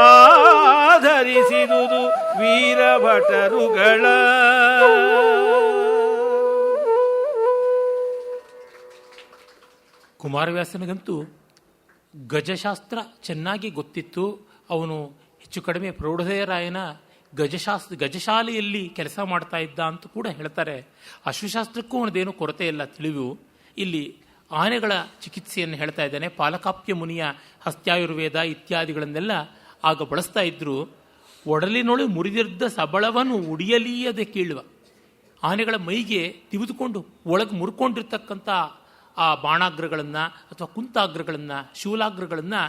ಆಧರಿಸಿದುದು ವೀರಭಟರುಗಳ. ಕುಮಾರವ್ಯಾಸನಿಗಂತೂ ಗಜಶಾಸ್ತ್ರ ಚೆನ್ನಾಗಿ ಗೊತ್ತಿತ್ತು. ಅವನು ಹೆಚ್ಚು ಕಡಿಮೆ ಪ್ರೌಢದೇಯರಾಯನ ಗಜಶಾಲೆಯಲ್ಲಿ ಕೆಲಸ ಮಾಡ್ತಾ ಇದ್ದ ಅಂತ ಕೂಡ ಹೇಳ್ತಾರೆ. ಅಶ್ವಶಾಸ್ತ್ರಕ್ಕೂ ಅವನದೇನು ಕೊರತೆ ಇಲ್ಲ, ತಿಳಿವು. ಇಲ್ಲಿ ಆನೆಗಳ ಚಿಕಿತ್ಸೆಯನ್ನು ಹೇಳ್ತಾ ಇದ್ದಾನೆ. ಪಾಲಕಾಪ್ಯ ಮುನಿಯ ಹಸ್ತ್ಯಾಯುರ್ವೇದ ಇತ್ಯಾದಿಗಳನ್ನೆಲ್ಲ ಆಗ ಬಳಸ್ತಾ ಇದ್ರು. ಒಡಲಿನೊಳು ಮುರಿದಿದ್ದ ಸಬಳವನ್ನು ಉಡಿಯಲೀಯದೆ ಕೀಳುವ, ಆನೆಗಳ ಮೈಗೆ ತಿವಿದುಕೊಂಡು ಒಳಗೆ ಮುರ್ಕೊಂಡಿರ್ತಕ್ಕಂಥ ಆ ಬಾಣಾಗ್ರಗಳನ್ನು ಅಥವಾ ಕುಂತಾಗ್ರಗಳನ್ನು ಶೂಲಾಗ್ರಗಳನ್ನು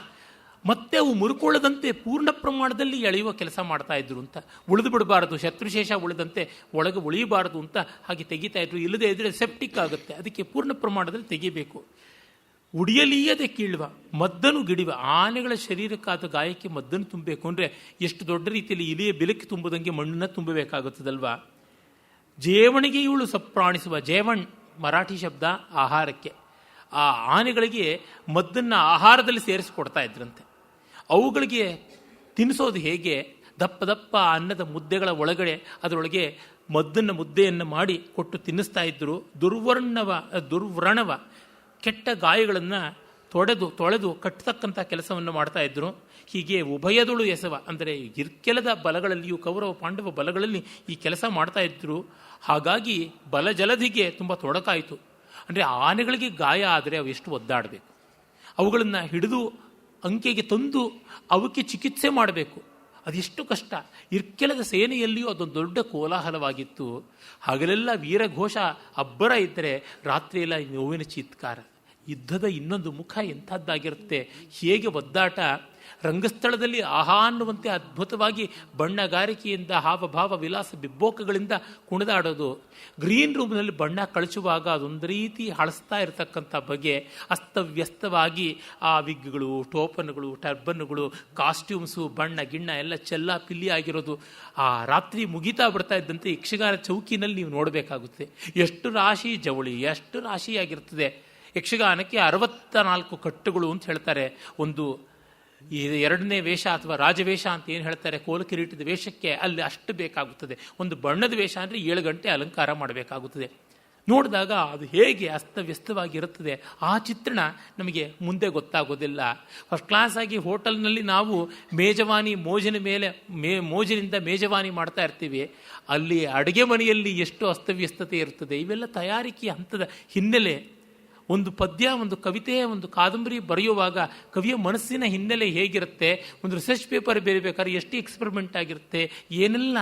ಮತ್ತೆ ಅವು ಮುರುಕೊಳ್ಳದಂತೆ ಪೂರ್ಣ ಪ್ರಮಾಣದಲ್ಲಿ ಎಳೆಯುವ ಕೆಲಸ ಮಾಡ್ತಾ ಇದ್ರು ಅಂತ. ಉಳಿದು ಬಿಡಬಾರದು, ಶತ್ರುಶೇಷ ಉಳಿದಂತೆ ಒಳಗೆ ಉಳಿಯಬಾರದು ಅಂತ ಹಾಗೆ ತೆಗಿತಾ ಇದ್ರು. ಇಲ್ಲದೆ ಇದ್ರೆ ಸೆಪ್ಟಿಕ್ ಆಗುತ್ತೆ, ಅದಕ್ಕೆ ಪೂರ್ಣ ಪ್ರಮಾಣದಲ್ಲಿ ತೆಗಿಬೇಕು. ಉಡಿಯಲೀಯದೆ ಕೀಳುವ, ಮದ್ದನು ಗಿಡಿವ, ಆನೆಗಳ ಶರೀರಕ್ಕಾದ ಗಾಯಕ್ಕೆ ಮದ್ದನ್ನು ತುಂಬಬೇಕು ಅಂದರೆ ಎಷ್ಟು ದೊಡ್ಡ ರೀತಿಯಲ್ಲಿ ಇಲಿಯ ಬಿಲಕ್ಕೆ ತುಂಬುದಂಗೆ ಮಣ್ಣನ್ನು ತುಂಬಬೇಕಾಗುತ್ತದಲ್ವಾ. ಜೇವಣಿಗೆ ಇವಳು ಸಪ್ರಾಣಿಸುವ, ಜೇವಣ್ ಮರಾಠಿ ಶಬ್ದ ಆಹಾರಕ್ಕೆ. ಆ ಆನೆಗಳಿಗೆ ಮದ್ದನ್ನು ಆಹಾರದಲ್ಲಿ ಸೇರಿಸಿಕೊಡ್ತಾ ಇದ್ರಂತೆ. ಅವುಗಳಿಗೆ ತಿನ್ನಿಸೋದು ಹೇಗೆ? ದಪ್ಪ ದಪ್ಪ ಅನ್ನದ ಮುದ್ದೆಗಳ ಒಳಗಡೆ ಅದರೊಳಗೆ ಮದ್ದನ್ನು ಮುದ್ದೆಯನ್ನು ಮಾಡಿ ಕೊಟ್ಟು ತಿನ್ನಿಸ್ತಾ ಇದ್ದರು. ದುರ್ವ್ರಣವ ಕೆಟ್ಟ ಗಾಯಗಳನ್ನು ತೊಳೆದು ಕಟ್ಟತಕ್ಕಂಥ ಕೆಲಸವನ್ನು ಮಾಡ್ತಾ ಇದ್ರು. ಹೀಗೆ ಉಭಯದಳು ಎಸವ ಅಂದರೆ ಇರ್ಕೆಲದ ಬಲಗಳಲ್ಲಿಯೂ ಕೌರವ ಪಾಂಡವ ಬಲಗಳಲ್ಲಿ ಈ ಕೆಲಸ ಮಾಡ್ತಾ ಇದ್ರು. ಹಾಗಾಗಿ ಬಲಜಲಧಿಗೆ ತುಂಬ ತೊಡಕಾಯಿತು. ಅಂದರೆ ಆನೆಗಳಿಗೆ ಗಾಯ ಆದರೆ ಅವು ಎಷ್ಟು ಒದ್ದಾಡಬೇಕು, ಅವುಗಳನ್ನು ಹಿಡಿದು ಅಂಕೆಗೆ ತಂದು ಅವಕ್ಕೆ ಚಿಕಿತ್ಸೆ ಮಾಡಬೇಕು, ಅದೆಷ್ಟು ಕಷ್ಟ. ಇರ್ಕೆಲದ ಸೇನೆಯಲ್ಲಿಯೂ ಅದೊಂದು ದೊಡ್ಡ ಕೋಲಾಹಲವಾಗಿತ್ತು. ಹಗಲೆಲ್ಲ ವೀರಘೋಷ ಅಬ್ಬರ ಇದ್ದರೆ ರಾತ್ರಿಯೆಲ್ಲ ನೋವಿನ ಚೀತ್ಕಾರ. ಯುದ್ಧದ ಇನ್ನೊಂದು ಮುಖ ಎಂಥದ್ದಾಗಿರುತ್ತೆ, ಹೇಗೆ ಒದ್ದಾಟ. ರಂಗಸ್ಥಳದಲ್ಲಿ ಆಹಾ ಅನ್ನುವಂತೆ ಅದ್ಭುತವಾಗಿ ಬಣ್ಣಗಾರಿಕೆಯಿಂದ ಹಾವಭಾವ ವಿಲಾಸ ಬಿಬ್ಬೋಕಗಳಿಂದ ಕುಣಿದಾಡೋದು. ಗ್ರೀನ್ ರೂಮ್ನಲ್ಲಿ ಬಣ್ಣ ಕಳಚುವಾಗ ಅದೊಂದು ರೀತಿ ಹಳಸ್ತಾ ಇರತಕ್ಕಂಥ ಬಗೆ. ಅಸ್ತವ್ಯಸ್ತವಾಗಿ ಆ ವಿಗ್ಗಳು, ಟೋಪನ್ಗಳು, ಟರ್ಬನ್ಗಳು, ಕಾಸ್ಟ್ಯೂಮ್ಸು, ಬಣ್ಣ ಗಿಣ್ಣ ಎಲ್ಲ ಚೆಲ್ಲ ಪಿಲ್ಲಿ ಆಗಿರೋದು. ಆ ರಾತ್ರಿ ಮುಗಿತಾ ಬರ್ತಾ ಇದ್ದಂತೆ ಯಕ್ಷಗಾನ ಚೌಕಿನಲ್ಲಿ ನೀವು ನೋಡಬೇಕಾಗುತ್ತೆ. ಎಷ್ಟು ರಾಶಿ ಜವಳಿ, ಎಷ್ಟು ರಾಶಿಯಾಗಿರ್ತದೆ. ಯಕ್ಷಗಾನಕ್ಕೆ 64 ಕಟ್ಟುಗಳು ಅಂತ ಹೇಳ್ತಾರೆ. ಒಂದು ಎರಡನೇ ವೇಷ ಅಥವಾ ರಾಜವೇಷ ಅಂತ ಏನು ಹೇಳ್ತಾರೆ, ಕೋಲು ಕಿರೀಟದ ವೇಷಕ್ಕೆ ಅಲ್ಲಿ ಅಷ್ಟು ಬೇಕಾಗುತ್ತದೆ. ಒಂದು ಬಣ್ಣದ ವೇಷ ಅಂದರೆ 7 ಗಂಟೆ ಅಲಂಕಾರ ಮಾಡಬೇಕಾಗುತ್ತದೆ. ನೋಡಿದಾಗ ಅದು ಹೇಗೆ ಅಸ್ತವ್ಯಸ್ತವಾಗಿರುತ್ತದೆ ಆ ಚಿತ್ರಣ ನಮಗೆ ಮುಂದೆ ಗೊತ್ತಾಗೋದಿಲ್ಲ. ಫಸ್ಟ್ ಕ್ಲಾಸ್ ಆಗಿ ಹೋಟೆಲ್ನಲ್ಲಿ ನಾವು ಮೇಜವಾನಿ ಮೋಜಿನಿಂದ ಮೇಜವಾನಿ ಮಾಡ್ತಾ ಇರ್ತೀವಿ. ಅಲ್ಲಿ ಅಡುಗೆ ಮನೆಯಲ್ಲಿ ಎಷ್ಟು ಅಸ್ತವ್ಯಸ್ತತೆ ಇರ್ತದೆ. ಇವೆಲ್ಲ ತಯಾರಿಕೆಯ ಹಂತದ ಹಿನ್ನೆಲೆ. ಒಂದು ಪದ್ಯ, ಒಂದು ಕವಿತೆ, ಒಂದು ಕಾದಂಬರಿ ಬರೆಯುವಾಗ ಕವಿಯ ಮನಸ್ಸಿನ ಹಿನ್ನೆಲೆ ಹೇಗಿರುತ್ತೆ, ಒಂದು ರಿಸರ್ಚ್ ಪೇಪರ್ ಬೇರೆಬೇಕಾದ್ರೆ ಎಷ್ಟು ಎಕ್ಸ್ಪೆರಿಮೆಂಟ್ ಆಗಿರುತ್ತೆ, ಏನೆಲ್ಲ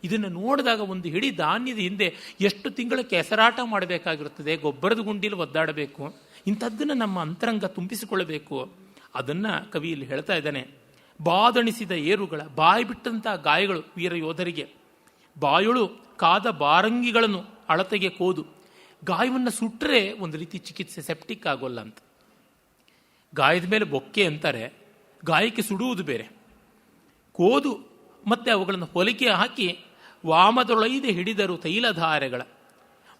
ಇದನ್ನು ನೋಡಿದಾಗ ಒಂದು ಹಿಡಿ ಧಾನ್ಯದ ಹಿಂದೆ ಎಷ್ಟು ತಿಂಗಳ ಕೆಸರಾಟ ಮಾಡಬೇಕಾಗಿರುತ್ತದೆ, ಗೊಬ್ಬರದ ಗುಂಡಿಲಿ ಒದ್ದಾಡಬೇಕು. ಇಂಥದ್ದನ್ನು ನಮ್ಮ ಅಂತರಂಗ ತುಂಬಿಸಿಕೊಳ್ಳಬೇಕು. ಅದನ್ನು ಕವಿಯಲ್ಲಿ ಹೇಳ್ತಾ ಇದ್ದಾನೆ. ಬಾದಣಿಸಿದ ಏರುಗಳ, ಬಾಯಿ ಬಿಟ್ಟಂಥ ಗಾಯಗಳು ವೀರ ಯೋಧರಿಗೆ. ಬಾಯೊಳು ಕಾದ ಬಾರಂಗಿಗಳನ್ನು ಅಳತೆಗೆ ಕೋದು. ಗಾಯವನ್ನು ಸುಟ್ಟರೆ ಒಂದು ರೀತಿ ಚಿಕಿತ್ಸೆ ಸೆಪ್ಟಿಕ್ ಆಗೋಲ್ಲ ಅಂತ. ಗಾಯದ ಮೇಲೆ ಬೊಕ್ಕೆ ಅಂತಾರೆ, ಗಾಯಕ್ಕೆ ಸುಡುವುದು ಬೇರೆ. ಕೋದು ಮತ್ತು ಅವುಗಳನ್ನು ಹೊಲಿಕೆ ಹಾಕಿ ವಾಮದೊಳೈದೆ ಹಿಡಿದರು ತೈಲಧಾರೆಗಳ.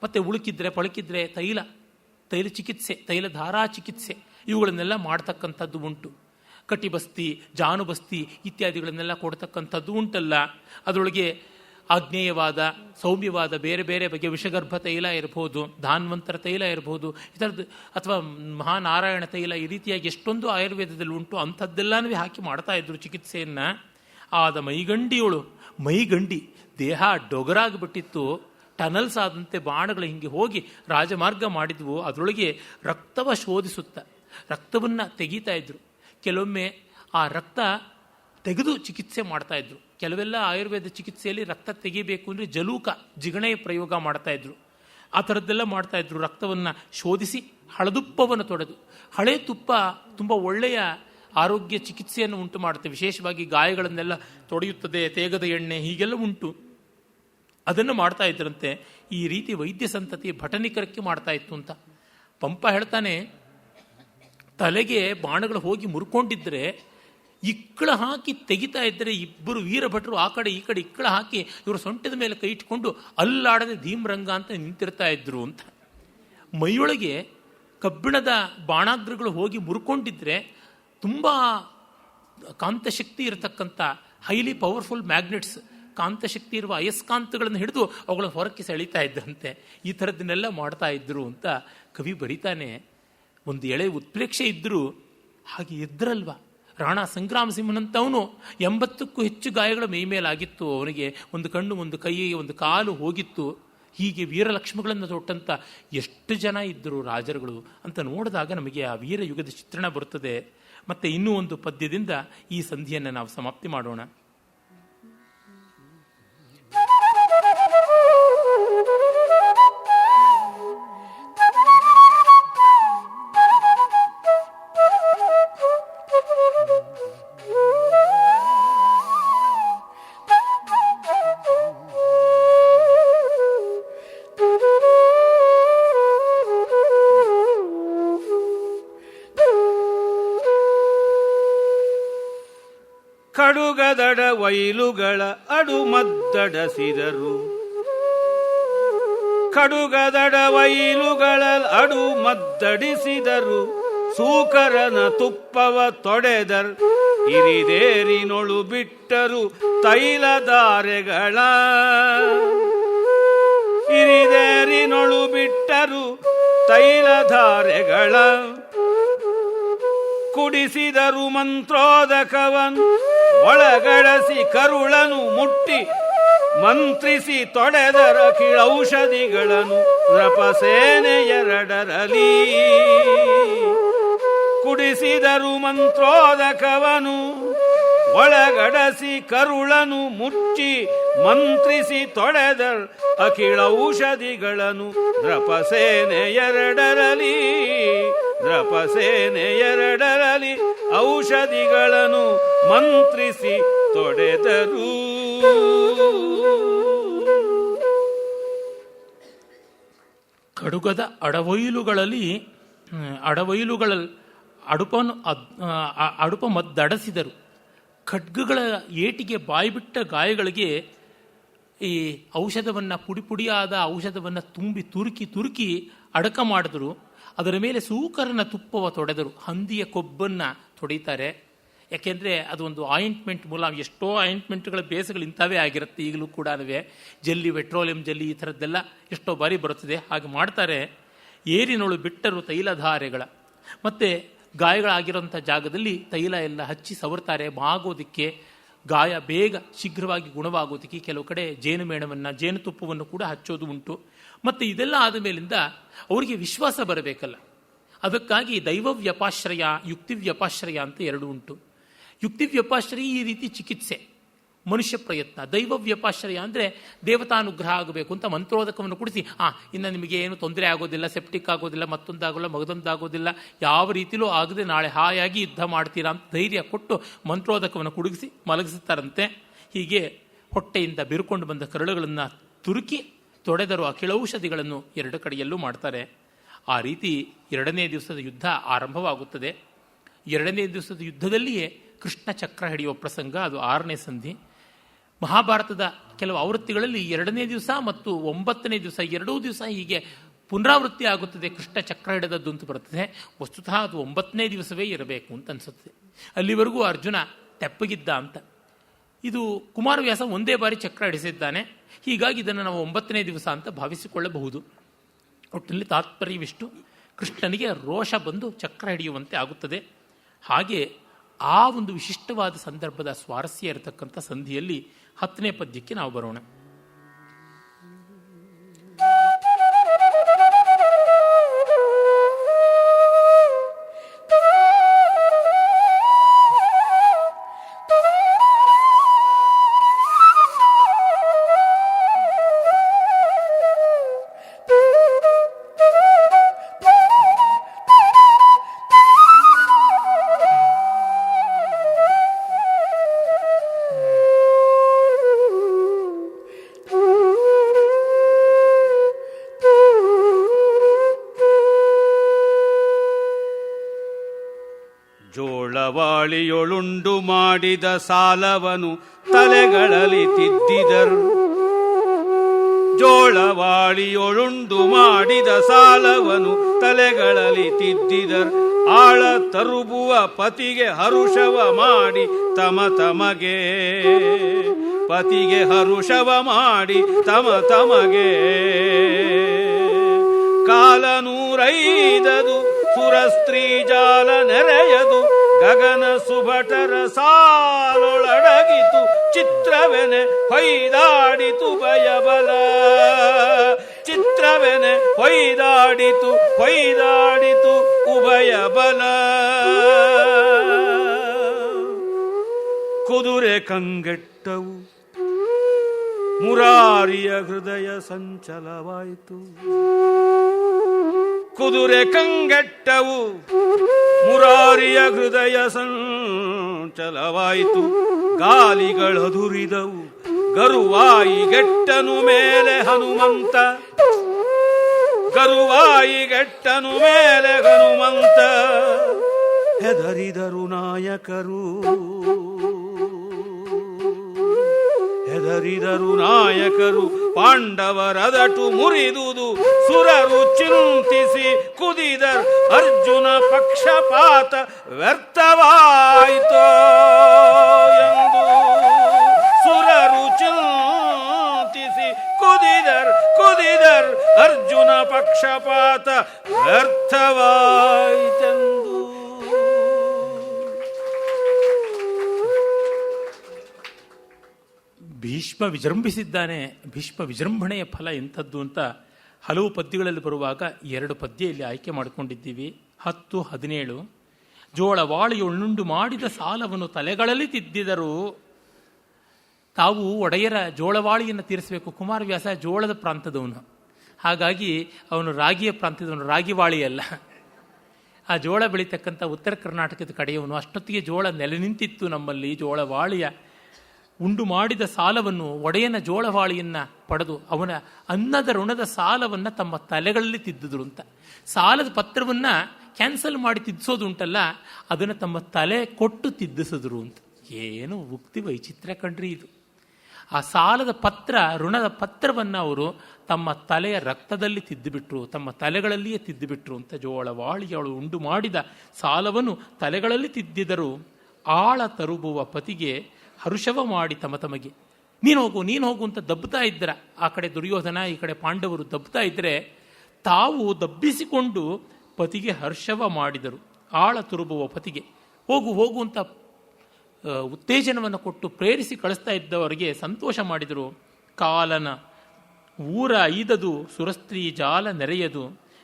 ಮತ್ತು ಉಳುಕಿದ್ರೆ ಪಳಕಿದ್ರೆ ತೈಲ ಚಿಕಿತ್ಸೆ, ತೈಲಧಾರಾ ಚಿಕಿತ್ಸೆ ಇವುಗಳನ್ನೆಲ್ಲ ಮಾಡ್ತಕ್ಕಂಥದ್ದು ಉಂಟು. ಕಟಿಬಸ್ತಿ, ಜಾನುಬಸ್ತಿ ಇತ್ಯಾದಿಗಳನ್ನೆಲ್ಲ ಕೊಡ್ತಕ್ಕಂಥದ್ದು ಉಂಟಲ್ಲ. ಅದರೊಳಗೆ ಆಗ್ನೇಯವಾದ, ಸೌಮ್ಯವಾದ ಬೇರೆ ಬೇರೆ ಬಗೆಯ ವಿಷಗರ್ಭ ತೈಲ ಇರಬಹುದು, ಧಾನ್ವಂತರ ತೈಲ ಇರಬಹುದು, ಈ ಥರದ್ದು, ಅಥವಾ ಮಹಾನಾರಾಯಣ ತೈಲ, ಈ ರೀತಿಯಾಗಿ ಎಷ್ಟೊಂದು ಆಯುರ್ವೇದದಲ್ಲಿ ಉಂಟು. ಅಂಥದ್ದೆಲ್ಲನೂ ಹಾಕಿ ಮಾಡ್ತಾ ಇದ್ರು ಚಿಕಿತ್ಸೆಯನ್ನು. ಆದ ಮೈಗಂಡಿ ದೇಹ ಡೊಗರಾಗಿಬಿಟ್ಟಿತ್ತು. ಟನಲ್ಸ್ ಆದಂತೆ ಬಾಣಗಳು ಹಿಂಗೆ ಹೋಗಿ ರಾಜಮಾರ್ಗ ಮಾಡಿದ್ವು. ಅದರೊಳಗೆ ರಕ್ತವ ಶೋಧಿಸುತ್ತ ರಕ್ತವನ್ನು ತೆಗೀತಾ ಇದ್ರು. ಕೆಲವೊಮ್ಮೆ ಆ ರಕ್ತ ತೆಗೆದು ಚಿಕಿತ್ಸೆ ಮಾಡ್ತಾಯಿದ್ರು. ಕೆಲವೆಲ್ಲ ಆಯುರ್ವೇದ ಚಿಕಿತ್ಸೆಯಲ್ಲಿ ರಕ್ತ ತೆಗಿಬೇಕು ಅಂದರೆ ಜಲೂಕ, ಜಿಗಣೆಯ ಪ್ರಯೋಗ ಮಾಡ್ತಾಯಿದ್ರು. ಆ ಥರದ್ದೆಲ್ಲ ಮಾಡ್ತಾಯಿದ್ರು. ರಕ್ತವನ್ನು ಶೋಧಿಸಿ ಹಳದುಪ್ಪವನ್ನು ತೊಡೆದು, ಹಳೆ ತುಪ್ಪ ತುಂಬ ಒಳ್ಳೆಯ ಆರೋಗ್ಯ ಚಿಕಿತ್ಸೆಯನ್ನು ಉಂಟು ಮಾಡುತ್ತೆ, ವಿಶೇಷವಾಗಿ ಗಾಯಗಳನ್ನೆಲ್ಲ ತೊಡೆಯುತ್ತದೆ. ತೇಗದ ಎಣ್ಣೆ ಹೀಗೆಲ್ಲ ಉಂಟು, ಅದನ್ನು ಮಾಡ್ತಾ ಇದ್ರಂತೆ. ಈ ರೀತಿ ವೈದ್ಯ ಸಂತತಿ ಭಟನಿಕರಕ್ಕೆ ಮಾಡ್ತಾ ಇತ್ತು ಅಂತ ಪಂಪ ಹೇಳ್ತಾನೆ. ತಲೆಗೆ ಬಾಣಗಳು ಹೋಗಿ ಮುರ್ಕೊಂಡಿದ್ರೆ ಇಕ್ಕಳ ಹಾಕಿ ತೆಗಿತಾ ಇದ್ದರೆ ಇಬ್ಬರು ವೀರಭಟರು ಆ ಕಡೆ ಈ ಕಡೆ ಇಕ್ಕಳ ಹಾಕಿ ಇವರು ಸೊಂಟದ ಮೇಲೆ ಕೈ ಇಟ್ಕೊಂಡು ಅಲ್ಲಾಡದೆ ಧೀಮ್ರಂಗ ಅಂತ ನಿಂತಿರ್ತಾ ಇದ್ರು ಅಂತ. ಮೈಯೊಳಗೆ ಕಬ್ಬಿಣದ ಬಾಣಾಗ್ರಗಳು ಹೋಗಿ ಮುರ್ಕೊಂಡಿದ್ರೆ ತುಂಬ ಕಾಂತಶಕ್ತಿ ಇರತಕ್ಕಂಥ ಹೈಲಿ ಪವರ್ಫುಲ್ ಮ್ಯಾಗ್ನೆಟ್ಸ್, ಕಾಂತಶಕ್ತಿ ಇರುವ ಅಯಸ್ಕಾಂತಗಳನ್ನು ಹಿಡಿದು ಅವುಗಳ ಹೊರಕ್ಕೆ ಸೆಳೀತಾ ಇದ್ದಂತೆ. ಈ ಥರದ್ದನ್ನೆಲ್ಲ ಮಾಡ್ತಾ ಇದ್ರು ಅಂತ ಕವಿ ಬರೀತಾನೆ. ಒಂದು ಎಳೆ ಉತ್ಪ್ರೇಕ್ಷೆ ಇದ್ದರೂ ಹಾಗೆ ಇದ್ರಲ್ವ. ರಾಣಾ ಸಂಗ್ರಾಮ ಸಿಂಹನಂತವನು 80ಕ್ಕೂ ಹೆಚ್ಚು ಗಾಯಗಳ ಮೈಮೇಲಾಗಿತ್ತು. ಅವನಿಗೆ ಒಂದು ಕಣ್ಣು, ಒಂದು ಕೈ, ಒಂದು ಕಾಲು ಹೋಗಿತ್ತು. ಹೀಗೆ ವೀರಲಕ್ಷ್ಮಿಗಳನ್ನು ತೊಟ್ಟಂಥ ಎಷ್ಟು ಜನ ಇದ್ದರು ರಾಜರುಗಳು ಅಂತ ನೋಡಿದಾಗ ನಮಗೆ ಆ ವೀರಯುಗದ ಚಿತ್ರಣ ಬರುತ್ತದೆ. ಮತ್ತು ಇನ್ನೂ ಒಂದು ಪದ್ಯದಿಂದ ಈ ಸಂಧಿಯನ್ನು ನಾವು ಸಮಾಪ್ತಿ ಮಾಡೋಣ. ಕಡುಗದಡ ವೈಲುಗಳ ಅಡುಮದ್ದಡಸಿದರು, ಕಡುಗದಡ ವೈಲುಗಳ ಅಡುಮದ್ದಡಿಸಿದರು, ಸೂಕರನ ತುಪ್ಪವ ತೊಡೆದರ್ ಇರಿದೇರಿನೊಳು ಬಿಟ್ಟರು ತೈಲಧಾರೆಗಳ, ಇರಿದೇರಿನೊಳು ಬಿಟ್ಟರು ತೈಲಧಾರೆಗಳ, ಕುಡಿಸಿದರು ಮಂತ್ರೋದಕವನ್ ಒಳಗಡಸಿ ಕರುಳನು ಮುಟ್ಟಿ ಮಂತ್ರಿಸಿ ತೊಡೆದರ ಕಿಳೌಷಧಿಗಳನ್ನು ನೃಪಸೇನೆಯರಡರಲಿ, ಕುಡಿಸಿದರು ಮಂತ್ರೋದಕವನು ಒಳಗಡಸಿ ಕರುಳನು ಮುಚ್ಚಿ ಮಂತ್ರಿಸಿ ತೊಡೆದರ್ ಅಖಿಳೌಷಧಿಗಳನ್ನು ನೃಪಸೇನೆಯರಡರಲಿ, ನೃಪಸೇನೆಯರಡರಲಿ ಔಷಧಿಗಳನ್ನು ಮಂತ್ರಿಸಿ ತೊಡೆದರು. ಕಡುಗದ ಅಡವೈಲುಗಳಲ್ಲಿ ಅಡುಪ ಮದ್ದಡಸಿದರು. ಖಡ್ಗಗಳ ಏಟಿಗೆ ಬಾಯ್ಬಿಟ್ಟ ಗಾಯಗಳಿಗೆ ಈ ಔಷಧವನ್ನು, ಪುಡಿಯಾದ ಔಷಧವನ್ನು ತುಂಬಿ ತುರುಕಿ ಅಡಕ ಮಾಡಿದ್ರು. ಅದರ ಮೇಲೆ ಸೂಕರನ ತುಪ್ಪವ ತೊಡೆದರು. ಹಂದಿಯ ಕೊಬ್ಬನ್ನು ತೊಡೀತಾರೆ. ಯಾಕೆಂದರೆ ಅದು ಒಂದು ಆಯಿಂಟ್ಮೆಂಟ್ ಮೂಲ. ಎಷ್ಟೋ ಆಯಿಂಟ್ಮೆಂಟ್ಗಳ ಬೇಸ್ಗಳು ಇಂಥವೇ ಆಗಿರುತ್ತೆ ಈಗಲೂ ಕೂಡ. ಜಲ್ಲಿ, ಪೆಟ್ರೋಲಿಯಂ ಜಲ್ಲಿ, ಈ ಥರದ್ದೆಲ್ಲ ಎಷ್ಟೋ ಬಾರಿ ಬರುತ್ತದೆ. ಹಾಗೆ ಮಾಡ್ತಾರೆ. ಏರಿನೊಳು ಬಿಟ್ಟರು ತೈಲಧಾರೆಗಳ, ಮತ್ತು ಗಾಯಗಳಾಗಿರೋಂಥ ಜಾಗದಲ್ಲಿ ತೈಲ ಎಲ್ಲ ಹಚ್ಚಿ ಸವರ್ತಾರೆ. ಮಾಗೋದಕ್ಕೆ, ಗಾಯ ಬೇಗ ಶೀಘ್ರವಾಗಿ ಗುಣವಾಗೋದಕ್ಕೆ ಕೆಲವು ಕಡೆ ಜೇನುಮೇಣವನ್ನು, ಜೇನುತುಪ್ಪವನ್ನು ಕೂಡ ಹಚ್ಚೋದು ಉಂಟು. ಮತ್ತು ಇದೆಲ್ಲ ಆದ ಮೇಲಿಂದ ಅವರಿಗೆ ವಿಶ್ವಾಸ ಬರಬೇಕಲ್ಲ, ಅದಕ್ಕಾಗಿ ದೈವವ್ಯಪಾಶ್ರಯ, ಯುಕ್ತಿವ್ಯಪಾಶ್ರಯ ಅಂತ ಎರಡು ಉಂಟು. ಯುಕ್ತಿವ್ಯಪಾಶ್ರಯ ಈ ರೀತಿ ಚಿಕಿತ್ಸೆ, ಮನುಷ್ಯ ಪ್ರಯತ್ನ. ದೈವವ್ಯಪಾಶ್ರಯ ಅಂದರೆ ದೇವತಾನುಗ್ರಹ ಆಗಬೇಕು ಅಂತ ಮಂತ್ರೋದಕವನ್ನು ಕುಡಿಸಿ, ಇನ್ನು ನಿಮಗೆ ಏನು ತೊಂದರೆ ಆಗೋದಿಲ್ಲ, ಸೆಪ್ಟಿಕ್ ಆಗೋದಿಲ್ಲ, ಮತ್ತೊಂದಾಗೋಲ್ಲ, ಮಗದೊಂದಾಗೋದಿಲ್ಲ, ಯಾವ ರೀತಿಲೂ ಆಗದೆ ನಾಳೆ ಹಾಯಾಗಿ ಯುದ್ಧ ಮಾಡ್ತೀರಾ ಅಂತ ಧೈರ್ಯ ಕೊಟ್ಟು ಮಂತ್ರೋದಕವನ್ನು ಕುಡಿಸಿ ಮಲಗಿಸುತ್ತಾರಂತೆ. ಹೀಗೆ ಹೊಟ್ಟೆಯಿಂದ ಬಿರುಕೊಂಡು ಬಂದ ಕರಳುಗಳನ್ನು ತುರುಕಿ ತೊಡೆದರು ಅಖಿಳೌಷಧಿಗಳನ್ನು ಎರಡು ಕಡೆಯಲ್ಲೂ ಮಾಡ್ತಾರೆ. ಆ ರೀತಿ 2ನೇ ದಿವಸದ ಯುದ್ಧ ಆರಂಭವಾಗುತ್ತದೆ. 2ನೇ ದಿವಸದ ಯುದ್ಧದಲ್ಲಿಯೇ ಕೃಷ್ಣ ಚಕ್ರ ಹಿಡಿಯುವ ಪ್ರಸಂಗ. ಅದು 6ನೇ ಸಂಧಿ. ಮಹಾಭಾರತದ ಕೆಲವು ಆವೃತ್ತಿಗಳಲ್ಲಿ 2ನೇ ದಿವಸ ಮತ್ತು 9ನೇ ದಿವಸ ಎರಡೂ ದಿವಸ ಹೀಗೆ ಪುನರಾವೃತ್ತಿ ಆಗುತ್ತದೆ. ಕೃಷ್ಣ ಚಕ್ರ ಹಿಡಿದದ್ದು ಅಂತ ಬರುತ್ತದೆ. ವಸ್ತುತಃ ಅದು 9ನೇ ದಿವಸವೇ ಇರಬೇಕು ಅಂತ ಅನಿಸುತ್ತದೆ. ಅಲ್ಲಿವರೆಗೂ ಅರ್ಜುನ ತೆಪ್ಪಗಿದ್ದ ಅಂತ. ಇದು ಕುಮಾರವ್ಯಾಸ ಒಂದೇ ಬಾರಿ ಚಕ್ರ ಹಿಡಿಸಿದ್ದಾನೆ. ಹೀಗಾಗಿ ಇದನ್ನು ನಾವು 9ನೇ ದಿವಸ ಅಂತ ಭಾವಿಸಿಕೊಳ್ಳಬಹುದು. ಒಟ್ಟಿನಲ್ಲಿ ತಾತ್ಪರ್ಯವಿಷ್ಟು, ಕೃಷ್ಣನಿಗೆ ರೋಷ ಬಂದು ಚಕ್ರ ಹಿಡಿಯುವಂತೆ ಆಗುತ್ತದೆ. ಹಾಗೆ ಆ ಒಂದು ವಿಶಿಷ್ಟವಾದ ಸಂದರ್ಭದ ಸ್ವಾರಸ್ಯ ಇರತಕ್ಕಂಥ ಸಂಧಿಯಲ್ಲಿ 10ನೇ ಪದ್ಯಕ್ಕೆ ನಾವು ಬರೋಣ. ಜೋಳವಾಳಿಯೊಳುಂಡು ಮಾಡಿದ ಸಾಲವನು ತಲೆಗಳಲ್ಲಿ ತಿದ್ದಿದರು. ಜೋಳವಾಳಿಯೊಳುಂಡು ಮಾಡಿದ ಸಾಲವನು ತಲೆಗಳಲ್ಲಿ ತಿದ್ದಿದರು. ಆಳ ತರುಬುವ ಪತಿಗೆ ಹರುಷವ ಮಾಡಿ ತಮಗೆ ಪತಿಗೆ ಹರುಷವ ಮಾಡಿ ತಮಗೆ ಕಾಲ 105 ಸುರಸ್ತ್ರೀ ಜಾಲ ನೆರೆಯದು ಗಗನ ಸುಭಟರ ಸಾಲೊಳಡಗಿತು ಚಿತ್ರವೆನೆ ಹೊಯ್ದಾಡಿತು ಭಯಬಲ. ಚಿತ್ರವೆನೆ ಹೊಯ್ದಾಡಿತು ಉಭಯ ಬಲ. ಕುದುರೆ ಕಂಗೆಟ್ಟವು ಮುರಾರಿಯ ಹೃದಯ ಸಂಚಲವಾಯಿತು. ಕುದುರೆ ಕಂಗೆಟ್ಟವು ಮುರಾರಿಯ ಹೃದಯ ಸಂಚಲವಾಯಿತು. ಗಾಲಿಗಳದುರಿದವು ಗರುವಾಯಿಗೆಟ್ಟನು ಮೇಲೆ ಹನುಮಂತ. ಗರುವಾಯಿಗೆಟ್ಟನು ಮೇಲೆ ಹನುಮಂತ. ಹೆದರಿದರು ನಾಯಕರು ಹೆದರಿದರು ನಾಯಕರು. ಪಾಂಡವರದಟು ಮುರಿದುದು ಸುರರು ಚಿಂತಿಸಿ ಕುದಿದರು. ಅರ್ಜುನ ಪಕ್ಷಪಾತ ವ್ಯರ್ಥವಾಯಿತೋ ಎಂದು ಸುರರು ಚಿಂತಿಸಿ ಕುದಿದರ್ ಅರ್ಜುನ ಪಕ್ಷಪಾತ ವ್ಯರ್ಥವಾಯಿತೆಂದು. ಭೀಷ್ಮ ವಿಜೃಂಭಿಸಿದ್ದಾನೆ. ಭೀಷ್ಮ ವಿಜೃಂಭಣೆಯ ಫಲ ಎಂಥದ್ದು ಅಂತ ಹಲವು ಪದ್ಯಗಳಲ್ಲಿ ಬರುವಾಗ 2 ಪದ್ಯ ಇಲ್ಲಿ ಆಯ್ಕೆ ಮಾಡಿಕೊಂಡಿದ್ದೀವಿ. 10, 17. ಜೋಳವಾಳಿಯೊಳುಂಡು ಮಾಡಿದ ಸಾಲವನ್ನು ತಲೆಗಳಲ್ಲಿ ತಿದ್ದಿದರು. ತಾವು ಒಡೆಯರ ಜೋಳವಾಳಿಯನ್ನು ತೀರಿಸಬೇಕು. ಕುಮಾರವ್ಯಾಸ ಜೋಳದ ಪ್ರಾಂತದವನು, ಹಾಗಾಗಿ ಅವನು ರಾಗಿಯ ಪ್ರಾಂತ್ಯದವನು, ರಾಗಿವಾಳಿಯಲ್ಲ. ಆ ಜೋಳ ಬೆಳೀತಕ್ಕಂಥ ಉತ್ತರ ಕರ್ನಾಟಕದ ಕಡೆಯವನು. ಅಷ್ಟೊತ್ತಿಗೆ ಜೋಳ ನೆಲೆ ನಿಂತಿತ್ತು ನಮ್ಮಲ್ಲಿ. ಜೋಳವಾಳಿಯ ಉಂಡು ಮಾಡಿದ ಸಾಲವನ್ನು, ಒಡೆಯನ ಜೋಳವಾಳಿಯನ್ನು ಪಡೆದು ಅವನ ಅನ್ನದ ಋಣದ ಸಾಲವನ್ನು ತಮ್ಮ ತಲೆಗಳಲ್ಲಿ ತಿದ್ದಿದ್ರು ಅಂತ. ಸಾಲದ ಪತ್ರವನ್ನು ಕ್ಯಾನ್ಸಲ್ ಮಾಡಿ ತಿದ್ದಿಸೋದು ಉಂಟಲ್ಲ, ಅದನ್ನು ತಮ್ಮ ತಲೆ ಕೊಟ್ಟು ತಿದ್ದಿಸಿದ್ರು ಅಂತ. ಏನು ಉಕ್ತಿ ವೈಚಿತ್ರ ಕಣ್ರಿ ಇದು. ಆ ಸಾಲದ ಪತ್ರ, ಋಣದ ಪತ್ರವನ್ನು ಅವರು ತಮ್ಮ ತಲೆಯ ರಕ್ತದಲ್ಲಿ ತಿದ್ದುಬಿಟ್ರು, ತಮ್ಮ ತಲೆಗಳಲ್ಲಿಯೇ ತಿದ್ದುಬಿಟ್ರು ಅಂತ. ಜೋಳವಾಳಿಯಳು ಉಂಡು ಮಾಡಿದ ಸಾಲವನ್ನು ತಲೆಗಳಲ್ಲಿ ತಿದ್ದಿದರು. ಆಳ ತರುಬುವ ಪತಿಗೆ ಹರುಷವ ಮಾಡಿ ತಮಗೆ ನೀನು ಹೋಗು ಅಂತ ದಬ್ಬುತ್ತಾ ಇದ್ದರ. ಆ ಕಡೆ ದುರ್ಯೋಧನ, ಈ ಕಡೆ ಪಾಂಡವರು ದಬ್ಬುತ್ತಾ ಇದ್ದರೆ ತಾವು ದಬ್ಬಿಸಿಕೊಂಡು ಪತಿಗೆ ಹರ್ಷವ ಮಾಡಿದರು. ಆಳ ತುರುಬುವ ಪತಿಗೆ ಹೋಗು ಅಂತ ಉತ್ತೇಜನವನ್ನು ಕೊಟ್ಟು ಪ್ರೇರಿಸಿ ಕಳಿಸ್ತಾ ಇದ್ದವರಿಗೆ ಸಂತೋಷ ಮಾಡಿದರು. ಕಾಲನ ಊರ ಐದದು ಸುರಸ್ತ್ರೀ ಜಾಲ ನೆರೆಯದು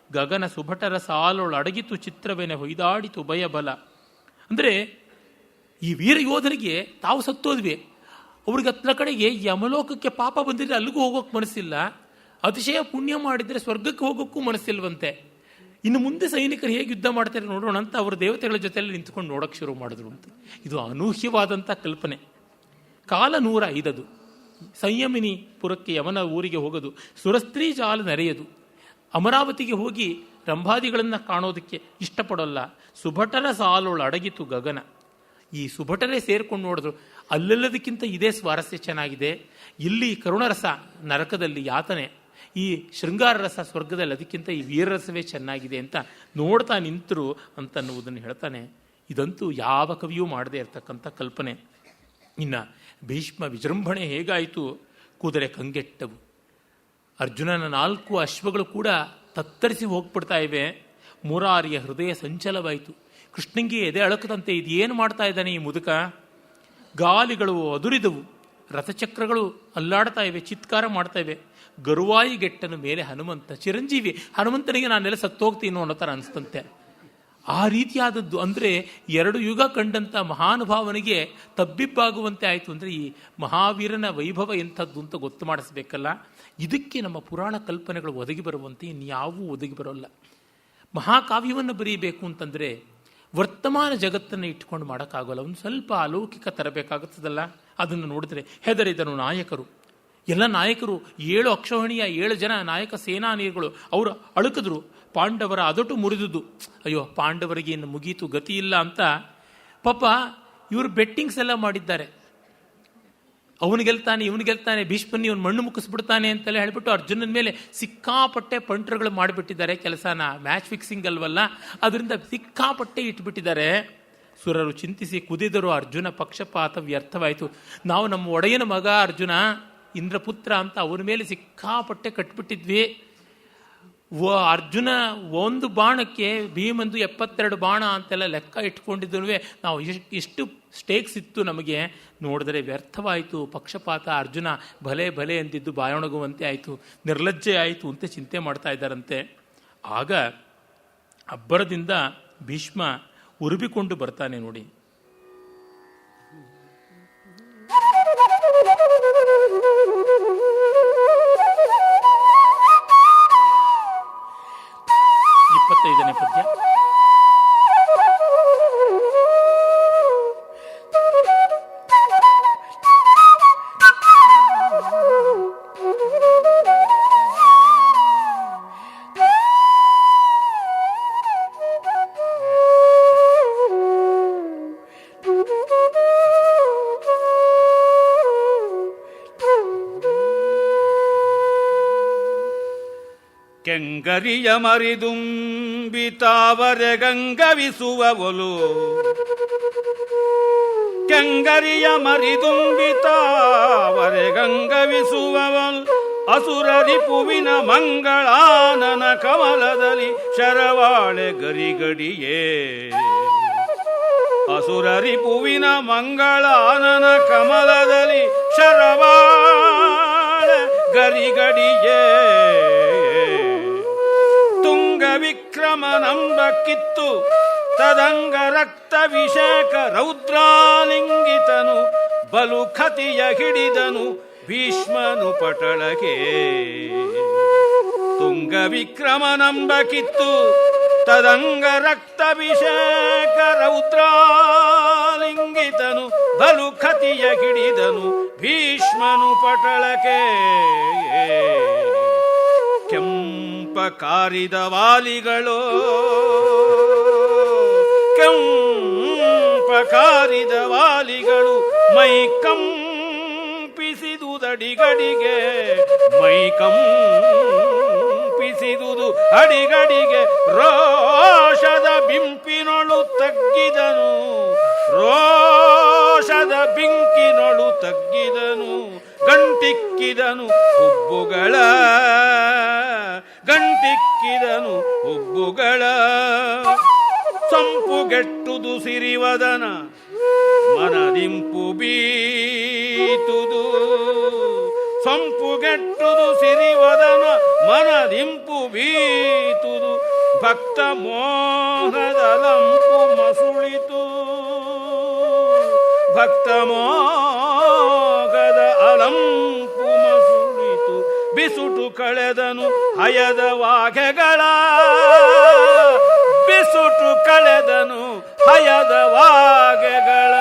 ಗಗನ ಸುಭಟರ ಸಾಲೊಳು ಅಡಗಿತು ಚಿತ್ರವೇನೆ ಹೊಯ್ದಾಡಿತು ಭಯಬಲ. ಅಂದರೆ ಈ ವೀರ ಯೋಧರಿಗೆ ತಾವು ಸತ್ತೋದ್ವಿ, ಅವ್ರಿಗೆ ಹತ್ತಿರ ಕಡೆಗೆ ಯಮಲೋಕಕ್ಕೆ ಪಾಪ ಬಂದಿದ್ರೆ ಅಲ್ಲಿಗೂ ಹೋಗೋಕೆ ಮನಸ್ಸಿಲ್ಲ, ಅತಿಶಯ ಪುಣ್ಯ ಮಾಡಿದರೆ ಸ್ವರ್ಗಕ್ಕೆ ಹೋಗೋಕ್ಕೂ ಮನಸ್ಸಿಲ್ವಂತೆ. ಇನ್ನು ಮುಂದೆ ಸೈನಿಕರು ಹೇಗೆ ಯುದ್ಧ ಮಾಡ್ತಾರೆ ನೋಡೋಣ ಅಂತ ಅವರು ದೇವತೆಗಳ ಜೊತೆಯಲ್ಲಿ ನಿಂತ್ಕೊಂಡು ನೋಡೋಕ್ಕೆ ಶುರು ಮಾಡಿದ್ರು ಅಂತ. ಇದು ಅನೂಹ್ಯವಾದಂಥ ಕಲ್ಪನೆ. ಕಾಲ 105 ಸಂಯಮಿನಿ ಪುರಕ್ಕೆ ಯಮನ ಊರಿಗೆ ಹೋಗೋದು, ಸುರಸ್ತ್ರೀ ಜಾಲ ನೆರೆಯದು, ಅಮರಾವತಿಗೆ ಹೋಗಿ ರಂಭಾದಿಗಳನ್ನು ಕಾಣೋದಕ್ಕೆ ಇಷ್ಟಪಡೋಲ್ಲ. ಸುಭಟರ ಸಾಲೊಳು ಅಡಗಿತು ಗಗನ. ಈ ಸುಭಟರೇ ಸೇರ್ಕೊಂಡು ನೋಡಿದ್ರು. ಅಲ್ಲೆಲ್ಲದಕ್ಕಿಂತ ಇದೇ ಸ್ವಾರಸ್ಯ ಚೆನ್ನಾಗಿದೆ. ಇಲ್ಲಿ ಕರುಣರಸ ನರಕದಲ್ಲಿ ಯಾತನೆ, ಈ ಶೃಂಗಾರ ರಸ ಸ್ವರ್ಗದಲ್ಲಿ, ಅದಕ್ಕಿಂತ ಈ ವೀರರಸವೇ ಚೆನ್ನಾಗಿದೆ ಅಂತ ನೋಡ್ತಾ ನಿಂತರು ಅಂತನ್ನುವುದನ್ನು ಹೇಳ್ತಾನೆ. ಇದಂತೂ ಯಾವ ಕವಿಯೂ ಮಾಡದೇ ಇರತಕ್ಕಂಥ ಕಲ್ಪನೆ. ಇನ್ನು ಭೀಷ್ಮ ವಿಜೃಂಭಣೆ ಹೇಗಾಯಿತು? ಕುದುರೆ ಕಂಗೆಟ್ಟವು. ಅರ್ಜುನನ 4 ಅಶ್ವಗಳು ಕೂಡ ತತ್ತರಿಸಿ ಹೋಗ್ಬಿಡ್ತಾ ಇವೆ. ಮುರಾರಿಯ ಹೃದಯ ಸಂಚಲವಾಯಿತು. ಕೃಷ್ಣಂಗೆ ಎದೆ ಅಳಕದಂತೆ ಇದೇನು ಮಾಡ್ತಾ ಇದ್ದಾನೆ ಈ ಮುದುಕ? ಗಾಲಿಗಳು ಅದುರಿದವು, ರಥಚಕ್ರಗಳು ಅಲ್ಲಾಡ್ತಾ ಇವೆ, ಚಿತ್ಕಾರ ಮಾಡ್ತಾ ಇವೆ. ಗರುವಾಯಿಗೆಟ್ಟನ ಮೇಲೆ ಹನುಮಂತ, ಚಿರಂಜೀವಿ ಹನುಮಂತನಿಗೆ ನಾನೆಲ್ಲ ಸತ್ತೋಗ್ತೀನಿ ಅನ್ನೋ ಥರ ಅನಿಸ್ತಂತೆ. ಆ ರೀತಿಯಾದದ್ದು ಅಂದರೆ 2 ಯುಗ ಕಂಡಂಥ ಮಹಾನುಭಾವನಿಗೆ ತಬ್ಬಿಬ್ಬಾಗುವಂತೆ ಆಯಿತು. ಅಂದರೆ ಈ ಮಹಾವೀರನ ವೈಭವ ಎಂಥದ್ದು ಅಂತ ಗೊತ್ತು ಮಾಡಿಸ್ಬೇಕಲ್ಲ. ಇದಕ್ಕೆ ನಮ್ಮ ಪುರಾಣ ಕಲ್ಪನೆಗಳು ಒದಗಿ ಬರುವಂತೆ ಇನ್ಯಾವೂ ಒದಗಿ ಬರೋಲ್ಲ. ಮಹಾಕಾವ್ಯವನ್ನು ಬರೀಬೇಕು ಅಂತಂದರೆ ವರ್ತಮಾನ ಜಗತ್ತನ್ನು ಇಟ್ಕೊಂಡು ಮಾಡೋಕ್ಕಾಗೋಲ್ಲ. ಒಂದು ಸ್ವಲ್ಪ ಅಲೌಕಿಕ ತರಬೇಕಾಗುತ್ತದಲ್ಲ. ಅದನ್ನು ನೋಡಿದ್ರೆ ಹೆದರಿದನು ನಾಯಕರು. ಎಲ್ಲ ನಾಯಕರು 7 ಅಕ್ಷೋಹಿಣಿಯ 7 ಜನ ನಾಯಕ ಸೇನಾನಿಗಳು ಅವರು ಅಳುಕಿದ್ರು. ಪಾಂಡವರ ಅದಟು ಮುರಿದುದು. ಅಯ್ಯೋ, ಪಾಂಡವರಿಗೆ ಇನ್ನು ಮುಗೀತು, ಗತಿ ಇಲ್ಲ ಅಂತ ಪಾಪ ಇವರು ಬೆಟ್ಟಿಂಗ್ಸ್ ಎಲ್ಲ ಮಾಡಿದ್ದಾರೆ. ಅವನು ಗೆಲ್ತಾನೆ, ಇವನು ಗೆಲ್ತಾನೆ, ಭೀಷ್ಮನ್ ಇವನು ಮಣ್ಣು ಮುಕ್ಕಿಸ್ಬಿಡ್ತಾನೆ ಅಂತೆಲ್ಲ ಹೇಳ್ಬಿಟ್ಟು ಅರ್ಜುನನ ಮೇಲೆ ಸಿಕ್ಕಾಪಟ್ಟೆ ಪಂಟ್ರುಗಳು ಮಾಡಿಬಿಟ್ಟಿದ್ದಾರೆ. ಕೆಲಸನ ಮ್ಯಾಚ್ ಫಿಕ್ಸಿಂಗ್ ಅಲ್ವಲ್ಲ, ಅದರಿಂದ ಸಿಕ್ಕಾಪಟ್ಟೆ ಇಟ್ಬಿಟ್ಟಿದ್ದಾರೆ. ಸುರರು ಚಿಂತಿಸಿ ಕುದಿದರು. ಅರ್ಜುನ ಪಕ್ಷಪಾತ ವ್ಯರ್ಥವಾಯಿತು. ನಾವು ನಮ್ಮ ಒಡೆಯನ ಮಗ ಅರ್ಜುನ, ಇಂದ್ರಪುತ್ರ ಅಂತ ಅವನ ಮೇಲೆ ಸಿಕ್ಕಾಪಟ್ಟೆ ಕಟ್ಬಿಟ್ಟಿದ್ವಿ. ಅರ್ಜುನ ಒಂದು ಬಾಣಕ್ಕೆ ಭೀಮಂದು 72 ಬಾಣ ಅಂತೆಲ್ಲ ಲೆಕ್ಕ ಇಟ್ಕೊಂಡಿದ್ರೂ ನಾವು ಎಷ್ಟು ಸ್ಟೇಕ್ಸ್ ಇತ್ತು ನಮಗೆ. ನೋಡಿದ್ರೆ ವ್ಯರ್ಥವಾಯಿತು, ಪಕ್ಷಪಾತ. ಅರ್ಜುನ ಭಲೆ ಭಲೆ ಅಂತಿದ್ದು ಬಾಯೊಣಗುವಂತೆ ಆಯಿತು, ನಿರ್ಲಜ್ಜೆ ಆಯಿತು ಅಂತ ಚಿಂತೆ ಮಾಡ್ತಾ ಇದ್ದಾರಂತೆ. ಆಗ ಅಬ್ಬರದಿಂದ ಭೀಷ್ಮ ಉರುಬಿಕೊಂಡು ಬರ್ತಾನೆ ನೋಡಿ. ಇಪ್ಪತ್ತೈದನೇ ಪದ್ಯ. ಕೆಂಗರಿಯ ಮರಿದುಂಬಿತಾವರೆ ಗಂಗವಿಸುವವಲು, ಕೆಂಗರಿಯ ಮರಿದುಂಬಿತಾವರೆ ಗಂಗವಿಸುವವಲ್, ಅಸುರ ರಿಪುವಿನ ಮಂಗಳಾನನ ಕಮಲದಲ್ಲಿ ಶರವಾಳೆ ಗರಿಗಡಿಯೇ. ಅಸುರ ರಿಪುವಿನ ಮಂಗಳಾನನ ಕಮಲದಲ್ಲಿ ಶರವಾಳೆ ಗರಿಗಡಿಯೇ. ತುಂಗ ವಿಕ್ರಮನಂಬ ಕಿತ್ತು ತದಂಗ ರಕ್ತ ವಿಷೇಕ ರೌದ್ರಾಲಿಂಗಿತನು ಬಲು ಖತಿಯ ಹಿಡಿದನು ಭೀಷ್ಮನು ಪಟಳಗೆ. ತುಂಗ ವಿಕ್ರಮನಂಬ ಕಿತ್ತು ತದಂಗ ರಕ್ತ ವಿಷೇಕ ರೌದ್ರಾಲಿಂಗಿತನು ಬಲು ಖತಿಯ ಹಿಡಿದನು ಭೀಷ್ಮನು ಪಟಳಗೆ. ಕೆಂಪ ಕಾರಿದ ವಾಲಿಗಳು, ಕೆಂಪ ಕಾರಿದ ವಾಲಿಗಳು ಮೈ ಕಂಪಿಸಿದುದಡಿಗಡಿಗೆ, ಮೈ ಕಂಪಿಸಿದುದು ಅಡಿಗಡಿಗೆ. ರೋಷದ ಬಿಂಪಿನೊಳು ತಗ್ಗಿದನು, ರೋಷದ ಬಿಂಕಿನೊಳು ತಗ್ಗಿದನು. ಗಂಟಿಕ್ಕಿದನು ಹುಬ್ಬುಗಳ, ಗಂಟಿಕ್ಕಿದನು ಹುಬ್ಬುಗಳ. ಸಂಪುಗೆಟ್ಟುದು ಸಿರಿವದನ ಮನದಿಂಪು ಬೀತುದು, ಸಂಪುಗೆಟ್ಟುದು ಸಿರಿವದನ ಮನದಿಂಪು ಬೀತುದು. ಭಕ್ತ ಮೋಹದ ಲಂಪು ಮಸುಳಿತು, ಭಕ್ತ ಮೋಹದ ಅಲಂಪು ಮಸುಳಿತು. ಬಿಸುಟು ಕಳೆದನು ಹಯದ ವಾಘೆಗಳ, ಬಿಸುಟು ಕಳೆದನು ಹಯದ ವಾಘೆಗಳ.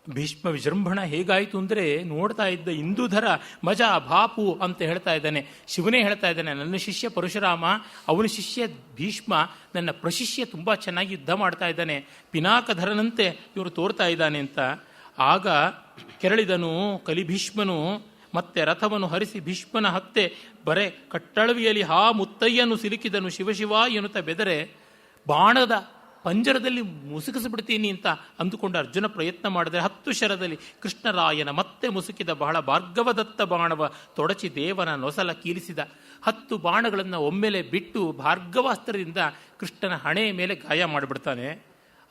ಭೀಷ್ಮ ವಿಜೃಂಭಣ ಹೇಗಾಯಿತು ಅಂದರೆ, ನೋಡ್ತಾ ಇದ್ದ ಇಂದುಧರ ಮಜ ಬಾಪು ಅಂತ ಹೇಳ್ತಾ ಇದ್ದಾನೆ. ಶಿವನೇ ಹೇಳ್ತಾ ಇದ್ದಾನೆ, ನನ್ನ ಶಿಷ್ಯ ಪರಶುರಾಮ, ಅವನ ಶಿಷ್ಯ ಭೀಷ್ಮ, ನನ್ನ ಪ್ರಶಿಷ್ಯ ತುಂಬ ಚೆನ್ನಾಗಿ ಯುದ್ಧ ಮಾಡ್ತಾ ಇದ್ದಾನೆ, ಪಿನಾಕಧರನಂತೆ ಇವರು ತೋರ್ತಾ ಇದ್ದಾನೆ ಅಂತ. ಆಗ ಕೆರಳಿದನು ಕಲಿಭೀಷ್ಮನು. ಮತ್ತೆ ರಥವನ್ನು ಹರಿಸಿ ಭೀಷ್ಮನ ಹತ್ತೆ ಬರೆ ಕಟ್ಟಳವಿಯಲ್ಲಿ ಹಾ ಮುತ್ತಯ್ಯನು ಸಿಲುಕಿದನು. ಶಿವಶಿವ ಎನ್ನುತ್ತಾ ಬೆದರೆ ಬಾಣದ ಪಂಜರದಲ್ಲಿ ಮುಸುಕಿಸಿಬಿಡ್ತೀನಿ ಅಂತ ಅಂದುಕೊಂಡು ಅರ್ಜುನ ಪ್ರಯತ್ನ ಮಾಡಿದರೆ 10 ಶರದಲ್ಲಿ ಕೃಷ್ಣರಾಯನ ಮತ್ತೆ ಮುಸುಕಿದ ಬಹಳ ಭಾರ್ಗವದತ್ತ ಬಾಣವ ತೊಡಚಿ ದೇವನ ನೊಸಲ ಕೀಲಿಸಿದ. 10 ಬಾಣಗಳನ್ನು ಒಮ್ಮೆಲೆ ಬಿಟ್ಟು ಭಾರ್ಗವಾಸ್ತ್ರದಿಂದ ಕೃಷ್ಣನ ಹಣೆಯ ಮೇಲೆ ಗಾಯ ಮಾಡಿಬಿಡ್ತಾನೆ.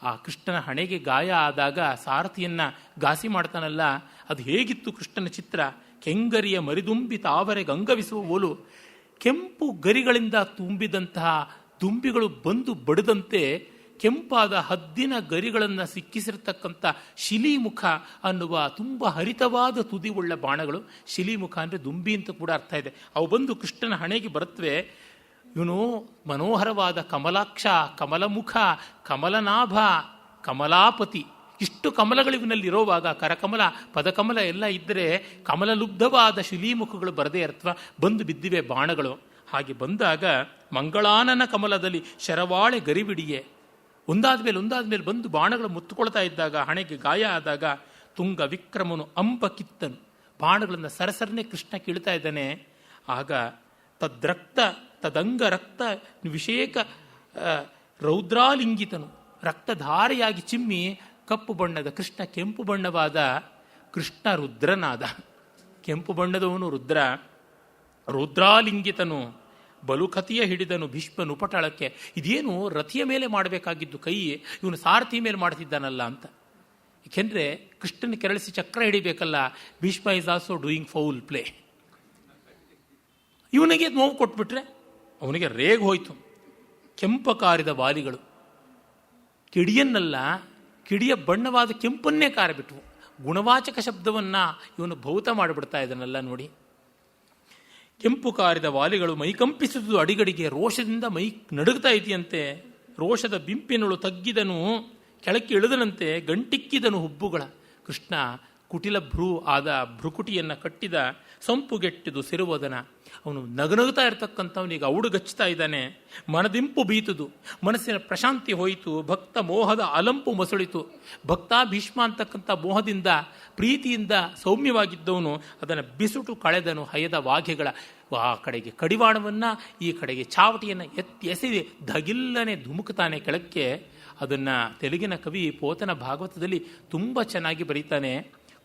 ಆ ಕೃಷ್ಣನ ಹಣೆಗೆ ಗಾಯ ಆದಾಗ ಸಾರಥಿಯನ್ನ ಘಾಸಿ ಮಾಡ್ತಾನಲ್ಲ, ಅದು ಹೇಗಿತ್ತು ಕೃಷ್ಣನ ಚಿತ್ರ. ಕೆಂಗರಿಯ ಮರಿದುಂಬಿ ತಾವರೆ ಗಂಗವಿಸುವ ಓಲು, ಕೆಂಪು ಗರಿಗಳಿಂದ ತುಂಬಿದಂತಹ ದುಂಬಿಗಳು ಬಂದು ಬಡದಂತೆ ಕೆಂಪಾದ ಹದ್ದಿನ ಗರಿಗಳನ್ನು ಸಿಕ್ಕಿಸಿರ್ತಕ್ಕಂಥ ಶಿಲೀಮುಖ ಅನ್ನುವ ತುಂಬ ಹರಿತವಾದ ತುದಿ ಉಳ್ಳ ಬಾಣಗಳು. ಶಿಲೀಮುಖ ಅಂದರೆ ದುಂಬಿ ಅಂತ ಕೂಡ ಅರ್ಥ ಇದೆ. ಅವು ಬಂದು ಕೃಷ್ಣನ ಹಣೆಗೆ ಬರುತ್ತವೆ. ಇವನು ಮನೋಹರವಾದ ಕಮಲಾಕ್ಷ, ಕಮಲಮುಖ, ಕಮಲನಾಭ, ಕಮಲಾಪತಿ, ಇಷ್ಟು ಕಮಲಗಳು ಇವನಲ್ಲಿರೋವಾಗ, ಕರಕಮಲ ಪದಕಮಲ ಎಲ್ಲ ಇದ್ದರೆ ಕಮಲಲುಬ್ಧವಾದ ಶಿಲೀಮುಖಗಳು ಬರದೇ ಅರ್ಥವ ಬಂದು ಬಿದ್ದಿವೆ ಬಾಣಗಳು. ಹಾಗೆ ಬಂದಾಗ ಮಂಗಳಾನನ ಕಮಲದಲ್ಲಿ ಶರವಾಳೆ ಗರಿಬಿಡಿಯೇ ಒಂದಾದ ಮೇಲೆ ಬಂದು ಬಾಣಗಳು ಮುತ್ತುಕೊಳ್ತಾ ಇದ್ದಾಗ, ಹಣೆಗೆ ಗಾಯ ಆದಾಗ ತುಂಗ ವಿಕ್ರಮನು ಅಂಬ ಕಿತ್ತನು. ಬಾಣಗಳನ್ನು ಸರಸರನೆ ಕೃಷ್ಣ ಕೀಳ್ತಾ ಇದ್ದಾನೆ. ಆಗ ತದಂಗ ರಕ್ತ ವಿಷೇಕ ರೌದ್ರಾಲಿಂಗಿತನು, ರಕ್ತಧಾರೆಯಾಗಿ ಚಿಮ್ಮಿ ಕಪ್ಪು ಬಣ್ಣದ ಕೃಷ್ಣ ಕೆಂಪು ಬಣ್ಣವಾದ ಕೃಷ್ಣ ರುದ್ರನಾದ. ಕೆಂಪು ಬಣ್ಣದವನು ರುದ್ರ. ರೌದ್ರಾಲಿಂಗಿತನು ಬಲುಕತಿಯ ಹಿಡಿದನು ಭೀಷ್ಮನು ಉಪಟಳಕ್ಕೆ. ಇದೇನು ರಥಿಯ ಮೇಲೆ ಮಾಡಬೇಕಾಗಿದ್ದು ಕೈ, ಇವನು ಸಾರಥಿ ಮೇಲೆ ಮಾಡ್ತಿದ್ದಾನಲ್ಲ ಅಂತ. ಏಕೆಂದರೆ ಕೃಷ್ಣನ ಕೆರಳಿಸಿ ಚಕ್ರ ಹಿಡಿಬೇಕಲ್ಲ. Bhishma is also doing foul play. ಇವನಿಗೆ ನೋವು ಕೊಟ್ಬಿಟ್ರೆ ಅವನಿಗೆ ರೇಗ್ ಹೋಯಿತು. ಕೆಂಪ ಕಾರಿದ ವಾಲಿಗಳು ಕಿಡಿಯನ್ನಲ್ಲ, ಕಿಡಿಯ ಬಣ್ಣವಾದ ಕೆಂಪನ್ನೇ ಕಾರಬಿಟ್ವು. ಗುಣವಾಚಕ ಶಬ್ದವನ್ನು ಇವನು ಭೌತ ಮಾಡಿಬಿಡ್ತಾ ಇದ್ದಾನಲ್ಲ ನೋಡಿ. ಕೆಂಪು ಕಾರಿದ ವಾಲಿಗಳು ಮೈಕಂಪಿಸಿದುದು ಅಡಿಗಡಿಗೆ. ರೋಷದಿಂದ ಮೈ ನಡುಗ್ತಾ ಇದೆಯಂತೆ. ರೋಷದ ಬಿಂಪಿನಳು ತಗ್ಗಿದನು, ಕೆಳಕ್ಕೆ ಇಳಿದನಂತೆ. ಗಂಟಿಕ್ಕಿದನು ಹುಬ್ಬುಗಳ. ಕೃಷ್ಣ ಕುಟಿಲ ಭ್ರೂ ಆದ ಭ್ರುಕುಟಿಯನ್ನು ಕಟ್ಟಿದ, ಸಂಪುಗೆಟ್ಟಿದು ಸಿರುವದನ. ಅವನು ನಗನಗುತ್ತಾ ಇರತಕ್ಕಂಥವನಿಗೆ ಔಡುಗಚ್ಚುತ್ತಾ ಇದ್ದಾನೆ. ಮನದಿಂಪು ಬೀತುದು, ಮನಸ್ಸಿನ ಪ್ರಶಾಂತಿ ಹೋಯಿತು. ಭಕ್ತ ಮೋಹದ ಅಲಂಪು ಮಸುಳಿತು. ಭಕ್ತ ಭೀಷ್ಮ ಅಂತಕ್ಕಂಥ ಮೋಹದಿಂದ ಪ್ರೀತಿಯಿಂದ ಸೌಮ್ಯವಾಗಿದ್ದವನು ಅದನ್ನು ಬಿಸುಟು ಕಳೆದನು. ಹಯದ ವಾಘೆಗಳ ಆ ಕಡೆಗೆ ಕಡಿವಾಣವನ್ನು, ಈ ಕಡೆಗೆ ಚಾವಟಿಯನ್ನು ಎಸೆದಿ ಧಗಿಲ್ಲನೆ ಧುಮುಕ್ತಾನೆ ಕೆಳಕ್ಕೆ. ಅದನ್ನು ತೆಲುಗಿನ ಕವಿ ಪೋತನ ಭಾಗವತದಲ್ಲಿ ತುಂಬ ಚೆನ್ನಾಗಿ ಬರೀತಾನೆ.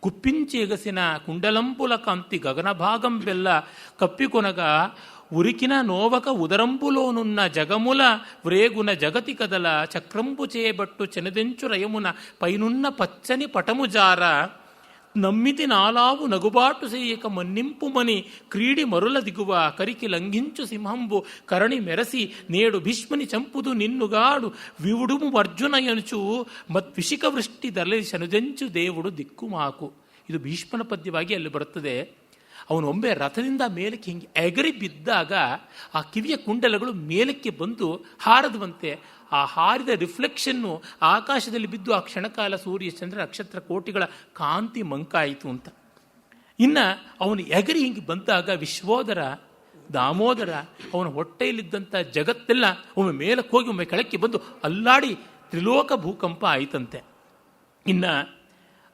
ಕುಪ್ಪಿಂಚಿ ಎಗಸಿನ ಕುಂಡಲಂಪುಲ ಕಾಂತಿ ಗಗನಭಾಗಂಬೆಲ್ಲ ಕಪ್ಪಿಕೊನಗ ಉರಿಕಿನ ನೋವಕ ಉದರಂಬುಲೋನುನ್ನ ಜಗಮುಲ ವ್ರೇಗುನ ಜಗತಿ ಕದಲ ಚಕ್ರಂಬು చేబట్టు చెనదెంచు రయమున పైనున్న పచ్చని పటముజార నమ్మితి నాలావు నగుబాటు సేయక మన్నింపు మని క్రీడి మరుల దిగువ కరికి లంఘించు సింహంబు కరణి మెరసి నేడు భీష్మని చంపుదు నిన్నుగాడు వివుడుము అర్జునయనుచు ಮದ್ವಿಷಿಕ ವೃಷ್ಟಿ ದರಲಿ ಶನುಜಂಚು ದೇವುಡು ದಿಕ್ಕು ಮಾಕು. ಇದು ಭೀಷ್ಮನ ಪದ್ಯವಾಗಿ ಅಲ್ಲಿ ಬರುತ್ತದೆ. ಅವನು ಒಮ್ಮೆ ರಥದಿಂದ ಮೇಲಕ್ಕೆ ಹಿಂಗೆ ಎಗರಿ ಬಿದ್ದಾಗ ಆ ಕಿವಿಯ ಕುಂಡಲಗಳು ಮೇಲಕ್ಕೆ ಬಂದು ಹಾರದುವಂತೆ. ಆ ಹಾರಿದ ರಿಫ್ಲೆಕ್ಷನ್ನು ಆಕಾಶದಲ್ಲಿ ಬಿದ್ದು ಆ ಕ್ಷಣಕಾಲ ಸೂರ್ಯ ಚಂದ್ರ ನಕ್ಷತ್ರ ಕೋಟಿಗಳ ಕಾಂತಿ ಮಂಕಾಯಿತು ಅಂತ. ಇನ್ನು ಅವನು ಎಗರಿ ಹಿಂಗೆ ಬಂದಾಗ ವಿಶ್ವೋದರ ದಾಮೋದರ ಅವನ ಹೊಟ್ಟೆಯಲ್ಲಿದ್ದಂಥ ಜಗತ್ತೆಲ್ಲ ಒಮ್ಮೆ ಮೇಲಕ್ಕೆ ಹೋಗಿ ಒಮ್ಮೆ ಕೆಳಕ್ಕೆ ಬಂದು ಅಲ್ಲಾಡಿ ತ್ರಿಲೋಕ ಭೂಕಂಪ ಆಯಿತಂತೆ. ಇನ್ನು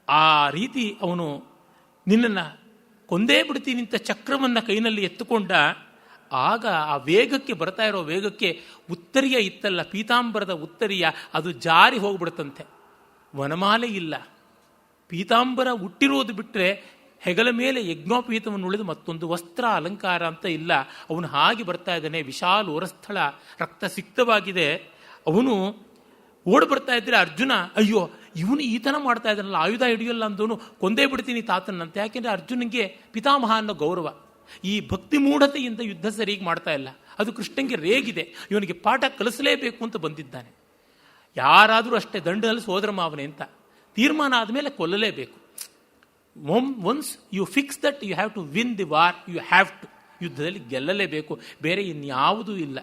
ಆ ರೀತಿ ಅವನು ನಿನ್ನನ್ನು ಕೊಂದೇ ಬಿಡ್ತೀನಿ ಅಂತ ಚಕ್ರವನ್ನು ಕೈನಲ್ಲಿ ಎತ್ತುಕೊಂಡ. ಆಗ ಆ ವೇಗಕ್ಕೆ ಬರ್ತಾ ಇರೋ ವೇಗಕ್ಕೆ ಉತ್ತರಿಯ ಇತ್ತಲ್ಲ, ಪೀತಾಂಬರದ ಉತ್ತರಿಯ, ಅದು ಜಾರಿ ಹೋಗ್ಬಿಡುತ್ತಂತೆ. ವನಮಾಲೆ ಇಲ್ಲ, ಪೀತಾಂಬರ ಹುಟ್ಟಿರೋದು ಬಿಟ್ಟರೆ ಹೆಗಲ ಮೇಲೆ ಯಜ್ಞೋಪೀತವನ್ನು ಉಳಿದು ಮತ್ತೊಂದು ವಸ್ತ್ರ ಅಲಂಕಾರ ಅಂತ ಇಲ್ಲ. ಅವನು ಹಾಗೆ ಬರ್ತಾ ಇದ್ದಾನೆ. ವಿಶಾಲ ಓರಸ್ಥಳ, ರಕ್ತ ಸಿಕ್ತವಾಗಿದೆ. ಅವನು ಓಡಿ ಬರ್ತಾ ಇದ್ರೆ ಅರ್ಜುನ ಅಯ್ಯೋ ಇವನು ಈ ಥರ ಮಾಡ್ತಾ ಇದ್ದಾನಲ್ಲ, ಆಯುಧ ಹಿಡಿಯೋಲ್ಲ ಅಂದವನು ಕೊಂದೇ ಬಿಡ್ತೀನಿ ತಾತನಂತ. ಯಾಕೆಂದರೆ ಅರ್ಜುನಿಗೆ ಪಿತಾಮಹ ಅನ್ನೋ ಗೌರವ. ಈ ಭಕ್ತಿ ಮೂಢತೆಯಿಂದ ಯುದ್ಧ ಸರಿಯಾಗಿ ಮಾಡ್ತಾ ಇಲ್ಲ. ಅದು ಕೃಷ್ಣಂಗೆ ರೇಗಿದೆ. ಇವನಿಗೆ ಪಾಠ ಕಲಿಸಲೇಬೇಕು ಅಂತ ಬಂದಿದ್ದಾನೆ. ಯಾರಾದರೂ ಅಷ್ಟೇ, ದಂಡದಲ್ಲಿ ಸೋದರ ಮಾವನೆ ಅಂತ ತೀರ್ಮಾನ ಆದಮೇಲೆ ಕೊಲ್ಲಲೇಬೇಕು. Once you fix that you have to win the war, you have to. ಯುದ್ಧದಲ್ಲಿ ಗೆಲ್ಲಲೇಬೇಕು, ಬೇರೆ ಇನ್ಯಾವುದೂ ಇಲ್ಲ.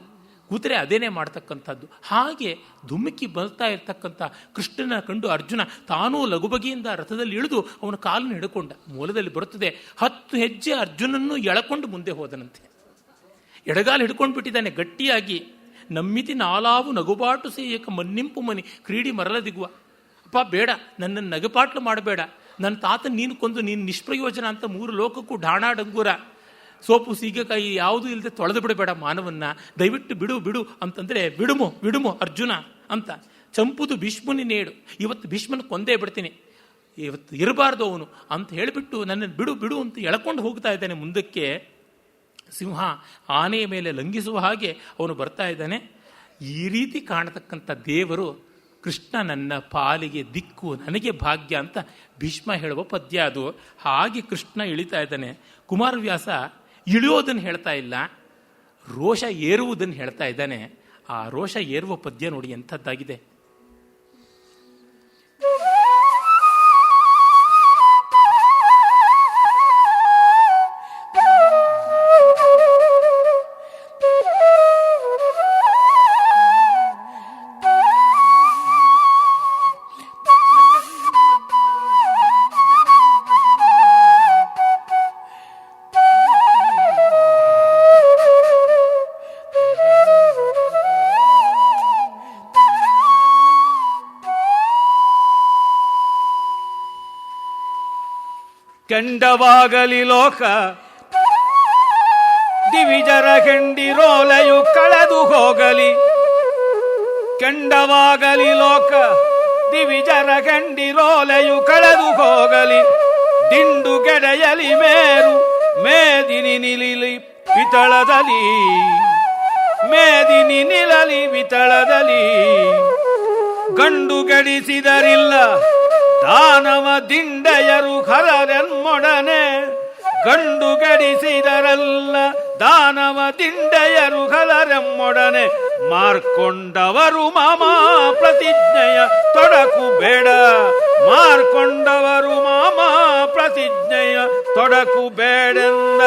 ಕೂತರೆ ಅದೇನೇ ಮಾಡ್ತಕ್ಕಂಥದ್ದು. ಹಾಗೆ ಧುಮುಕಿ ಬರ್ತಾ ಇರ್ತಕ್ಕಂಥ ಕೃಷ್ಣನ ಕಂಡು ಅರ್ಜುನ ತಾನೂ ಲಘುಬಗೆಯಿಂದ ರಥದಲ್ಲಿ ಇಳಿದು ಅವನ ಕಾಲನ್ನು ಹಿಡ್ಕೊಂಡ. ಮೂಲದಲ್ಲಿ ಬರುತ್ತದೆ, 10 ಹೆಜ್ಜೆ ಅರ್ಜುನನ್ನು ಎಳಕೊಂಡು ಮುಂದೆ ಹೋದನಂತೆ. ಎಡಗಾಲು ಹಿಡ್ಕೊಂಡು ಬಿಟ್ಟಿದ್ದಾನೆ ಗಟ್ಟಿಯಾಗಿ. ನಮ್ಮಿತಿ ನಾಲಾವು ನಗುಬಾಟು ಸೇಯಕ ಮನ್ನಿಂಪು ಮನಿ ಕ್ರೀಡಿ ಮರಲದಿಗುವ. ಅಪ್ಪ ಬೇಡ, ನನ್ನನ್ನು ನಗುಪಾಟ್ಲು ಮಾಡಬೇಡ. ನನ್ನ ತಾತ ನೀನು ಕೊಂದು ನೀನು ನಿಷ್ಪ್ರಯೋಜನ ಅಂತ 3 ಲೋಕಕ್ಕೂ ಢಾಣ ಡಂಗೂರ, ಸೋಪು ಸೀಗೆಕಾಯಿ ಯಾವುದೂ ಇಲ್ಲದೆ ತೊಳೆದು ಬಿಡಬೇಡ ಮಾನವನ್ನ, ದಯವಿಟ್ಟು ಬಿಡು ಬಿಡು ಅಂತಂದರೆ ಬಿಡುಮು ಅರ್ಜುನ ಅಂತ. ಚಂಪುದು ಭೀಷ್ಮನಿ ನೇಡು, ಇವತ್ತು ಭೀಷ್ಮನ ಕೊಂದೇ ಬಿಡ್ತೀನಿ, ಇವತ್ತು ಇರಬಾರ್ದು ಅವನು ಅಂತ ಹೇಳಿಬಿಟ್ಟು ನನ್ನನ್ನು ಬಿಡು ಅಂತ ಎಳ್ಕೊಂಡು ಹೋಗ್ತಾ ಇದ್ದಾನೆ ಮುಂದಕ್ಕೆ. ಸಿಂಹ ಆನೆಯ ಮೇಲೆ ಲಂಘಿಸುವ ಹಾಗೆ ಅವನು ಬರ್ತಾ ಇದ್ದಾನೆ. ಈ ರೀತಿ ಕಾಣತಕ್ಕಂಥ ದೇವರು ಕೃಷ್ಣ ನನ್ನ ಪಾಲಿಗೆ ದಿಕ್ಕು, ನನಗೆ ಭಾಗ್ಯ ಅಂತ ಭೀಷ್ಮ ಹೇಳುವ ಪದ್ಯ ಅದು. ಹಾಗೆ ಕೃಷ್ಣ ಇಳಿತಾ ಇದ್ದಾನೆ. ಕುಮಾರವ್ಯಾಸ ಇಳಿಯೋದನ್ನು ಹೇಳ್ತಾ ಇಲ್ಲ, ರೋಷ ಏರುವುದನ್ನು ಹೇಳ್ತಾ ಇದ್ದಾನೆ. ಆ ರೋಷ ಏರುವ ಪದ್ಯ ನೋಡಿ ಎಂಥದ್ದಾಗಿದೆ. ಕೆಂಡವಾಗಲಿ ಲೋಕ ದಿವಿಜರ ಕೆಂಡಿರೋಲೆಯು ಕಳೆದು ಹೋಗಲಿ. ಕೆಂಡವಾಗಲಿ ಲೋಕ ದಿವಿಜರ ಕೆಂಡಿರೋಲೆಯು ಕಳೆದು ಹೋಗಲಿ. ದಿಂಡು ಗೆಡೆಯಲಿ ಮೇರು ಮೇದಿನಿ ನಿಲಿಲಿ ವಿತಳದಲ್ಲಿ. ಮೇದಿನಿ ನಿಲಲಿ ವಿತಳದಲ್ಲಿ. ಗಂಡು ಗಡಿಸಿದರಿಲ್ಲ ದಾನವ ದಿಂಡೆಯರು ಖರರೆನ್ಮೊಡನೆ. ಗಂಡು ಗಡಿಸಿದರಲ್ಲ ದಾನವ ದಿಂಡೆಯರು ಖಲರೆಮ್ಮೊಡನೆ. ಮಾರ್ಕೊಂಡವರು ಮಾಮಾ ಪ್ರತಿಜ್ಞೆಯ ತೊಡಕು ಬೇಡ. ಮಾರ್ಕೊಂಡವರು ಮಾಮಾ ಪ್ರತಿಜ್ಞೆಯ ತೊಡಕು ಬೇಡೆಂದ.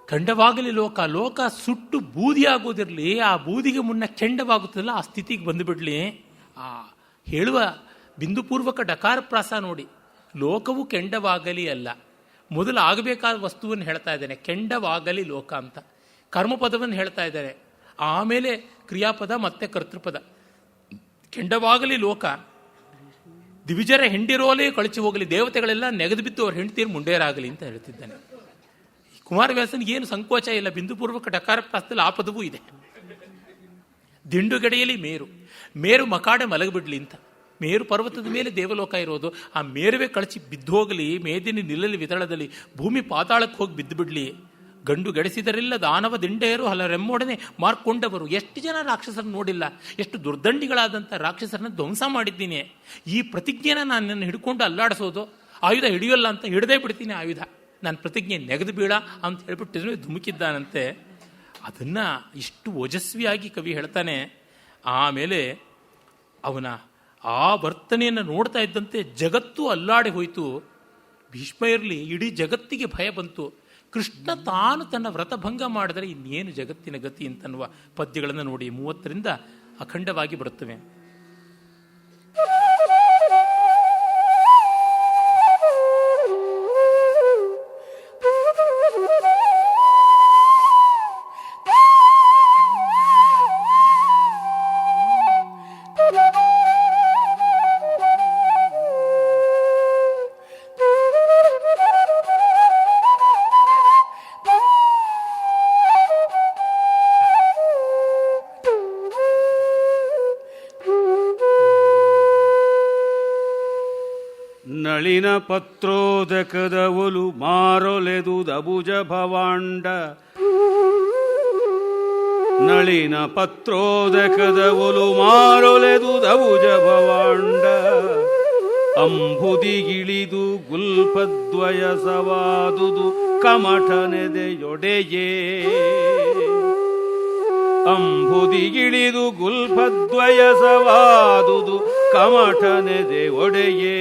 ಕೆಂಡವಾಗಲಿ ಲೋಕ, ಲೋಕ ಸುಟ್ಟು ಬೂದಿಯಾಗೋದಿರಲಿ, ಆ ಬೂದಿಗೆ ಮುನ್ನ ಕೆಂಡವಾಗುತ್ತದಲ್ಲ ಆ ಸ್ಥಿತಿಗೆ ಬಂದುಬಿಡ್ಲಿ. ಆ ಹೇಳುವ ಬಿಂದುಪೂರ್ವಕ ಡಕಾರ ಪ್ರಾಸ ನೋಡಿ. ಲೋಕವು ಕೆಂಡವಾಗಲಿ ಅಲ್ಲ, ಮೊದಲು ಆಗಬೇಕಾದ ವಸ್ತುವನ್ನು ಹೇಳ್ತಾ ಇದ್ದಾನೆ. ಕೆಂಡವಾಗಲಿ ಲೋಕ ಅಂತ ಕರ್ಮಪದವನ್ನು ಹೇಳ್ತಾ ಇದ್ದಾರೆ. ಆಮೇಲೆ ಕ್ರಿಯಾಪದ ಮತ್ತೆ ಕರ್ತೃಪದ. ಕೆಂಡವಾಗಲಿ ಲೋಕ ದಿವಿಜರ ಹೆಂಡಿರೋಲೇ ಕಳಚಿ ಹೋಗಲಿ. ದೇವತೆಗಳೆಲ್ಲ ನೆಗೆದು ಬಿದ್ದು ಅವ್ರ ಹೆಂಡತಿಯರು ಮುಂಡೇರಾಗಲಿ ಅಂತ ಹೇಳ್ತಿದ್ದಾನೆ. ಕುಮಾರವ್ಯಾಸನಿಗೆ ಏನು ಸಂಕೋಚ ಇಲ್ಲ. ಬಿಂದುಪೂರ್ವಕ ಡಕಾರ ಪ್ರಾಸದಲ್ಲಿ ಆ ಪದವೂ ಇದೆ. ದಿಂಡುಗಡೆಯಲ್ಲಿ ಮೇರು, ಮೇರು ಮಕಾಡೆ ಮಲಗಿಬಿಡ್ಲಿ ಅಂತ. ಮೇರು ಪರ್ವತದ ಮೇಲೆ ದೇವಲೋಕ ಇರೋದು. ಆ ಮೇರುವೆ ಕಳಚಿ ಬಿದ್ದೋಗಲಿ. ಮೇದಿನಿ ನಿಲ್ಲಲಿ ವಿತಳದಲ್ಲಿ. ಭೂಮಿ ಪಾತಾಳಕ್ಕೆ ಹೋಗಿ ಬಿದ್ದು ಬಿಡ್ಲಿ. ಗಂಡು ಗಡಿಸಿದರಿಲ್ಲ ದಾನವ ದಿಂಡೆಯರು ಹಲರೆಮ್ಮೊಡನೆ ಮಾರ್ಕೊಂಡವರು. ಎಷ್ಟು ಜನ ರಾಕ್ಷಸರನ್ನು ನೋಡಿಲ್ಲ. ಎಷ್ಟು ದುರ್ದಂಡಿಗಳಾದಂಥ ರಾಕ್ಷಸರನ್ನ ಧ್ವಂಸ ಮಾಡಿದ್ದೀನಿ. ಈ ಪ್ರತಿಜ್ಞೆನ ನಾನು ನನ್ನ ಹಿಡ್ಕೊಂಡು ಅಲ್ಲಾಡಿಸೋದು. ಆಯುಧ ಹಿಡಿಯೋಲ್ಲ ಅಂತ ಹಿಡದೇ ಬಿಡ್ತೀನಿ ಆಯುಧ. ನನ್ನ ಪ್ರತಿಜ್ಞೆ ನೆಗೆದು ಬೀಳ ಅಂತ ಹೇಳ್ಬಿಟ್ಟಿದ್ರು ಧುಮುಕಿದ್ದಾನಂತೆ. ಅದನ್ನು ಇಷ್ಟು ಓಜಸ್ವಿಯಾಗಿ ಕವಿ ಹೇಳ್ತಾನೆ. ಆಮೇಲೆ ಅವನ ಆ ವರ್ತನೆಯನ್ನು ನೋಡ್ತಾ ಇದ್ದಂತೆ ಜಗತ್ತು ಅಲ್ಲಾಡಿ ಹೋಯಿತು. ಭೀಷ್ಮ ಇರಲಿ, ಇಡೀ ಜಗತ್ತಿಗೆ ಭಯ ಬಂತು. ಕೃಷ್ಣ ತಾನು ತನ್ನ ವ್ರತಭಂಗ ಮಾಡಿದರೆ ಇನ್ನೇನು ಜಗತ್ತಿನ ಗತಿ ಅಂತನ್ನುವ ಪದ್ಯಗಳನ್ನು ನೋಡಿ 30ರಿಂದ ಅಖಂಡವಾಗಿ ಬರುತ್ತವೆ. ನಳಿನ ಪತ್ರೋದಕದ ಒಲು ಮಾರೊಲೆದು ದಬುಜ ಭವಾಂಡ. ನಳಿನ ಪತ್ರೋದಕದ ಒಲು ಮಾರೊಲೆದು ದಬುಜ ಭವಾಂಡ. ಅಂಬುದಿಗಿಳಿದು ಗುಲ್ಪದ್ವಯ ಸವಾದುದು ಕಮಠನೆದೆಯೊಡೆಯೇ. ಅಂಬುದಿಗಿಳಿದು ಗುಲ್ಪದ್ವಯ ಸವಾದುದು ಕಮಠನೆದೆ ಒಡೆಯೇ.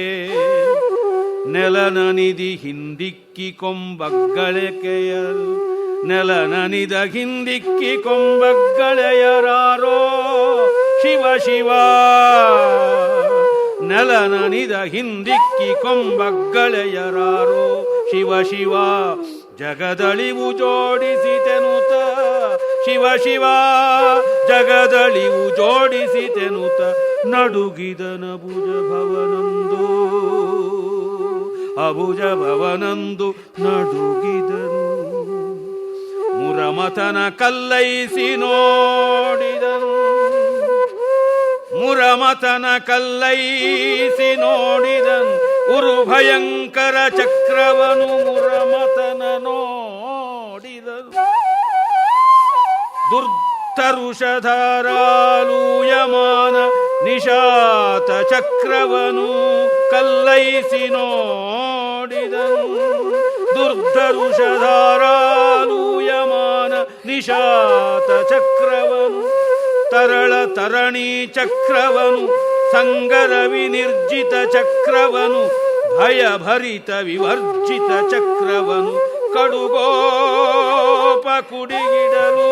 ನೆಲನನಿದಿ ಹಿಂದಿಕ್ಕಿ ಕೊಂಬಗ್ಗಳೆಕೆಯರು. ನೆಲನನಿದ ಹಿಂದಿಕ್ಕಿ ಕೊಂಬಗ್ಗಳೆಯರಾರೋ. ಶಿವ ಶಿವ. ನೆಲನನಿದ ಹಿಂದಿಕ್ಕಿ ಕೊಂಬಗ್ಗಳೆಯರಾರೋ. ಶಿವ ಶಿವ. ಜಗದಳಿವು ಜೋಡಿಸಿತೆನುತ. ಶಿವ ಶಿವ. ಜಗದಳಿವು ಜೋಡಿಸಿತೆನುತ. ನಡುಗಿದನ ಭುಜ ಭವನಂದು. ಅಭುಜ ಭವನಂದು ನಡುಗಿದನು. ಮುರಮತನ ಕಲ್ಲೈಸಿ ನೋಡಿದನು. ಮುರಮತನ ಕಲ್ಲೈಸಿ ನೋಡಿದನು. ಉರು ಭಯಂಕರ ಚಕ್ರವನು ಮುರಮತನ ನೋಡಿದನು. ದುರ್ತರುಷಧಾರಾಲೂಯಮಾನ ನಿಶಾತ ಚಕ್ರವನು ಕಲ್ಲೈಸಿ ನೋಡಿದನು. ದುರ್ಧರುಷಧಾರಾಲೂಯಮಾನ ನಿಶಾತ ಚಕ್ರವನು. ತರಳ ತರಣಿ ಚಕ್ರವನು. ಸಂಗರ ವಿನಿರ್ಜಿತ ಚಕ್ರವನು. ಭಯಭರಿತ ವಿವರ್ಜಿತ ಚಕ್ರವನು. ಕಡುಗೋಪ ಕುಡಿಗಿಡಲು.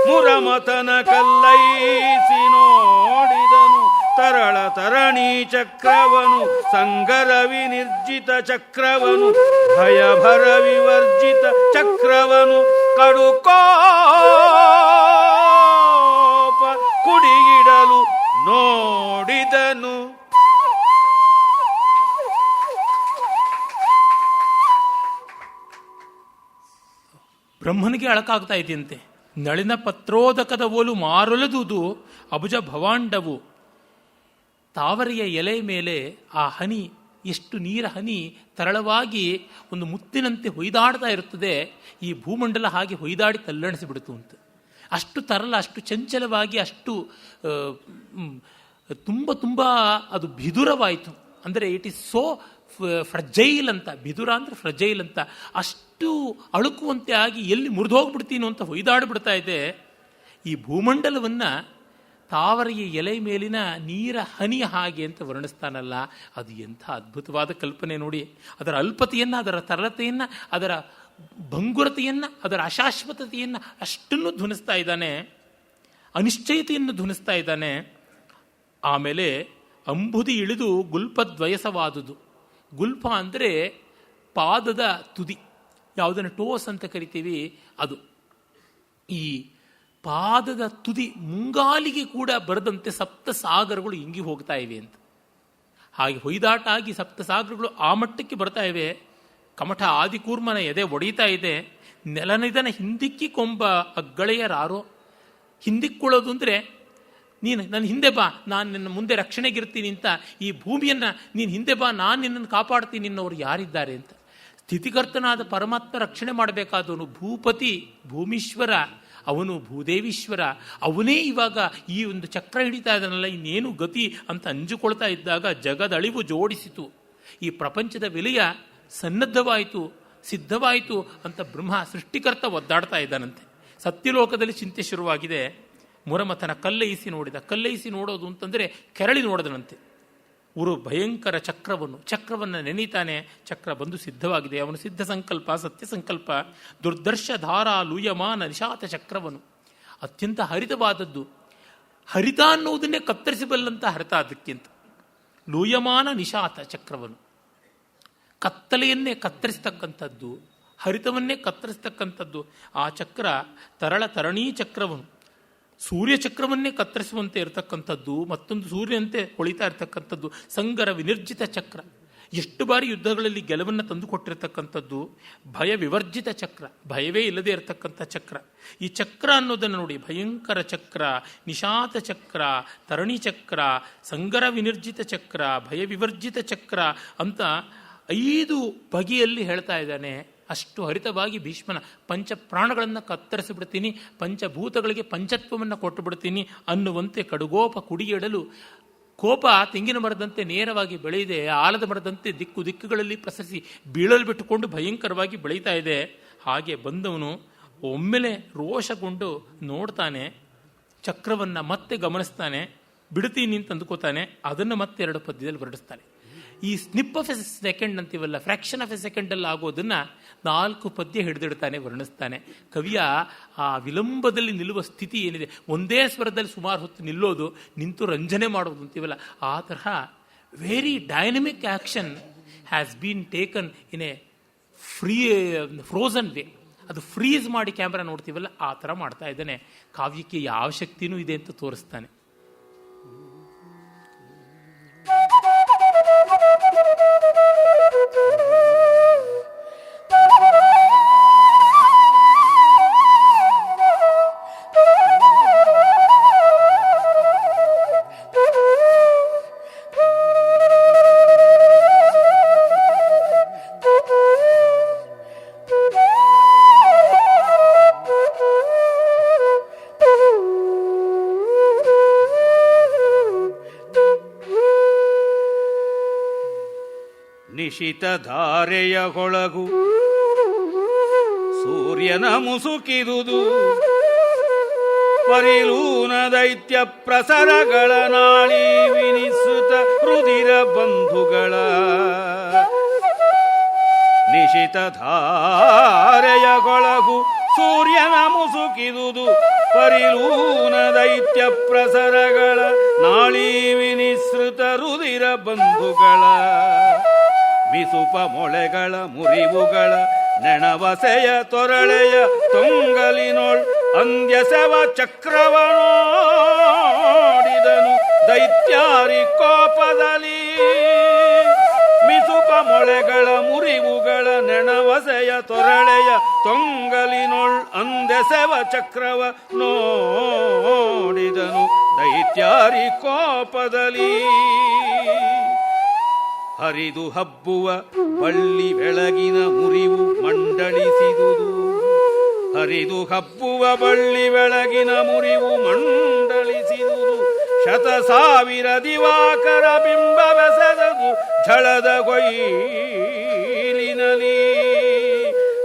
ಮುರಮತನ ಕಲ್ಲೈಸಿ ನೋಡಿದನು. ತರಳ ತರಣಿ ಚಕ್ರವನು. ಸಂಗರ ವಿನಿರ್ಜಿತ ಚಕ್ರವನು. ಭಯಭರ ವಿವರ್ಜಿತ ಚಕ್ರವನು. ಕಡುಕೋಪ ಕುಡಿಗಿಡಲು ನೋಡಿದನು. ಬ್ರಹ್ಮನಿಗೆ ಅಳಕಾಗ್ತಾ ಇದೆಯಂತೆ. ನಳಿನ ಪತ್ರೋದಕದ ಓಲು ಮಾರೊಲದುದು ಅಬುಜ ಭವಾಂಡವು. ತಾವರೆಯ ಎಲೆ ಮೇಲೆ ಆ ಹನಿ, ಎಷ್ಟು ನೀರ ಹನಿ ತರಳವಾಗಿ ಒಂದು ಮುತ್ತಿನಂತೆ ಹೊಯ್ದಾಡ್ತಾ ಇರುತ್ತದೆ. ಈ ಭೂಮಂಡಲ ಹಾಗೆ ಹೊಯ್ದಾಡಿ ತಲ್ಲಣಿಸಿಬಿಡ್ತು ಅಂತ. ಅಷ್ಟು ತರಲ, ಅಷ್ಟು ಚಂಚಲವಾಗಿ, ಅಷ್ಟು ತುಂಬ ತುಂಬ ಅದು ಬಿದುರವಾಯಿತು. ಅಂದರೆ ಇಟ್ ಈಸ್ ಸೋ ಫ್ರಜೈಲ್ ಅಂತ. ಬಿದುರ ಅಂದರೆ ಫ್ರಜೈಲ್ ಅಂತ. ಅಷ್ಟು ಅಳುಕುವಂತೆ ಆಗಿ ಎಲ್ಲಿ ಮುರಿದೋಗ್ಬಿಡ್ತೀನೋ ಅಂತ ಹೊಯ್ದಾಡ್ಬಿಡ್ತಾ ಇದೆ. ಈ ಭೂಮಂಡಲವನ್ನು ತಾವರೆಯ ಎಲೆ ಮೇಲಿನ ನೀರ ಹನಿಯ ಹಾಗೆ ಅಂತ ವರ್ಣಿಸ್ತಾನಲ್ಲ, ಅದು ಎಂಥ ಅದ್ಭುತವಾದ ಕಲ್ಪನೆ ನೋಡಿ. ಅದರ ಅಲ್ಪತೆಯನ್ನು, ಅದರ ತರಳತೆಯನ್ನು, ಅದರ ಭಂಗುರತೆಯನ್ನು, ಅದರ ಅಶಾಶ್ವತತೆಯನ್ನು ಅಷ್ಟನ್ನು ಧ್ವನಿಸ್ತಾ ಇದ್ದಾನೆ. ಅನಿಶ್ಚಯತೆಯನ್ನು ಧ್ವನಿಸ್ತಾ ಇದ್ದಾನೆ. ಆಮೇಲೆ ಅಂಬುದಿ ಇಳಿದು ಗುಲ್ಪದ್ವಯಸವಾದುದು. ಗುಲ್ಪ ಅಂದರೆ ಪಾದದ ತುದಿ, ಯಾವುದನ್ನು ಟೋಸ್ ಅಂತ ಕರಿತೀವಿ ಅದು. ಈ ಪಾದದ ತುದಿ ಮುಂಗಾಲಿಗೆ ಕೂಡ ಬರದಂತೆ ಸಪ್ತ ಸಾಗರಗಳು ಇಂಗಿ ಹೋಗ್ತಾ ಇವೆ ಅಂತ. ಹಾಗೆ ಹೊಯ್ದಾಟ ಆಗಿ ಸಪ್ತ ಸಾಗರಗಳು ಆ ಮಟ್ಟಕ್ಕೆ ಬರ್ತಾ ಇವೆ. ಕಮಠ ಆದಿಕೂರ್ಮನ ಎದೆ ಒಡೆಯುತ್ತಾ ಇದೆ. ನೆಲನಿದನ ಹಿಂದಿಕ್ಕಿ ಕೊಂಬ ಅಗ್ಗಳೆಯರಾರೋ. ಹಿಂದಿಕ್ಕೊಳ್ಳೋದು ಅಂದರೆ ನೀನು ನನ್ನ ಹಿಂದೆ ಬಾ, ನಾನು ನಿನ್ನ ಮುಂದೆ ರಕ್ಷಣೆಗಿರ್ತೀನಿ ಅಂತ. ಈ ಭೂಮಿಯನ್ನು ನೀನು ಹಿಂದೆ ಬಾ, ನಾನು ನಿನ್ನನ್ನು ಕಾಪಾಡ್ತೀನಿ ಅನ್ನೋರು ಯಾರಿದ್ದಾರೆ ಅಂತ. ಸ್ಥಿತಿಕರ್ತನಾದ ಪರಮಾತ್ಮ ರಕ್ಷಣೆ ಮಾಡಬೇಕಾದವನು ಭೂಪತಿ, ಭೂಮೀಶ್ವರ, ಅವನು ಭೂದೇವೀಶ್ವರ. ಅವನೇ ಇವಾಗ ಈ ಒಂದು ಚಕ್ರ ಹಿಡಿತಾ ಇದ್ದಾನಲ್ಲ, ಇನ್ನೇನು ಗತಿ ಅಂತ ಅಂಜುಕೊಳ್ತಾ ಇದ್ದಾಗ ಜಗದಳಿವು ಜೋಡಿಸಿತು. ಈ ಪ್ರಪಂಚದ ವಿಲಯ ಸನ್ನದ್ಧವಾಯಿತು, ಸಿದ್ಧವಾಯಿತು ಅಂತ ಬ್ರಹ್ಮ ಸೃಷ್ಟಿಕರ್ತ ಒದ್ದಾಡ್ತಾ ಇದ್ದಾನಂತೆ. ಸತ್ಯಲೋಕದಲ್ಲಿ ಚಿಂತೆ ಶುರುವಾಗಿದೆ. ಮುರಮಥನ ಕಲ್ಲೈಸಿ ನೋಡಿದ. ಕಲ್ಲೈಸಿ ನೋಡೋದು ಅಂತಂದರೆ ಕೆರಳಿ ನೋಡದನಂತೆ. ಉರು ಭಯಂಕರ ಚಕ್ರವನ್ನು ನೆನೀತಾನೆ. ಚಕ್ರ ಬಂದು ಸಿದ್ಧವಾಗಿದೆ. ಅವನು ಸಿದ್ಧ ಸಂಕಲ್ಪ, ಸತ್ಯ ಸಂಕಲ್ಪ. ದುರ್ದರ್ಶ ಧಾರಾ ಲೂಯಮಾನ ನಿಶಾತ ಚಕ್ರವನು. ಅತ್ಯಂತ ಹರಿತವಾದದ್ದು. ಹರಿತ ಅನ್ನುವುದನ್ನೇ ಕತ್ತರಿಸಬಲ್ಲಂತ ಹರಿತ ಅದಕ್ಕಿಂತ. ಲೂಯಮಾನ ನಿಶಾತ ಚಕ್ರವನು ಕತ್ತಲೆಯನ್ನೇ ಕತ್ತರಿಸ್ತಕ್ಕಂಥದ್ದು, ಹರಿತವನ್ನೇ ಕತ್ತರಿಸ್ತಕ್ಕಂಥದ್ದು. ಆ ಚಕ್ರ ತರಣೀ ಚಕ್ರವನು. ಸೂರ್ಯ ಚಕ್ರವನ್ನೇ ಕತ್ತರಿಸುವಂತೆ ಇರತಕ್ಕಂಥದ್ದು, ಮತ್ತೊಂದು ಸೂರ್ಯನಂತೆ ಹೊಳಿತಾ ಇರತಕ್ಕಂಥದ್ದು. ಸಂಗರ ವಿನಿರ್ಜಿತ ಚಕ್ರ. ಎಷ್ಟು ಬಾರಿ ಯುದ್ಧಗಳಲ್ಲಿ ಗೆಲುವನ್ನು ತಂದುಕೊಟ್ಟಿರತಕ್ಕಂಥದ್ದು. ಭಯ ವಿವರ್ಜಿತ ಚಕ್ರ, ಭಯವೇ ಇಲ್ಲದೆ ಇರತಕ್ಕಂಥ ಚಕ್ರ. ಈ ಚಕ್ರ ಅನ್ನೋದನ್ನು ನೋಡಿ, ಭಯಂಕರ ಚಕ್ರ, ನಿಶಾತ ಚಕ್ರ, ತರಣಿ ಚಕ್ರ, ಸಂಗರ ವಿನಿರ್ಜಿತ ಚಕ್ರ, ಭಯ ವಿವರ್ಜಿತ ಚಕ್ರ ಅಂತ 5 ಬಗೆಯಲ್ಲಿ ಹೇಳ್ತಾ ಇದ್ದಾನೆ. ಅಷ್ಟು ಹರಿತವಾಗಿ ಭೀಷ್ಮನ ಪಂಚಪ್ರಾಣಗಳನ್ನು ಕತ್ತರಿಸಿಬಿಡ್ತೀನಿ, ಪಂಚಭೂತಗಳಿಗೆ ಪಂಚತ್ವವನ್ನು ಕೊಟ್ಟು ಬಿಡ್ತೀನಿ ಅನ್ನುವಂತೆ ಕಡುಗೋಪ ಕುಡಿಯಿಡಲು. ಕೋಪ ತೆಂಗಿನ ಮರದಂತೆ ನೇರವಾಗಿ ಬೆಳೆಯಿದೆ, ಆಲದ ಮರದಂತೆ ದಿಕ್ಕುಗಳಲ್ಲಿ ಪ್ರಸರಿಸಿ ಬೀಳಲು ಬಿಟ್ಟುಕೊಂಡು ಭಯಂಕರವಾಗಿ ಬೆಳೀತಾ ಇದೆ. ಹಾಗೆ ಬಂದವನು ಒಮ್ಮೆಲೆ ರೋಷಗೊಂಡು ನೋಡ್ತಾನೆ, ಚಕ್ರವನ್ನು ಮತ್ತೆ ಗಮನಿಸ್ತಾನೆ, ಬಿಡ್ತೀನಿ ಅಂತ ಅಂದುಕೋತಾನೆ. ಅದನ್ನು ಮತ್ತೆ 2 ಪದ್ಯದಲ್ಲಿ ಹೊರಡಿಸ್ತಾನೆ. ಈ ಸ್ನಿಪ್ ಆಫ್ ಎ ಸೆಕೆಂಡ್ ಅಂತೀವಲ್ಲ, ಫ್ರ್ಯಾಕ್ಷನ್ ಆಫ್ ಎ ಸೆಕೆಂಡಲ್ಲಿ ಆಗೋದನ್ನು 4 ಪದ್ಯ ಹಿಡಿದಿಡ್ತಾನೆ, ವರ್ಣಿಸ್ತಾನೆ. ಕವಿಯ ಆ ವಿಳಂಬದಲ್ಲಿ ನಿಲ್ಲುವ ಸ್ಥಿತಿ ಏನಿದೆ, ಒಂದೇ ಸ್ವರದಲ್ಲಿ ಸುಮಾರು ಹೊತ್ತು ನಿಲ್ಲೋದು, ನಿಂತು ರಂಜನೆ ಮಾಡೋದು ಅಂತೀವಲ್ಲ, ಆ ತರಹ very dynamic action has been taken in a frozen way. ಅದು ಫ್ರೀಸ್ ಮಾಡಿ ಕ್ಯಾಮ್ರಾ ನೋಡ್ತೀವಲ್ಲ, ಆ ಥರ ಮಾಡ್ತಾ ಇದ್ದಾನೆ. ಕಾವ್ಯಕ್ಕೆ ಯಾವ ಶಕ್ತಿನೂ ಇದೆ ಅಂತ ತೋರಿಸ್ತಾನೆ. ನಿಶಿತ ಧಾರೆಯ ಹೊಳಗು ಸೂರ್ಯನ ಮುಸುಕಿದುದು, ಪರಿಲೂನ ದೈತ್ಯ ಪ್ರಸರಗಳ ನಾಳಿ ವಿನಿಸುತ್ತ ರುದಿರ ಬಂಧುಗಳ. ನಿಶಿತ ಧಾರೆಯ ಹೊಳಗು ಸೂರ್ಯನ ಮುಸುಕಿದುದು, ಪರಿಲೂನ ದೈತ್ಯ ಪ್ರಸರಗಳ ನಾಳಿ ವಿನಿಸೃತ ರುದಿರ ಬಂಧುಗಳ. ಮಿಸುಪ ಮೊಳೆಗಳ ಮುರಿವುಗಳ ನೆಣವಸೆಯ ತೊರಳೆಯ ತೊಂಗಲಿನೋಳ್ ಅಂದ್ಯಸವ ಚಕ್ರವನೋಡಿದನು ದೈತ್ಯಾರಿ ಕೋಪದಲ್ಲಿ. ಮಿಸುಪ ಮೊಳೆಗಳ ಮುರಿವುಗಳ ನೆಣವಸೆಯ ತೊರಳೆಯ ತೊಂಗಲಿನೊಳ್ ಅಂದೆಸೆವ ಚಕ್ರವ ನೋಡಿದನು ದೈತ್ಯಾರಿ ಕೋಪದಲ್ಲಿ. ಹರಿದು ಹಬ್ಬುವ ಬಳ್ಳಿ ಬೆಳಗಿನ ಮುರಿವು ಮಂಡಳಿಸಿದುದು. ಹರಿದು ಹಬ್ಬುವ ಬಳ್ಳಿ ಬೆಳಗಿನ ಮುರಿವು ಮಂಡಳಿಸಿದುದು. ಶತ ಸಾವಿರ ದಿವಾಕರ ಬಿಂಬವೆಸೆದದು ಝಳದ ಕೊಯ್ಲಿನಲಿ.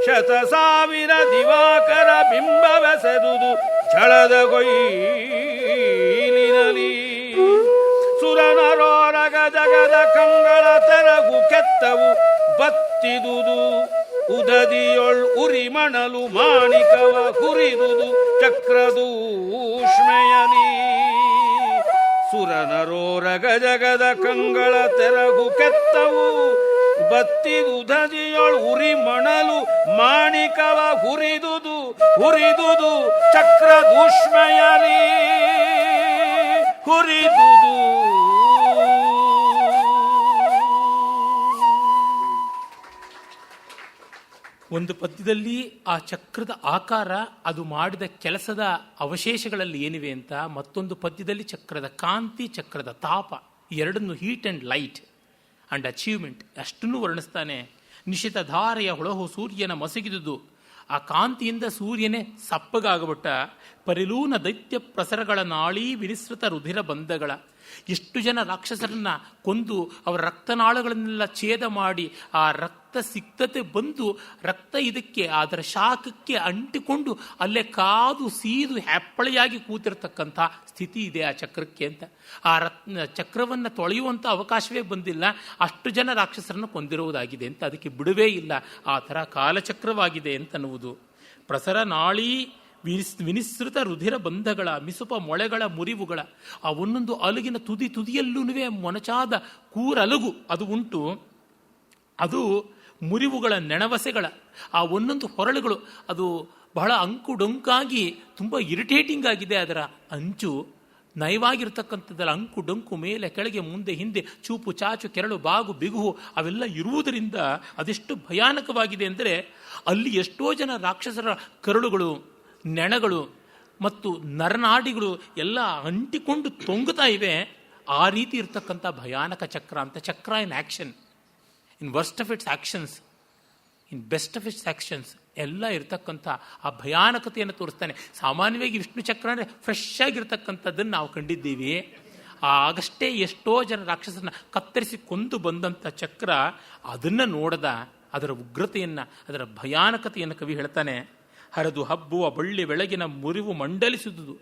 ಶತ ಸಾವಿರ ದಿವಾಕರ ಬಿಂಬವೆಸೆದುದು ಝಳದ ಕೊಯ್ಲಿನಲಿ. ಸುರನರೋರಗ ಜಗದ ಕಂಗಳ ತೆರಗು ಕೆತ್ತವು ಬತ್ತಿದುದು. ಉದದಿಯೊಳ್ ಉರಿ ಮಣಲು ಮಾಣಿಕವ ಹುರಿದುದು ಚಕ್ರದೂಷ್ಮೆಯಲಿ. ಸುರನರೋರಗ ಜಗದ ಕಂಗಳ ತೆರಗು ಕೆತ್ತವು ಬತ್ತಿದುದದಿಯೊಳ್ ಉರಿ ಮಣಲು ಮಾಣಿಕವ ಹುರಿದುದು ಚಕ್ರದೂಷ್ಮೆಯಲಿ. ಹುರಿದುದು. ಒಂದು ಪದ್ಯದಲ್ಲಿ ಆ ಚಕ್ರದ ಆಕಾರ, ಅದು ಮಾಡಿದ ಕೆಲಸದ ಅವಶೇಷಗಳಲ್ಲಿ ಏನಿವೆ ಅಂತ, ಮತ್ತೊಂದು ಪದ್ಯದಲ್ಲಿ ಚಕ್ರದ ಕಾಂತಿ, ಚಕ್ರದ ತಾಪ, ಎರಡನ್ನು heat and light and achievement ಅಷ್ಟನ್ನು ವರ್ಣಿಸ್ತಾನೆ. ನಿಶಿತ ಧಾರೆಯ ಹೊಳಹು ಸೂರ್ಯನ ಮಸಗಿದುದು. ಆ ಕಾಂತಿಯಿಂದ ಸೂರ್ಯನೇ ಸಪ್ಪಗಾಗ್ಬಿಟ್ಟ. ಪರಿಲೂನ ದೈತ್ಯ ಪ್ರಸರಗಳ ನಾಳೀ ವಿನಿಸೃತ ರುಧಿರ ಬಂಧಗಳ. ಎಷ್ಟು ಜನ ರಾಕ್ಷಸರನ್ನ ಕೊಂದು ಅವರ ರಕ್ತನಾಳಗಳನ್ನೆಲ್ಲ ಛೇದ ಮಾಡಿ ಆ ರಕ್ತ ಸಿಕ್ತತೆ ಬಂದು ರಕ್ತ ಇದಕ್ಕೆ ಅದರ ಶಾಖಕ್ಕೆ ಅಂಟಿಕೊಂಡು ಅಲ್ಲೇ ಕಾದು ಸೀದು ಹೆಪ್ಪಳೆಯಾಗಿ ಕೂತಿರ್ತಕ್ಕಂಥ ಸ್ಥಿತಿ ಇದೆ ಆ ಚಕ್ರಕ್ಕೆ ಅಂತ. ಆ ಚಕ್ರವನ್ನು ತೊಳೆಯುವಂಥ ಅವಕಾಶವೇ ಬಂದಿಲ್ಲ, ಅಷ್ಟು ಜನ ರಾಕ್ಷಸರನ್ನು ಕೊಂದಿರುವುದಾಗಿದೆ ಅಂತ. ಅದಕ್ಕೆ ಬಿಡುವೇ ಇಲ್ಲ, ಆ ಥರ ಕಾಲಚಕ್ರವಾಗಿದೆ ಅಂತನ್ನುವುದು. ಪ್ರಸರ ನಾಳೀ ವಿನಿಸೃತ ರುಧಿರ ಬಂಧಗಳ, ಮಿಸುಪ ಮೊಳೆಗಳ ಮುರಿವುಗಳ, ಆ ಒಂದೊಂದು ಅಲುಗಿನ ತುದಿಯಲ್ಲೂ ಮೊನಚಾದ ಕೂರಲುಗು ಅದು ಉಂಟು. ಅದು ಮುರಿವುಗಳ ನೆಣವಸೆಗಳ ಆ ಒಂದೊಂದು ಹೊರಳುಗಳು, ಅದು ಬಹಳ ಅಂಕುಡೊಂಕಾಗಿ ತುಂಬ ಇರಿಟೇಟಿಂಗ್ ಆಗಿದೆ. ಅದರ ಅಂಚು ನಯವಾಗಿರ್ತಕ್ಕಂಥದ್ದರ ಅಂಕು ಡೊಂಕು, ಮೇಲೆ ಕೆಳಗೆ ಮುಂದೆ ಹಿಂದೆ, ಚೂಪು ಚಾಚು, ಕೆರಳು ಬಾಗು ಬಿಗುಹು ಅವೆಲ್ಲ ಇರುವುದರಿಂದ ಅದೆಷ್ಟು ಭಯಾನಕವಾಗಿದೆ ಅಂದರೆ, ಅಲ್ಲಿ ಎಷ್ಟೋ ಜನ ರಾಕ್ಷಸರ ಕರುಳುಗಳು, ನೆಣಗಳು ಮತ್ತು ನರನಾಡಿಗಳು ಎಲ್ಲ ಅಂಟಿಕೊಂಡು ತೊಂಗುತ್ತಾ ಇವೆ. ಆ ರೀತಿ ಇರ್ತಕ್ಕಂಥ ಭಯಾನಕ ಚಕ್ರ ಅಂತ. ಚಕ್ರ ಇನ್ action, in worst of it's actions, in best of it's actions ಎಲ್ಲ ಇರ್ತಕ್ಕಂಥ ಆ ಭಯಾನಕತೆಯನ್ನು ತೋರಿಸ್ತಾನೆ. ಸಾಮಾನ್ಯವಾಗಿ ವಿಷ್ಣು ಚಕ್ರ ಅಂದರೆ ಫ್ರೆಶ್ ಆಗಿರ್ತಕ್ಕಂಥದ್ದನ್ನು ನಾವು ಕಂಡಿದ್ದೀವಿ. ಆಗಷ್ಟೇ ಎಷ್ಟೋ ಜನ ರಾಕ್ಷಸರನ್ನ ಕತ್ತರಿಸಿ ಕೊಂದು ಬಂದಂಥ ಚಕ್ರ, ಅದನ್ನು ನೋಡದ ಅದರ ಉಗ್ರತೆಯನ್ನು, ಅದರ ಭಯಾನಕತೆಯನ್ನು ಕವಿ ಹೇಳ್ತಾನೆ. ಹರಿದು ಹಬ್ಬುವ ಬಳ್ಳಿ ಬೆಳಗಿನ ಮುರಿವು ಮಂಡಲಿಸುವುದು.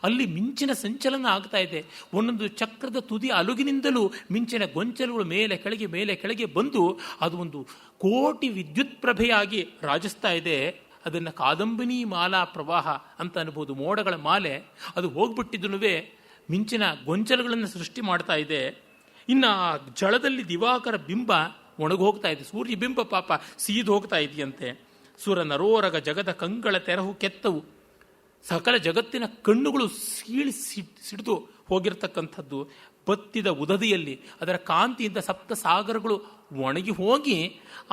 ಅಲ್ಲಿ ಮಿಂಚಿನ ಸಂಚಲನ ಆಗ್ತಾ ಇದೆ. ಒಂದೊಂದು ಚಕ್ರದ ತುದಿ ಅಲುಗಿನಿಂದಲೂ ಮಿಂಚಿನ ಗೊಂಚಲುಗಳು ಮೇಲೆ ಕೆಳಗೆ ಬಂದು ಅದು ಒಂದು ಕೋಟಿ ವಿದ್ಯುತ್ ಪ್ರಭೆಯಾಗಿ ರಾಜಿಸ್ತಾ ಇದೆ. ಅದನ್ನು ಕಾದಂಬನಿ ಮಾಲಾ ಪ್ರವಾಹ ಅಂತ ಅನ್ಬೋದು. ಮೋಡಗಳ ಮಾಲೆ ಅದು ಹೋಗ್ಬಿಟ್ಟಿದ್ದನು ಮಿಂಚಿನ ಗೊಂಚಲುಗಳನ್ನು ಸೃಷ್ಟಿ ಮಾಡ್ತಾ ಇದೆ. ಇನ್ನು ಆ ಜಳದಲ್ಲಿ ದಿವಾಕರ ಬಿಂಬ ಒಣಗೋಗ್ತಾ ಇದೆ. ಸೂರ್ಯ ಬಿಂಬ ಪಾಪ ಸೀದು ಹೋಗ್ತಾ ಇದೆಯಂತೆ. ಸುರ ನರೋರಗ ಜಗದ ಕಂಗಳ ತೆರಹು ಕೆತ್ತವು. ಸಕಲ ಜಗತ್ತಿನ ಕಣ್ಣುಗಳು ಸಿಡಿದು ಹೋಗಿರ್ತಕ್ಕಂಥದ್ದು. ಬತ್ತಿದ ಉದದಿಯಲ್ಲಿ ಅದರ ಕಾಂತಿಯಿಂದ ಸಪ್ತ ಸಾಗರಗಳು ಒಣಗಿ ಹೋಗಿ,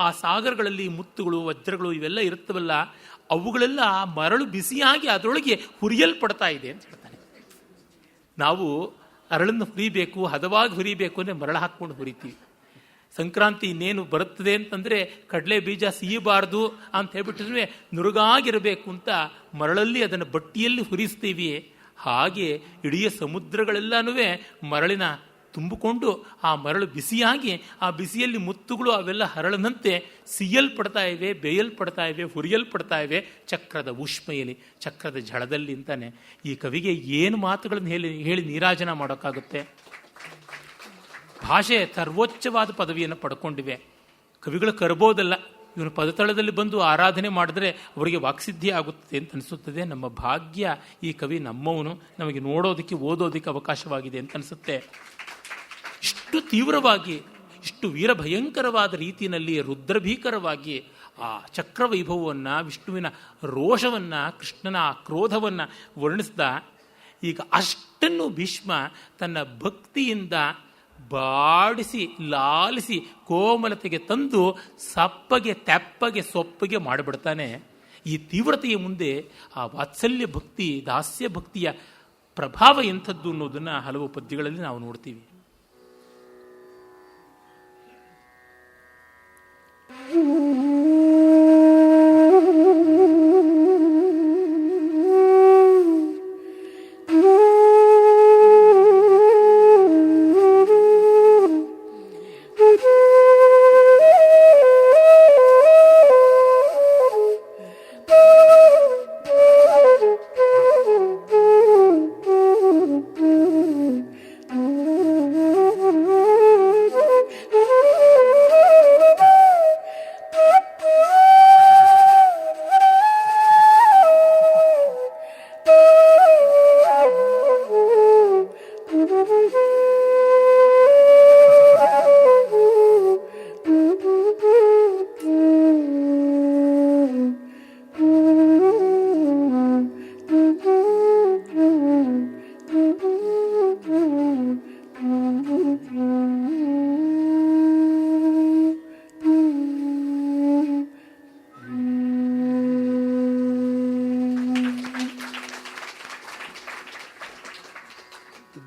ಆ ಸಾಗರಗಳಲ್ಲಿ ಮುತ್ತುಗಳು, ವಜ್ರಗಳು ಇವೆಲ್ಲ ಇರುತ್ತವಲ್ಲ, ಅವುಗಳೆಲ್ಲ ಮರಳು ಬಿಸಿಯಾಗಿ ಅದರೊಳಗೆ ಹುರಿಯಲ್ಪಡ್ತಾ ಇದೆ ಅಂತ ಹೇಳ್ತಾನೆ. ನಾವು ಅರಳನ್ನು ಹುರಿಬೇಕು, ಹದವಾಗಿ ಹುರಿಬೇಕು ಅಂದರೆ ಮರಳು ಹಾಕ್ಕೊಂಡು ಹುರಿತೀವಿ. ಸಂಕ್ರಾಂತಿ ಇನ್ನೇನು ಬರುತ್ತದೆ ಅಂತಂದರೆ ಕಡಲೆ ಬೀಜ ಸಿಹಿಬಾರ್ದು ಅಂತ ಹೇಳ್ಬಿಟ್ಟಿದ್ರೆ ನುರುಗಾಗಿರಬೇಕು ಅಂತ ಮರಳಲ್ಲಿ ಅದನ್ನು ಬಟ್ಟಿಯಲ್ಲಿ ಹುರಿಸ್ತೀವಿ. ಹಾಗೆ ಇಡೀ ಸಮುದ್ರಗಳೆಲ್ಲನೂ ಮರಳಿನ ತುಂಬಿಕೊಂಡು ಆ ಮರಳು ಬಿಸಿಯಾಗಿ, ಆ ಬಿಸಿಯಲ್ಲಿ ಮುತ್ತುಗಳು ಅವೆಲ್ಲ ಹರಳನಂತೆ ಸಿಯಲ್ಪಡ್ತಾ ಇವೆ, ಬೇಯಲ್ಪಡ್ತಾ ಇವೆ, ಹುರಿಯಲ್ಪಡ್ತಾ ಇವೆ ಚಕ್ರದ ಊಷ್ಮೆಯಲ್ಲಿ, ಚಕ್ರದ ಝಳದಲ್ಲಿ ಅಂತಾನೆ. ಈ ಕವಿಗೆ ಏನು ಮಾತುಗಳನ್ನು ಹೇಳಿ ನೀರಾಜನ ಮಾಡೋಕ್ಕಾಗುತ್ತೆ? ಭಾಷೆ ಸರ್ವೋಚ್ಚವಾದ ಪದವಿಯನ್ನು ಪಡ್ಕೊಂಡಿವೆ. ಕವಿಗಳು ಕರ್ಬೋದಲ್ಲ, ಇವನು ಪದತಳದಲ್ಲಿ ಬಂದು ಆರಾಧನೆ ಮಾಡಿದ್ರೆ ಅವರಿಗೆ ವಾಕ್ಸಿದ್ಧಿ ಆಗುತ್ತದೆ ಅಂತ ಅನಿಸುತ್ತದೆ. ನಮ್ಮ ಭಾಗ್ಯ ಈ ಕವಿ ನಮ್ಮವನು, ನಮಗೆ ನೋಡೋದಕ್ಕೆ ಓದೋದಕ್ಕೆ ಅವಕಾಶವಾಗಿದೆ ಅಂತ ಅನಿಸುತ್ತೆ. ಇಷ್ಟು ತೀವ್ರವಾಗಿ, ಇಷ್ಟು ವೀರಭಯಂಕರವಾದ ರೀತಿಯಲ್ಲಿ ರುದ್ರಭೀಕರವಾಗಿ ಆ ಚಕ್ರವೈಭವವನ್ನು, ವಿಷ್ಣುವಿನ ರೋಷವನ್ನು, ಕೃಷ್ಣನ ಕ್ರೋಧವನ್ನು ವರ್ಣಿಸ್ದ. ಈಗ ಅಷ್ಟನ್ನು ಭೀಷ್ಮ ತನ್ನ ಭಕ್ತಿಯಿಂದ ಬಾಡಿಸಿ ಲಾಲಿಸಿ ಕೋಮಲತೆಗೆ ತಂದು ಸಪ್ಪಗೆ ತೆಪ್ಪಗೆ ಸೊಪ್ಪಗೆ ಮಾಡಿಬಿಡ್ತಾನೆ. ಈ ತೀವ್ರತೆಯ ಮುಂದೆ ಆ ವಾತ್ಸಲ್ಯ ಭಕ್ತಿ, ದಾಸ್ಯ ಭಕ್ತಿಯ ಪ್ರಭಾವ ಎಂಥದ್ದು ಅನ್ನೋದನ್ನು ಹಲವು ಪದ್ಯಗಳಲ್ಲಿ ನಾವು ನೋಡ್ತೀವಿ.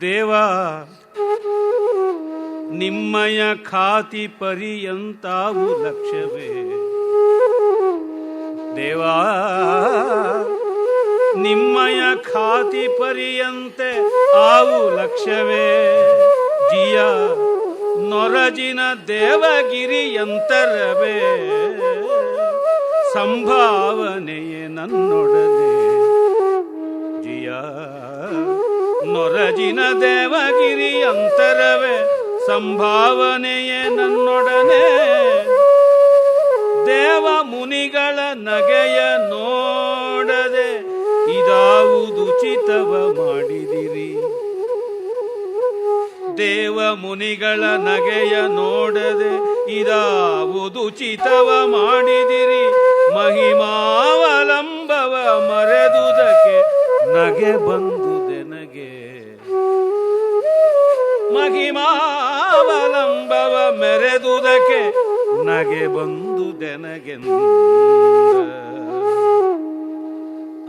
ದೇವ ನಿಮ್ಮಯ ಖಾತಿ ಪರ್ಯಂತಾವು ಲಕ್ಷ್ಯವೇ. ದೇವಾ ನಿಮ್ಮಯ ಖಾತಿ ಪರ್ಯಂತೆ ಆವು ಲಕ್ಷ್ಯವೇ. ಜಿಯ ನೊರಜಿನ ದೇವಗಿರಿಯಂತರವೇ ಸಂಭಾವನೆಯೇ ನನ್ನೊಡನೆ. ಜಿಯ ನೊರಜಿನ ದೇವಗಿರಿ ಅಂತರವೇ ಸಂಭಾವನೆಯೇ ನನ್ನೊಡನೆ. ದೇವ ಮುನಿಗಳ ನಗೆಯ ನೋಡದೆ ಇದಾವುದುಚಿತವ ಮಾಡಿದಿರಿ. ದೇವ ಮುನಿಗಳ ನಗೆಯ ನೋಡದೆ ಇದಾವುದುಚಿತವ ಮಾಡಿದಿರಿ. ಮಹಿಮಾವಲಂಬವ ಮರೆದುದಕ್ಕೆ ನಗೆ ಬಂದುದೆನಗೆ. ಮಹಿಮಾವಲಂಬವ ಮೆರೆದುದಕ್ಕೆ ನಗೆ ಬಂದುದೆನಗೆಂದ.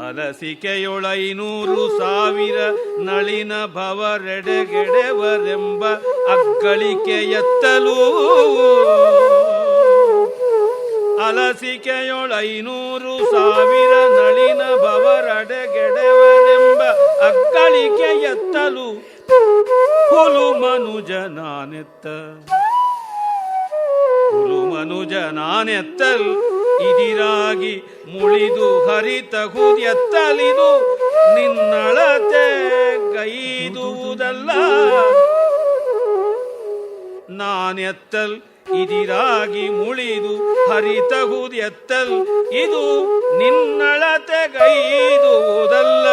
ಅಲಸಿಕೆಯೊಳೈನೂರು ನಳಿನ ಭವರೆಡೆಗೆಡೆವರೆಂಬ ಅಗ್ಗಳಿಕೆ ಎತ್ತಲೂ. ಅಲಸಿಕೆಯೊಳೈನೂರು ನಳಿನ ಭವರಡೆಗೆಡೆವರೆಂಬ ಅಗ್ಗಳಿಕೆ ಎತ್ತಲು. ಹುಲು ಮನುಜ ನಾನೆತ್ತ ಹುಲು ಮನುಜ ನಾನೆತ್ತಲ್ ಇದಿರಾಗಿ ಮುಳಿದು ಹರಿತಹುದೆತ್ತಲಿದು. ನಿನ್ನಳತೆ ಗೈದುವುದಲ್ಲ ನಾನೆತ್ತಲ್ ಇದಿರಾಗಿ ಮುಳಿದು ಹರಿತಹುದೆತ್ತಲ್. ಇದು ನಿನ್ನಳತೆ ಗೈದುವುದಲ್ಲ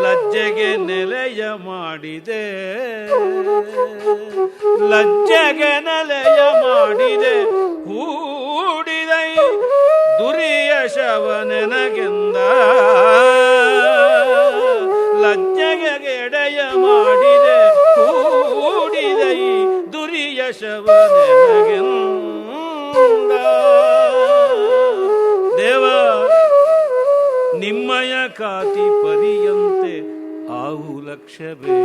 ಲಜ್ಜೆಗೆ ನೆಲೆಯ ಮಾಡಿದೆ. ಲಜ್ಜೆಗೆ ನೆಲೆಯ ಮಾಡಿದೆ ಹೂಡಿದೈ ದುರಿಯ ಶವ ನೆನಗೆಂದ. ಲಜ್ಜೆಗೆ ಎಡೆಯ ಮಾಡಿದೆ ಹೂಡಿದೈ ದುರಿಯ ಶವ ನೆನಗೆಂದ. ದೇವ ನಿಮ್ಮಯ ಖಾತಿ ಪರಿಯಂತೆ ಆವು ಲಕ್ಷ್ಯವೇ.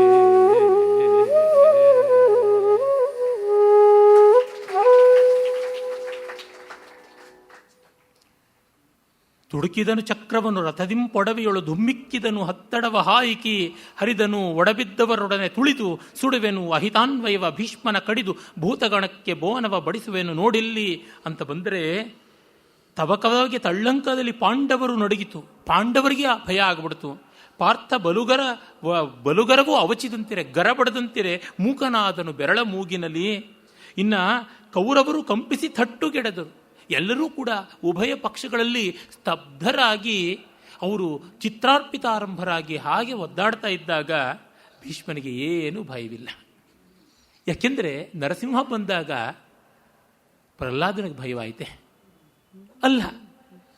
ತುಡುಕಿದನು ಚಕ್ರವನ್ನು ರಥದಿಂಪೊಡವೆಯೊಳು ಧುಮ್ಮಿಕ್ಕಿದನು ಹತ್ತಡವ ಹಾಯಿಕಿ. ಹರಿದನು ಒಡಬಿದ್ದವರೊಡನೆ ತುಳಿದು ಸುಡುವೆನು ಅಹಿತಾನ್ವಯವ ಭೀಷ್ಮನ ಕಡಿದು. ಭೂತಗಣಕ್ಕೆ ಬೋನವ ಬಡಿಸುವೆನು ನೋಡಿಲ್ಲಿ ಅಂತ ಬಂದರೆ ತಬಕವಾಗಿ ತಳ್ಳಂಕದಲ್ಲಿ ಪಾಂಡವರು ನಡುಗಿತು. ಪಾಂಡವರಿಗೆ ಭಯ ಆಗಿಬಿಡ್ತು. ಪಾರ್ಥ ಬಲುಗರವೂ ಅವಚಿದಂತಿರೆ ಗರಬಡದಂತಿರೆ ಮೂಕನಾದನು ಬೆರಳ ಮೂಗಿನಲ್ಲಿ. ಇನ್ನ ಕೌರವರು ಕಂಪಿಸಿ ಥಟ್ಟುಗೆಡೆದರು. ಎಲ್ಲರೂ ಕೂಡ ಉಭಯ ಪಕ್ಷಗಳಲ್ಲಿ ಸ್ತಬ್ಧರಾಗಿ ಅವರು ಚಿತ್ರಾರ್ಪಿತಾರಂಭರಾಗಿ ಹಾಗೆ ಒದ್ದಾಡ್ತಾ ಇದ್ದಾಗ ಭೀಷ್ಮನಿಗೆ ಏನೂ ಭಯವಿಲ್ಲ. ಯಾಕೆಂದರೆ ನರಸಿಂಹ ಬಂದಾಗ ಪ್ರಹ್ಲಾದನಿಗೆ ಭಯವಾಯಿತೆ ಅಲ್ಲ,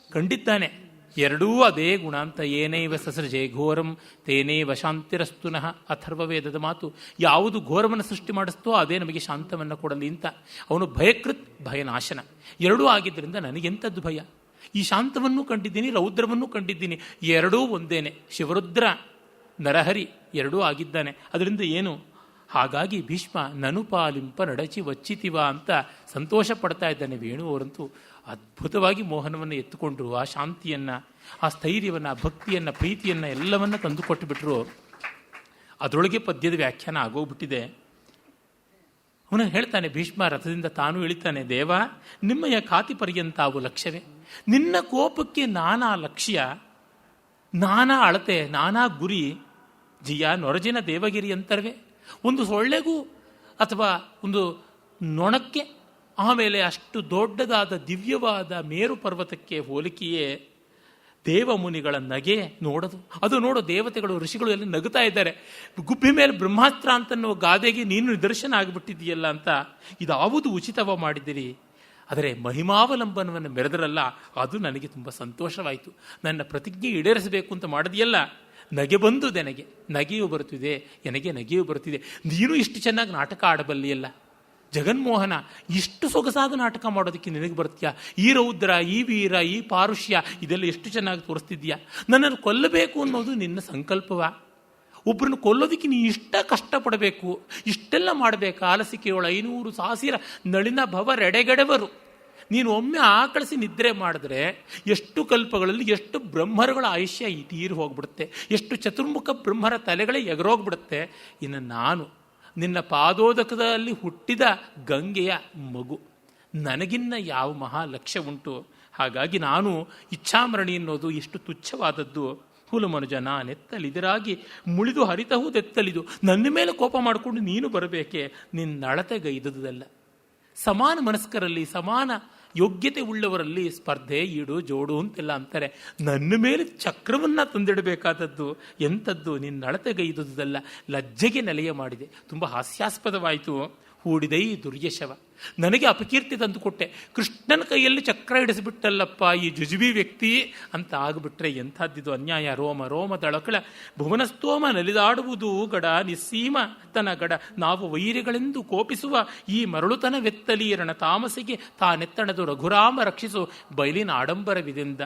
ಕಂಡಿದ್ದಾನೆ. ಎರಡೂ ಅದೇ ಗುಣ ಅಂತ. ಏನೈವ ಸಸೃಜೆ ಘೋರಂ ತೇನೇವ ಶಾಂತಿರಸ್ತುನಃ. ಅಥರ್ವವೇದದ ಮಾತು. ಯಾವುದು ಘೋರವನ್ನು ಸೃಷ್ಟಿ ಮಾಡಿಸ್ತೋ ಅದೇ ನಮಗೆ ಶಾಂತವನ್ನು ಕೊಡಲಿ ಅಂತ. ಅವನು ಭಯಕೃತ್ ಭಯನಾಶನ ಎರಡೂ ಆಗಿದ್ದರಿಂದ ನನಗೆಂಥದ್ದು ಭಯ. ಈ ಶಾಂತವನ್ನೂ ಕಂಡಿದ್ದೀನಿ, ರೌದ್ರವನ್ನೂ ಕಂಡಿದ್ದೀನಿ, ಎರಡೂ ಒಂದೇನೆ. ಶಿವರುದ್ರ ನರಹರಿ ಎರಡೂ ಆಗಿದ್ದಾನೆ. ಅದರಿಂದ ಏನು? ಹಾಗಾಗಿ ಭೀಷ್ಮ ನನುಪಾಲಿಂಪ ನಡಚಿ ವಚ್ಚಿತಿವ ಅಂತ ಸಂತೋಷ ಪಡ್ತಾ ಇದ್ದಾನೆ. ವೇಣು ಅವರಂತೂ ಅದ್ಭುತವಾಗಿ ಮೋಹನವನ್ನು ಎತ್ತುಕೊಂಡ್ರು. ಆ ಶಾಂತಿಯನ್ನು, ಆ ಸ್ಥೈರ್ಯವನ್ನು, ಭಕ್ತಿಯನ್ನು, ಪ್ರೀತಿಯನ್ನು ಎಲ್ಲವನ್ನ ತಂದುಕೊಟ್ಟು ಬಿಟ್ರು. ಅದರೊಳಗೆ ಪದ್ಯದ ವ್ಯಾಖ್ಯಾನ ಆಗೋಗ್ಬಿಟ್ಟಿದೆ. ಅವನು ಹೇಳ್ತಾನೆ, ಭೀಷ್ಮ ರಥದಿಂದ ತಾನು ಇಳಿತಾನೆ, ದೇವ ನಿಮ್ಮಯ ಖಾತಿ ಪರ್ಯಂತಾವು ಲಕ್ಷ್ಯವೇ. ನಿನ್ನ ಕೋಪಕ್ಕೆ ನಾನಾ ಲಕ್ಷ್ಯ, ನಾನಾ ಅಳತೆ, ನಾನಾ ಗುರಿ. ಜಿಯ ನೊರಜಿನ ದೇವಗಿರಿ ಅಂತರ್ವೆ. ಒಂದು ಸೊಳ್ಳೆಗೂ ಅಥವಾ ಒಂದು ನೊಣಕ್ಕೆ, ಆಮೇಲೆ ಅಷ್ಟು ದೊಡ್ಡದಾದ ದಿವ್ಯವಾದ ಮೇರು ಪರ್ವತಕ್ಕೆ ಹೋಲಿಕೆಯೇ ದೇವ ಮುನಿಗಳ ನಗೆ ನೋಡೋದು. ಅದು ನೋಡು, ದೇವತೆಗಳು ಋಷಿಗಳು ಎಲ್ಲ ನಗುತ್ತಾ ಇದ್ದಾರೆ. ಗುಬ್ಬಿ ಮೇಲೆ ಬ್ರಹ್ಮಾಸ್ತ್ರ ಅಂತನ್ನೋ ಗಾದೆಗೆ ನೀನು ನಿದರ್ಶನ ಆಗಿಬಿಟ್ಟಿದೆಯಲ್ಲ ಅಂತ. ಇದಾವುದು ಉಚಿತವ ಮಾಡಿದಿರಿ. ಆದರೆ ಮಹಿಮಾವಲಂಬನವನ್ನು ಮೆರೆದರಲ್ಲ, ಅದು ನನಗೆ ತುಂಬ ಸಂತೋಷವಾಯಿತು. ನನ್ನ ಪ್ರತಿಜ್ಞೆ ಈಡೇರಿಸಬೇಕು ಅಂತ ಮಾಡಿದೆಯಲ್ಲ, ನಗೆ ಬಂದು ನನಗೆ ನಗೆಯೂ ಬರುತ್ತಿದೆ, ನನಗೆ ನಗೆಯೂ ಬರುತ್ತಿದೆ. ನೀನು ಇಷ್ಟು ಚೆನ್ನಾಗಿ ನಾಟಕ ಆಡಬಲ್ಲಿಯಲ್ಲ ಜಗನ್ಮೋಹನ, ಇಷ್ಟು ಸೊಗಸಾದ ನಾಟಕ ಮಾಡೋದಕ್ಕೆ ನಿನಗೆ ಬರ್ತೀಯಾ? ಈ ರೌದ್ರ, ಈ ವೀರ, ಈ ಪಾರುಷ್ಯ, ಇದೆಲ್ಲ ಎಷ್ಟು ಚೆನ್ನಾಗಿ ತೋರಿಸ್ತಿದ್ಯಾ? ನನ್ನನ್ನು ಕೊಲ್ಲಬೇಕು ಅನ್ನೋದು ನಿನ್ನ ಸಂಕಲ್ಪವ? ಒಬ್ಬರನ್ನು ಕೊಲ್ಲೋದಕ್ಕೆ ನೀ ಇಷ್ಟ ಕಷ್ಟಪಡಬೇಕು, ಇಷ್ಟೆಲ್ಲ ಮಾಡಬೇಕಾ? ಆಲಸಿಕೆಯೊಳ 500 ಸಾಸಿರ ನಳಿನ ಭವರೆಡೆಗಡೆವರು. ನೀನು ಒಮ್ಮೆ ಆಕಳಿಸಿ ನಿದ್ರೆ ಮಾಡಿದ್ರೆ ಎಷ್ಟು ಕಲ್ಪಗಳಲ್ಲಿ ಎಷ್ಟು ಬ್ರಹ್ಮರುಗಳ ಆಯುಷ್ಯ ತೀರಿ ಹೋಗ್ಬಿಡುತ್ತೆ, ಎಷ್ಟು ಚತುರ್ಮುಖ ಬ್ರಹ್ಮರ ತಲೆಗಳೇ ಎಗರೋಗ್ಬಿಡುತ್ತೆ. ಇನ್ನು ನಾನು ನಿನ್ನ ಪಾದೋದಕದಲ್ಲಿ ಹುಟ್ಟಿದ ಗಂಗೆಯ ಮಗು, ನನಗಿನ್ನ ಯಾವ ಮಹಾ ಲಕ್ಷ್ಯ ಉಂಟು? ಹಾಗಾಗಿ ನಾನು ಇಚ್ಛಾಮರಣಿ ಅನ್ನೋದು ಎಷ್ಟು ತುಚ್ಛವಾದದ್ದು. ಹುಲು ಮನುಜ ನಾನೆತ್ತಲಿದರಾಗಿ ಮುಳಿದು ಹರಿತಹುದೆತ್ತಲಿದು. ನನ್ನ ಮೇಲೆ ಕೋಪ ಮಾಡಿಕೊಂಡು ನೀನು ಬರಬೇಕೆ? ನಿನ್ನ ಅಳತೆಗೈದುದಲ್ಲ. ಸಮಾನ ಮನಸ್ಕರಲ್ಲಿ, ಸಮಾನ ಯೋಗ್ಯತೆ ಉಳ್ಳವರಲ್ಲಿ ಸ್ಪರ್ಧೆ, ಈಡು, ಜೋಡು ಅಂತೆಲ್ಲ ಅಂತಾರೆ. ನನ್ನ ಮೇಲೆ ಚಕ್ರವನ್ನು ತಂದಿಡಬೇಕಾದದ್ದು ಎಂಥದ್ದು? ನಿನ್ನ ಅಳತೆಗೈದುದಲ್ಲ, ಲಜ್ಜೆಗೆ ನೆಲೆಯ ಮಾಡಿದೆ. ತುಂಬ ಹಾಸ್ಯಾಸ್ಪದವಾಯಿತು. ಹೂಡಿದೈ ದುರ್ಯಶವ, ನನಗೆ ಅಪಕೀರ್ತಿ ತಂದುಕೊಟ್ಟೆ. ಕೃಷ್ಣನ ಕೈಯಲ್ಲಿ ಚಕ್ರ ಹಿಡಿಸಿಬಿಟ್ಟಲ್ಲಪ್ಪ ಈ ಜುಜುಬಿ ವ್ಯಕ್ತಿ ಅಂತ ಆಗಿಬಿಟ್ರೆ ಎಂಥದ್ದಿದು ಅನ್ಯಾಯ. ರೋಮ ರೋಮ ದಳಕಳ ಭುವನಸ್ತೋಮ ನಲಿದಾಡುವುದು ಗಡ ನಿಸ್ಸೀಮ ತನ ಗಡ. ನಾವು ವೈರಿಗಳೆಂದು ಕೋಪಿಸುವ ಈ ಮರಳುತನವೆತ್ತಲಿ ರಣ ತಾಮಸಿಗೆ ತಾನೆತ್ತಣದು ರಘುರಾಮ ರಕ್ಷಿಸು ಬಯಲಿನ ಆಡಂಬರವಿದೆಂದ.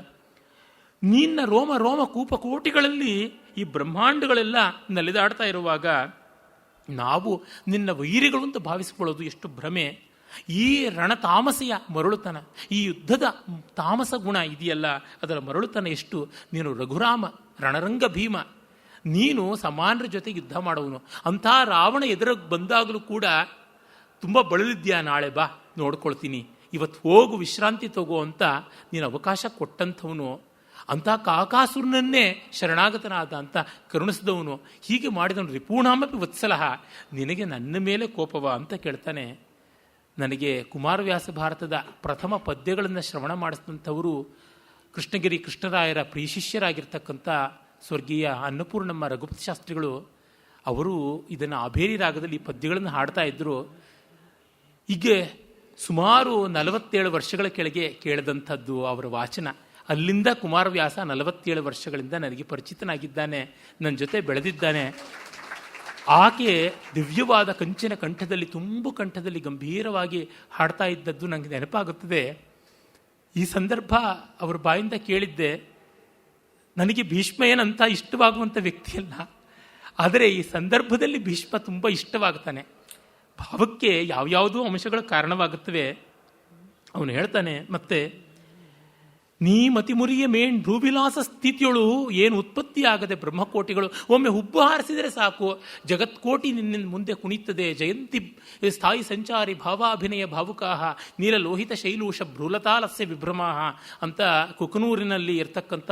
ನಿನ್ನ ರೋಮ ರೋಮ ಕೂಪಕೋಟಿಗಳಲ್ಲಿ ಈ ಬ್ರಹ್ಮಾಂಡಗಳೆಲ್ಲ ನಲಿದಾಡ್ತಾ ಇರುವಾಗ ನಾವು ನಿನ್ನ ವೈರಿಗಳು ಅಂತ ಭಾವಿಸಿಕೊಳ್ಳೋದು ಎಷ್ಟು ಭ್ರಮೆ. ಈ ರಣತಾಮಸೆಯ ಮರಳುತನ, ಈ ಯುದ್ಧದ ತಾಮಸ ಗುಣ ಇದೆಯಲ್ಲ, ಅದರ ಮರಳುತನ ಎಷ್ಟು. ನೀನು ರಘುರಾಮ, ರಣರಂಗ ಭೀಮ, ನೀನು ಸಮಾನರ ಜೊತೆ ಯುದ್ಧ ಮಾಡೋವನು. ಅಂಥ ರಾವಣ ಎದುರಿಗೆ ಬಂದಾಗಲೂ ಕೂಡ ತುಂಬ ಬಳಲಿದ್ಯಾ, ನಾಳೆ ಬಾ ನೋಡ್ಕೊಳ್ತೀನಿ, ಇವತ್ತು ಹೋಗು ವಿಶ್ರಾಂತಿ ತಗೋ ಅಂತ ನೀನು ಅವಕಾಶ ಕೊಟ್ಟಂಥವನು. ಅಂಥ ಕಾಕಾಸುರನನ್ನೇ ಶರಣಾಗತನಾದ ಅಂತ ಕರುಣಿಸಿದವನು. ಹೀಗೆ ಮಾಡಿದವನು ರಿಪೂಣಾಮಪಿ ವತ್ಸಲಹ, ನಿನಗೆ ನನ್ನ ಮೇಲೆ ಕೋಪವ ಅಂತ ಕೇಳ್ತಾನೆ. ನನಗೆ ಕುಮಾರವ್ಯಾಸ ಭಾರತದ ಪ್ರಥಮ ಪದ್ಯಗಳನ್ನು ಶ್ರವಣ ಮಾಡಿಸಿದಂಥವರು ಕೃಷ್ಣಗಿರಿ ಕೃಷ್ಣರಾಯರ ಪ್ರಿಯಶಿಷ್ಯರಾಗಿರ್ತಕ್ಕಂಥ ಸ್ವರ್ಗೀಯ ಅನ್ನಪೂರ್ಣಮ್ಮ ರಘುಪತಿ ಶಾಸ್ತ್ರಿಗಳು. ಅವರು ಇದನ್ನು ಅಭೇರಿ ರಾಗದಲ್ಲಿ ಈ ಪದ್ಯಗಳನ್ನು ಹಾಡ್ತಾ ಇದ್ದರು. ಹೀಗೆ ಸುಮಾರು 47 ವರ್ಷಗಳ ಕೆಳಗೆ ಕೇಳಿದಂಥದ್ದು ಅವರ ವಾಚನ. ಅಲ್ಲಿಂದ ಕುಮಾರವ್ಯಾಸ 47 ವರ್ಷಗಳಿಂದ ನನಗೆ ಪರಿಚಿತನಾಗಿದ್ದಾನೆ, ನನ್ನ ಜೊತೆ ಬೆಳೆದಿದ್ದಾನೆ. ಆಕೆ ದಿವ್ಯವಾದ ಕಂಚಿನ ಕಂಠದಲ್ಲಿ, ತುಂಬು ಕಂಠದಲ್ಲಿ ಗಂಭೀರವಾಗಿ ಹಾಡ್ತಾ ಇದ್ದದ್ದು ನನಗೆ ನೆನಪಾಗುತ್ತದೆ. ಈ ಸಂದರ್ಭ ಅವರ ಬಾಯಿಂದ ಕೇಳಿದ್ದೆ. ನನಗೆ ಭೀಷ್ಮ ಏನಂತ ಇಷ್ಟವಾಗುವಂಥ ವ್ಯಕ್ತಿಯಲ್ಲ, ಆದರೆ ಈ ಸಂದರ್ಭದಲ್ಲಿ ಭೀಷ್ಮ ತುಂಬ ಇಷ್ಟವಾಗ್ತಾನೆ. ಭಾವಕ್ಕೆ ಯಾವ್ಯಾವುದೋ ಅಂಶಗಳ ಕಾರಣವಾಗುತ್ತವೆ. ಅವನು ಹೇಳ್ತಾನೆ, ಮತ್ತೆ ನೀ ಮತಿಮುರಿಯ ಮೇಣ್ ಭೂವಿಲಾಸ ಸ್ಥಿತಿಯೊಳು ಏನು ಉತ್ಪತ್ತಿಯಾಗದೆ ಬ್ರಹ್ಮಕೋಟಿಗಳು ಒಮ್ಮೆ ಹುಬ್ಬು ಹಾರಿಸಿದರೆ ಸಾಕು, ಜಗತ್ಕೋಟಿ ನಿನ್ನ ಮುಂದೆ ಕುಣಿಯುತ್ತದೆ. ಜಯಂತಿ ಸ್ಥಾಯಿ ಸಂಚಾರಿ ಭಾವಾಭಿನಯ ಭಾವುಕಾಹ ನೀಲಲೋಹಿತ ಶೈಲೂಷ ಭ್ರೂಲತಾಲಸ್ಯ ವಿಭ್ರಮಾಹ ಅಂತ ಕುಕನೂರಿನಲ್ಲಿ ಇರ್ತಕ್ಕಂಥ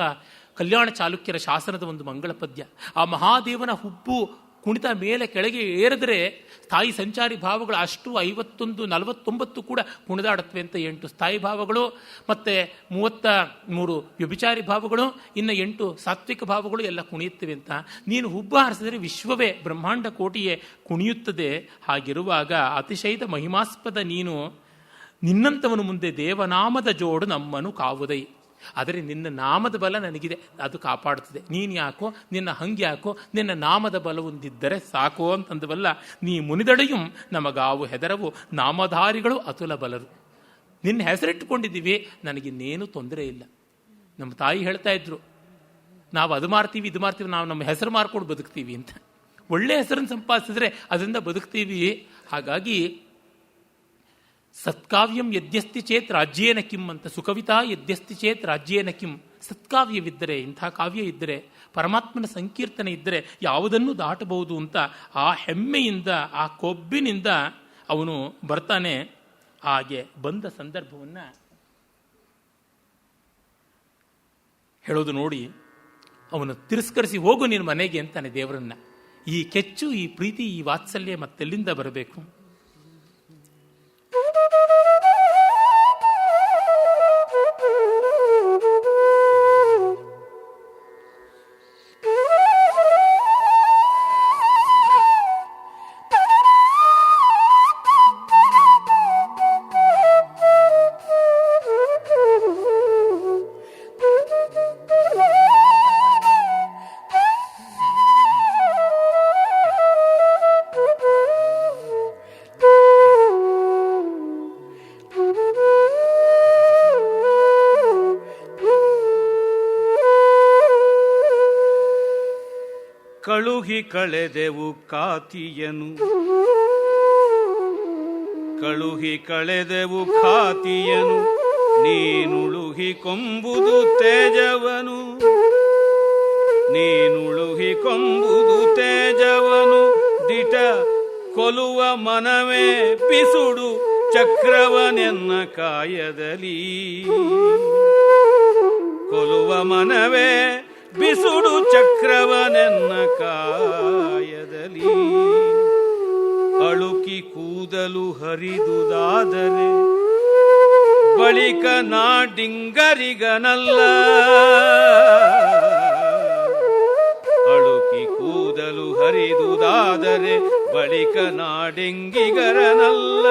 ಕಲ್ಯಾಣ ಚಾಲುಕ್ಯರ ಶಾಸನದ ಒಂದು ಮಂಗಳ ಪದ್ಯ. ಆ ಮಹಾದೇವನ ಹುಬ್ಬು ಕುಣಿತ ಮೇಲೆ ಕೆಳಗೆ ಏರಿದ್ರೆ ಸ್ಥಾಯಿ ಸಂಚಾರಿ ಭಾವಗಳು ಅಷ್ಟು 51, 49 ಕೂಡ ಕುಣಿದಾಡುತ್ತವೆ ಅಂತ. 8 ಸ್ಥಾಯಿ ಭಾವಗಳು ಮತ್ತು 33 ವ್ಯಭಿಚಾರಿ ಭಾವಗಳು, ಇನ್ನು 8 ಸಾತ್ವಿಕ ಭಾವಗಳು ಎಲ್ಲ ಕುಣಿಯುತ್ತವೆ ಅಂತ. ನೀನು ಹುಬ್ಬು ಹಾರಿಸಿದರೆ ವಿಶ್ವವೇ, ಬ್ರಹ್ಮಾಂಡ ಕೋಟಿಯೇ ಕುಣಿಯುತ್ತದೆ. ಹಾಗಿರುವಾಗ ಅತಿಶಯದ ಮಹಿಮಾಸ್ಪದ ನೀನು, ನಿನ್ನಂಥವನು ಮುಂದೆ ದೇವನಾಮದ ಜೋಡು ನಮ್ಮನು ಕಾವುದೈ. ಆದರೆ ನಿನ್ನ ನಾಮದ ಬಲ ನನಗಿದೆ, ಅದು ಕಾಪಾಡುತ್ತದೆ. ನೀನು ಯಾಕೋ, ನಿನ್ನ ಹಂಗೆ ಯಾಕೋ, ನಿನ್ನ ನಾಮದ ಬಲ ಹೊಂದಿದ್ದರೆ ಸಾಕೋ ಅಂತಂದವಲ್ಲ. ನೀ ಮುನಿದಡೆಯು ನಮಗಾವು ಹೆದರವು, ನಾಮಧಾರಿಗಳು ಅತುಲ ಬಲರು. ನಿನ್ನ ಹೆಸರಿಟ್ಟುಕೊಂಡಿದ್ದೀವಿ, ನನಗಿನ್ನೇನು ತೊಂದರೆ ಇಲ್ಲ. ನಮ್ಮ ತಾಯಿ ಹೇಳ್ತಾ ಇದ್ರು, ನಾವು ಅದು ಮಾರ್ತೀವಿ ಇದು ಮಾರ್ತೀವಿ, ನಾವು ನಮ್ಮ ಹೆಸರು ಮಾರ್ಕೊಂಡು ಬದುಕ್ತೀವಿ ಅಂತ. ಒಳ್ಳೆ ಹೆಸರನ್ನು ಸಂಪಾದಿಸಿದ್ರೆ ಅದರಿಂದ ಬದುಕ್ತೀವಿ. ಹಾಗಾಗಿ ಸತ್ಕಾವ್ಯಂ ಯದ್ಯಸ್ತಿ ಚೇತ್ ರಾಜ್ಯೇನ ಕಿಂ ಅಂತ, ಸುಕವಿತಾ ಯದ್ಯಸ್ತಿ ಚೇತ್ ರಾಜ್ಯೇನ ಕಿಂ. ಸತ್ಕಾವ್ಯವಿದ್ದರೆ, ಇಂಥ ಕಾವ್ಯ ಇದ್ದರೆ, ಪರಮಾತ್ಮನ ಸಂಕೀರ್ತನೆ ಇದ್ದರೆ ಯಾವುದನ್ನು ದಾಟಬಹುದು ಅಂತ ಆ ಹೆಮ್ಮೆಯಿಂದ, ಆ ಕೊಬ್ಬಿನಿಂದ ಅವನು ಬರ್ತಾನೆ. ಹಾಗೆ ಬಂದ ಸಂದರ್ಭವನ್ನು ಹೇಳೋದು ನೋಡಿ, ಅವನು ತಿರಸ್ಕರಿಸಿ ಹೋಗು ನಿನ್ನ ಮನೆಗೆ ಅಂತಾನೆ ದೇವರನ್ನ. ಈ ಕೆಚ್ಚು, ಈ ಪ್ರೀತಿ, ಈ ವಾತ್ಸಲ್ಯ ಮತ್ತೆಲ್ಲಿಂದ ಬರಬೇಕು? ಕಳುಹಿ ಕಳೆದೆವು ಕಾತಿಯನು, ಕಳುಹಿ ಕಳೆದೆವು ಖಾತಿಯನು, ನೀನುಳುಹಿ ಕೊಂಬುದು ತೇಜವನು, ನೀನುಳುಹಿ ಕೊಂಬುದು ತೇಜವನು, ದಿಟ ಕೊಲುವ ಮನವೇ ಪಿಸುಡು ಚಕ್ರವನೆನ್ನ ಕಾಯದಲ್ಲಿ, ಕೊಲುವ ಮನವೇ ಬಿಸುಡು ಚಕ್ರವನೆನ್ನ ಕಾಯದಲ್ಲಿ, ಅಳುಕಿ ಕೂದಲು ಹರಿದುದಾದರೆ ಬಳಿಕ ನಾಡಿಂಗರಿಗನಲ್ಲ, ಅಳುಕಿ ಕೂದಲು ಹರಿದುದಾದರೆ ಬಳಿಕ ನಾಡಿಂಗಿಗರನಲ್ಲ,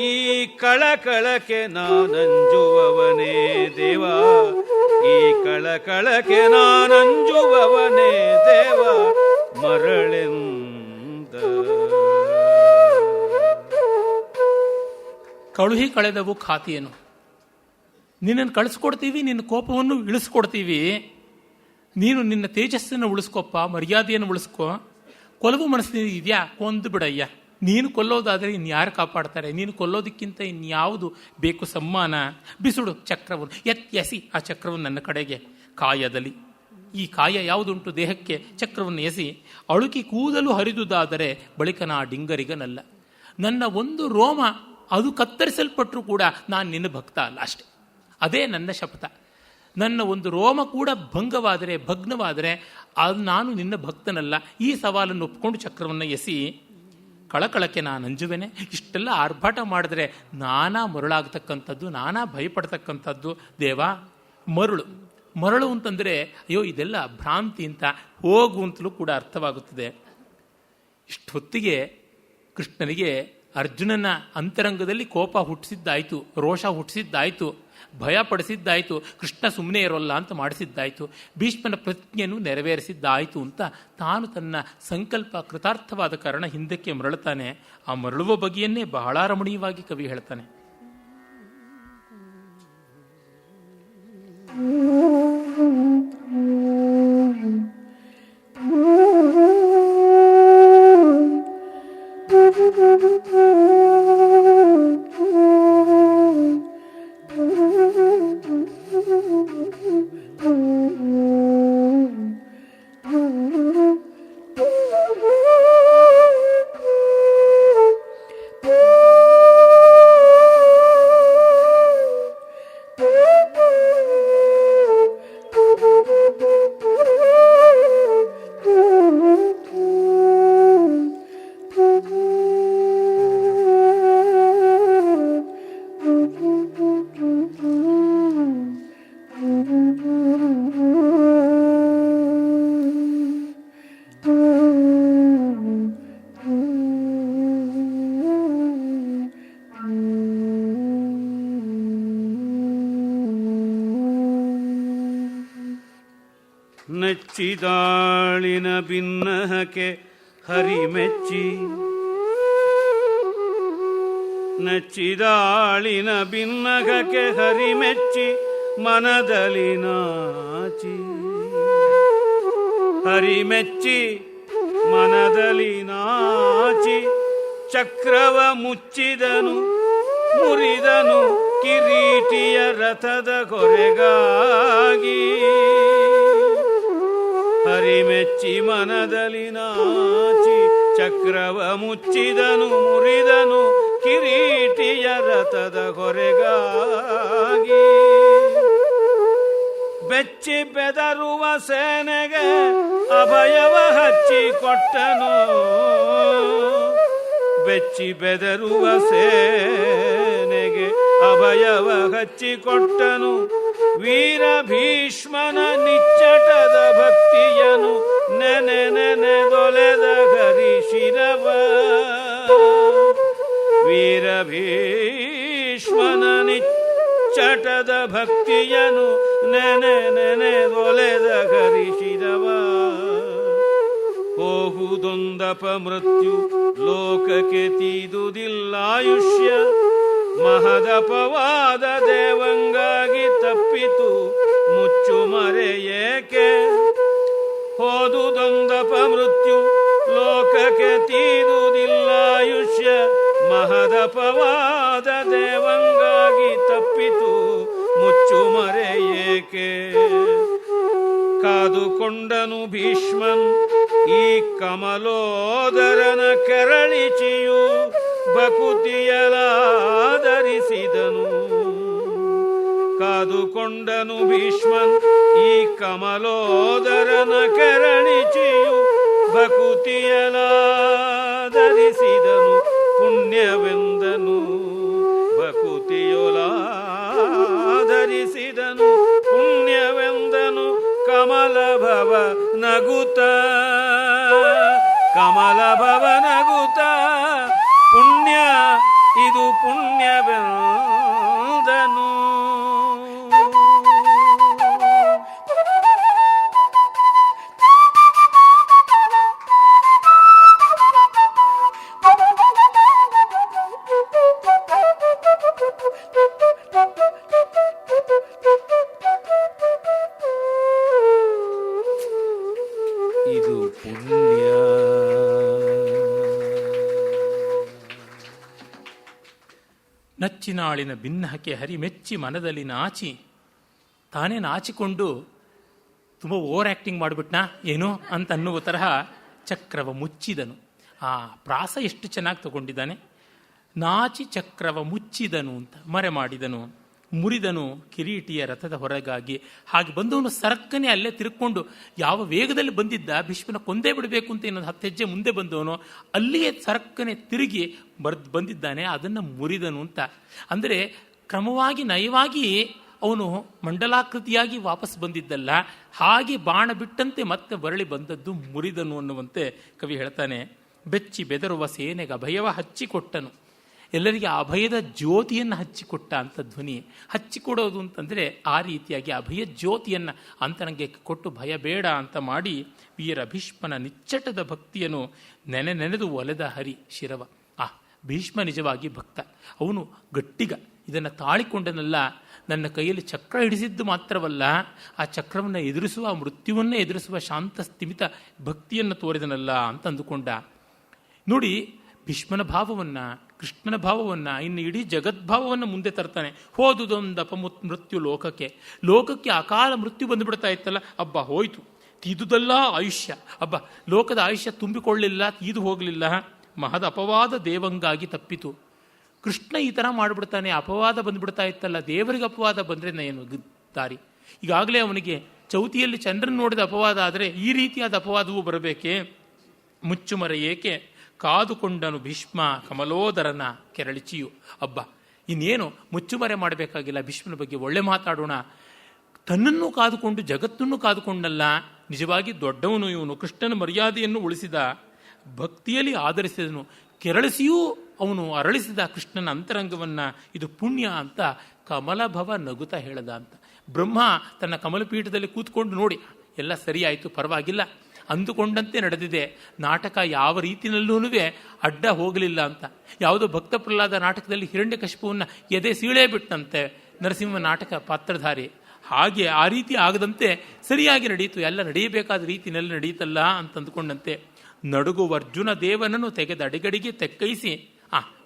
ಈ ಕಳಕಳಕ್ಕೆ ನಾನಂಜುವವನೇ ದೇವ, ಈ ಕಳಕಳಕ್ಕೆ ನಾನಂಜುವವನೇ ದೇವ, ಮರಳೆಂದ. ಕಳುಹಿ ಕಳೆದವು ಖಾತಿಯನು, ನಿನ್ನನ್ನು ಕಳಿಸ್ಕೊಡ್ತೀವಿ, ನಿನ್ನ ಕೋಪವನ್ನು ಇಳಿಸ್ಕೊಡ್ತೀವಿ, ನೀನು ನಿನ್ನ ತೇಜಸ್ಸನ್ನು ಉಳಿಸ್ಕೊಪ್ಪ, ಮರ್ಯಾದೆಯನ್ನು ಉಳಿಸ್ಕೊ. ಕೊಲವು ಮನಸ್ಸಿನ ಇದೆಯಾ, ಕೊಂದು ಬಿಡಯ್ಯ. ನೀನು ಕೊಲ್ಲೋದಾದರೆ ಇನ್ಯಾರು ಕಾಪಾಡ್ತಾರೆ? ನೀನು ಕೊಲ್ಲೋದಕ್ಕಿಂತ ಇನ್ಯಾವುದು ಬೇಕು ಸಮ್ಮಾನ? ಬಿಸುಡು ಚಕ್ರವನ್ನು, ಎಸಿ ಆ ಚಕ್ರವನ್ನು ನನ್ನ ಕಡೆಗೆ ಕಾಯದಲ್ಲಿ. ಈ ಕಾಯ ಯಾವುದುಂಟು ದೇಹಕ್ಕೆ? ಚಕ್ರವನ್ನು ಎಸಿ. ಅಳುಕಿ ಕೂದಲು ಹರಿದುದಾದರೆ ಬಳಿಕ ನಾ ಡಿಂಗರಿಗನಲ್ಲ. ನನ್ನ ಒಂದು ರೋಮ ಅದು ಕತ್ತರಿಸಲ್ಪಟ್ಟರೂ ಕೂಡ ನಾನು ನಿನ್ನ ಭಕ್ತ ಅಲ್ಲ, ಅಷ್ಟೆ. ಅದೇ ನನ್ನ ಶಪಥ. ನನ್ನ ಒಂದು ರೋಮ ಕೂಡ ಭಂಗವಾದರೆ, ಭಗ್ನವಾದರೆ ಅದು ನಾನು ನಿನ್ನ ಭಕ್ತನಲ್ಲ. ಈ ಸವಾಲನ್ನು ಒಪ್ಪಿಕೊಂಡು ಚಕ್ರವನ್ನು ಎಸಿ. ಕಳಕಳಕ್ಕೆ ನಾನು ಅಂಜುವೆನೆ. ಇಷ್ಟೆಲ್ಲ ಆರ್ಭಾಟ ಮಾಡಿದ್ರೆ ನಾನಾ ಮರುಳಾಗತಕ್ಕಂಥದ್ದು, ನಾನಾ ಭಯಪಡ್ತಕ್ಕಂಥದ್ದು ದೇವ. ಮರುಳು, ಮರಳು ಅಂತಂದರೆ ಅಯ್ಯೋ ಇದೆಲ್ಲ ಭ್ರಾಂತಿ ಅಂತ, ಹೋಗು ಅಂತಲೂ ಕೂಡ ಅರ್ಥವಾಗುತ್ತದೆ. ಇಷ್ಟೊತ್ತಿಗೆ ಕೃಷ್ಣನಿಗೆ ಅರ್ಜುನನ ಅಂತರಂಗದಲ್ಲಿ ಕೋಪ ಹುಟ್ಟಿಸಿದ್ದಾಯಿತು, ರೋಷ ಹುಟ್ಟಿಸಿದ್ದಾಯಿತು, ಭಯ ಪಡಿಸಿದ್ದಾಯಿತು, ಕೃಷ್ಣ ಸುಮ್ಮನೆ ಇರೋಲ್ಲ ಅಂತ ಮಾಡಿಸಿದ್ದಾಯಿತು, ಭೀಷ್ಮನ ಪ್ರತಿಜ್ಞೆಯನ್ನು ನೆರವೇರಿಸಿದ್ದಾಯಿತು ಅಂತ ತಾನು ತನ್ನ ಸಂಕಲ್ಪ ಕೃತಾರ್ಥವಾದ ಕಾರಣ ಹಿಂದಕ್ಕೆ ಮರಳುತ್ತಾನೆ. ಆ ಮರಳುವ ಬಗೆಯನ್ನೇ ಬಹಳ ರಮಣೀಯವಾಗಿ ಕವಿ ಹೇಳ್ತಾನೆ. ನೆಚ್ಚಿದಾಳಿನ ಭಿನ್ನಹಕ್ಕೆ ಹರಿಮೆಚ್ಚಿ, ನೆಚ್ಚಿದಾಳಿನ ಭಿನ್ನಹಕ್ಕೆ ಹರಿಮೆಚ್ಚಿ, ಮನದಲ್ಲಿ ನಾಚಿ ಹರಿಮೆಚ್ಚಿ ಮನದಲ್ಲಿ ನಾಚಿ ಚಕ್ರವ ಮುಚ್ಚಿದನು ಮುರಿದನು ಕಿರೀಟಿಯ ರಥದ ಕೊರೆಗಾಗಿ ಹರಿಮೆಚ್ಚಿ ಮನದಲ್ಲಿ ನಾಚಿ ಚಕ್ರವ ಮುಚ್ಚಿದನು ಮುರಿದನು ಕಿರೀಟಿಯ ರಥದ ಹೊರೆಗಾಗಿ ಬೆಚ್ಚಿ ಬೆದರುವ ಸೇನೆಗೆ ಅಭಯವ ಹಚ್ಚಿಕೊಟ್ಟನು ಬೆಚ್ಚಿ ಬೆದರುವ ಸೇನೆಗೆ ಅಭಯವ ಹಚ್ಚಿಕೊಟ್ಟನು ವೀರ ಭೀಷ್ಮನ ನಿಚ್ಚಟದ ಭಕ್ತಿಯನು ನೆನೆ ನೆನೆದೊಲೆದ ಹರಿಶಿರವ ವೀರ ಭೀಷ್ಮನ ನಿಚ್ಚಟದ ಭಕ್ತಿಯನು ನೆನೆ ನೆನೆದೊಲೆದ ಹರಿಶಿರವ ಹೋಗುದೊಂದಪ ಮೃತ್ಯು ಲೋಕಕ್ಕೆ ತೀದುದಿಲ್ಲಾಯುಷ್ಯ ಮಹದಪವಾದ ದೇವಂಗಾಗಿ ತಪ್ಪಿತು ಮುಚ್ಚು ಮರೆ ಏಕೆ ಹೋದುದೊಂದಪ ಮೃತ್ಯು ಲೋಕಕ್ಕೆ ತೀದುದಿಲ್ಲಾಯುಷ್ಯ ಮಹದಪವಾದ ದೇವಂಗಾಗಿ ತಪ್ಪಿತು ಮುಚ್ಚು ಮರೆ ಏಕೆ ಕಾದುಕೊಂಡನು ಭೀಷ್ಮನ್ ಈ ಕಮಲೋದರನ ಕೆರಳಿಚಿಯು ಬಕುತಿಯಲಾದರಿಸಿದನು ಕಾದುಕೊಂಡನು ಭೀಷ್ಮನ್ ಈ ಕಮಲೋದರನ ಕೆರಳಿಚಿಯು ಬಕುತಿಯಲಾದರಿಸಿದನು ಪುಣ್ಯವೆಂದನು ಬಕುತಿಯೊಲಾದರಿಸಿದನು ಪುಣ್ಯವೆಂದನು ಕಮಲ ಭವ ನಗುತ ಕಮಲ ಭವ ನಗುತ ಪುಣ್ಯ ಇದು ಪುಣ್ಯವೆಂದನು ಇದು ಪುಣ್ಯ. ನಚ್ಚಿನಾಳಿನ ಭಿನ್ನಹಕ್ಕೆ ಹರಿಮೆಚ್ಚಿ ಮನದಲ್ಲಿ ನಾಚಿ ತಾನೇ ನಾಚಿಕೊಂಡು ತುಂಬ ಓವರ್ ಆ್ಯಕ್ಟಿಂಗ್ ಮಾಡಿಬಿಟ್ನಾ ಏನು ಅಂತ ಅನ್ನುವ ತರಹ ಚಕ್ರವ ಮುಚ್ಚಿದನು. ಆ ಪ್ರಾಸ ಎಷ್ಟು ಚೆನ್ನಾಗಿ ತಗೊಂಡಿದ್ದಾನೆ. ನಾಚಿ ಚಕ್ರವ ಮುಚ್ಚಿದನು ಅಂತ ಮರೆ ಮಾಡಿದನು, ಮುರಿದನು ಕಿರೀಟಿಯ ರಥದ ಹೊರಗಾಗಿ. ಹಾಗೆ ಬಂದವನು ಸರಕ್ಕನೆ ಅಲ್ಲೇ ತಿರುಕೊಂಡು ಯಾವ ವೇಗದಲ್ಲಿ ಬಂದಿದ್ದ ಭೀಷ್ಮನ ಕೊಂದೇ ಬಿಡಬೇಕು ಅಂತ ಇನ್ನೊಂದು 10 ಹೆಜ್ಜೆ ಮುಂದೆ ಬಂದವನು ಅಲ್ಲಿಯೇ ಸರಕ್ಕನೆ ತಿರುಗಿ ಬಂದಿದ್ದಾನೆ, ಅದನ್ನು ಮುರಿದನು ಅಂತ. ಅಂದರೆ ಕ್ರಮವಾಗಿ ನಯವಾಗಿ ಅವನು ಮಂಡಲಾಕೃತಿಯಾಗಿ ವಾಪಸ್ ಬಂದಿದ್ದಲ್ಲ, ಹಾಗೆ ಬಾಣ ಬಿಟ್ಟಂತೆ ಮತ್ತೆ ಮರಳಿ ಬಂದದ್ದು ಮುರಿದನು ಅನ್ನುವಂತೆ ಕವಿ ಹೇಳ್ತಾನೆ. ಬೆಚ್ಚಿ ಬೆದರುವ ಸೇನೆಗೆ ಅಭಯವ ಹಚ್ಚಿಕೊಟ್ಟನು. ಎಲ್ಲರಿಗೆ ಅಭಯದ ಜ್ಯೋತಿಯನ್ನು ಹಚ್ಚಿಕೊಟ್ಟ ಅಂತ ಧ್ವನಿ. ಹಚ್ಚಿಕೊಡೋದು ಅಂತಂದರೆ ಆ ರೀತಿಯಾಗಿ ಅಭಯ ಜ್ಯೋತಿಯನ್ನು ಅಂತರಂಗೆ ಕೊಟ್ಟು ಭಯ ಬೇಡ ಅಂತ ಮಾಡಿ ವೀರ ಭೀಷ್ಮನ ನಿಚ್ಚಟದ ಭಕ್ತಿಯನ್ನು ನೆನೆದು ಒಲೆದ ಹರಿ ಶಿರವ. ಭೀಷ್ಮ ನಿಜವಾಗಿ ಭಕ್ತ, ಅವನು ಗಟ್ಟಿಗ. ಇದನ್ನು ತಾಳಿಕೊಂಡನಲ್ಲ, ನನ್ನ ಕೈಯಲ್ಲಿ ಚಕ್ರ ಹಿಡಿಸಿದ್ದು ಮಾತ್ರವಲ್ಲ, ಆ ಚಕ್ರವನ್ನು ಎದುರಿಸುವ, ಮೃತ್ಯುವನ್ನೇ ಎದುರಿಸುವ ಶಾಂತ ಸ್ಥಿಮಿತ ಭಕ್ತಿಯನ್ನು ತೋರಿದನಲ್ಲ ಅಂತ ಅಂದುಕೊಂಡ. ನೋಡಿ, ಭೀಷ್ಮನ ಭಾವವನ್ನು, ಕೃಷ್ಣನ ಭಾವವನ್ನು, ಇನ್ನು ಇಡೀ ಜಗದ್ಭಾವವನ್ನು ಮುಂದೆ ತರ್ತಾನೆ. ಹೋದುದೊಂದಪ ಮೃತ್ಯು ಲೋಕಕ್ಕೆ ಅಕಾಲ ಮೃತ್ಯು ಬಂದುಬಿಡ್ತಾ ಇತ್ತಲ್ಲ, ಅಬ್ಬ ಹೋಯ್ತು, ತೀದುದಲ್ಲ ಆಯುಷ್ಯ, ಅಬ್ಬ ಲೋಕದ ಆಯುಷ್ಯ ತುಂಬಿಕೊಳ್ಳಲಿಲ್ಲ, ತೀದು ಹೋಗಲಿಲ್ಲ, ಮಹದ ಅಪವಾದ ದೇವಂಗಾಗಿ ತಪ್ಪಿತು. ಕೃಷ್ಣ ಈ ಥರ ಮಾಡಿಬಿಡ್ತಾನೆ, ಅಪವಾದ ಬಂದುಬಿಡ್ತಾ ಇತ್ತಲ್ಲ, ದೇವರಿಗೆ ಅಪವಾದ ಬಂದರೆ ಏನು ದಾರಿ? ಈಗಾಗಲೇ ಅವನಿಗೆ ಚೌತಿಯಲ್ಲಿ ಚಂದ್ರನ ನೋಡಿದ ಅಪವಾದ ಆದರೆ ಈ ರೀತಿಯಾದ ಅಪವಾದವೂ ಬರಬೇಕೆ? ಮುಚ್ಚುಮರೆ ಏಕೆ ಕಾದುಕೊಂಡನು ಭೀಷ್ಮ ಕಮಲೋದರನ ಕೆರಳಿಚಿಯು. ಅಬ್ಬ ಇನ್ನೇನು ಮುಚ್ಚುಮರೆ ಮಾಡಬೇಕಾಗಿಲ್ಲ, ಭೀಷ್ಮನ ಬಗ್ಗೆ ಒಳ್ಳೆ ಮಾತಾಡೋಣ. ತನ್ನನ್ನು ಕಾದುಕೊಂಡು ಜಗತ್ತನ್ನು ಕಾದುಕೊಂಡಲ್ಲ, ನಿಜವಾಗಿ ದೊಡ್ಡವನು ಇವನು. ಕೃಷ್ಣನ ಮರ್ಯಾದೆಯನ್ನು ಉಳಿಸಿದ, ಭಕ್ತಿಯಲ್ಲಿ ಆಧರಿಸಿದನು, ಕೆರಳಿಸಿಯೂ ಅವನು ಅರಳಿಸಿದ ಕೃಷ್ಣನ ಅಂತರಂಗವನ್ನು. ಇದು ಪುಣ್ಯ ಅಂತ ಕಮಲಭವ ನಗುತ್ತಾ ಹೇಳದ ಅಂತ. ಬ್ರಹ್ಮ ತನ್ನ ಕಮಲಪೀಠದಲ್ಲಿ ಕೂತ್ಕೊಂಡು ನೋಡಿ, ಎಲ್ಲ ಸರಿಯಾಯಿತು, ಪರವಾಗಿಲ್ಲ ಅಂದುಕೊಂಡಂತೆ ನಡೆದಿದೆ. ನಾಟಕ ಯಾವ ರೀತಿಯಲ್ಲೂ ಅಡ್ಡ ಹೋಗಲಿಲ್ಲ ಅಂತ. ಯಾವುದೋ ಭಕ್ತ ಪ್ರಹ್ಲಾದ ನಾಟಕದಲ್ಲಿ ಹಿರಣ್ಯಕಶಿಪುವನ್ನು ಎದೆ ಸೀಳೇ ಬಿಟ್ಟಂತೆ ನರಸಿಂಹ ನಾಟಕ ಪಾತ್ರಧಾರಿ. ಹಾಗೆ ಆ ರೀತಿ ಆಗದಂತೆ ಸರಿಯಾಗಿ ನಡೆಯಿತು, ಎಲ್ಲ ನಡೆಯಬೇಕಾದ ರೀತಿಯಲ್ಲಿ ನಡೆಯಿತಲ್ಲ ಅಂತಂದುಕೊಂಡಂತೆ ನಡುಗುವ ಅರ್ಜುನ ದೇವನನ್ನು ತೆಗೆದ ಅಡಿಗಡಿಗೆ ತೆಕ್ಕೈಸಿ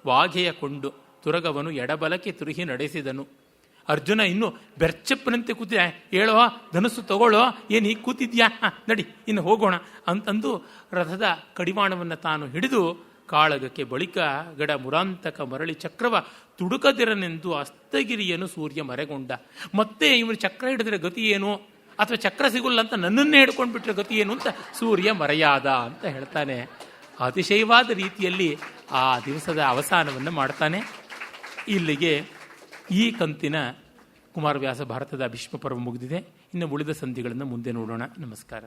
ವಾಘೆಯ ಕೊಂಡು ತುರಗವನು ಎಡಬಲಕ್ಕೆ ತುರುಹಿ ನಡೆಸಿದನು. ಅರ್ಜುನ ಇನ್ನು ಬೆರ್ಚಪ್ಪನಂತೆ ಕೂತಿದ್ದ, ಹೇಳೋ ಧನಸ್ಸು ತಗೊಳ್ಳೋ, ಏನು ಹೀಗೆ ಕೂತಿದ್ಯಾ, ನಡಿ ಇನ್ನು ಹೋಗೋಣ ಅಂತಂದು ರಥದ ಕಡಿವಾಣವನ್ನು ತಾನು ಹಿಡಿದು ಕಾಳಗಕ್ಕೆ ಬಳಿಕ ಗಡ ಮುರಾಂತಕ ಮರಳಿ ಚಕ್ರವ ತುಡುಕದಿರನೆಂದು ಅಸ್ತಗಿರಿಯನ್ನು ಸೂರ್ಯ ಮರೆಗೊಂಡ. ಮತ್ತೆ ಇವನು ಚಕ್ರ ಹಿಡಿದ್ರೆ ಗತಿ ಏನು, ಅಥವಾ ಚಕ್ರ ಸಿಗುಲ್ಲ ಅಂತ ನನ್ನನ್ನೇ ಹಿಡ್ಕೊಂಡು ಬಿಟ್ರೆ ಗತಿ ಏನು ಅಂತ ಸೂರ್ಯ ಮರೆಯಾದ ಅಂತ ಹೇಳ್ತಾನೆ. ಅತಿಶಯವಾದ ರೀತಿಯಲ್ಲಿ ಆ ದಿವಸದ ಅವಸಾನವನ್ನು ಮಾಡ್ತಾನೆ. ಇಲ್ಲಿಗೆ ಈ ಕಂತಿನ ಕುಮಾರವ್ಯಾಸ ಭಾರತದ ಭೀಷ್ಮ ಪರ್ವ ಮುಗಿದಿದೆ. ಇನ್ನು ಉಳಿದ ಸಂಧಿಗಳನ್ನು ಮುಂದೆ ನೋಡೋಣ. ನಮಸ್ಕಾರ.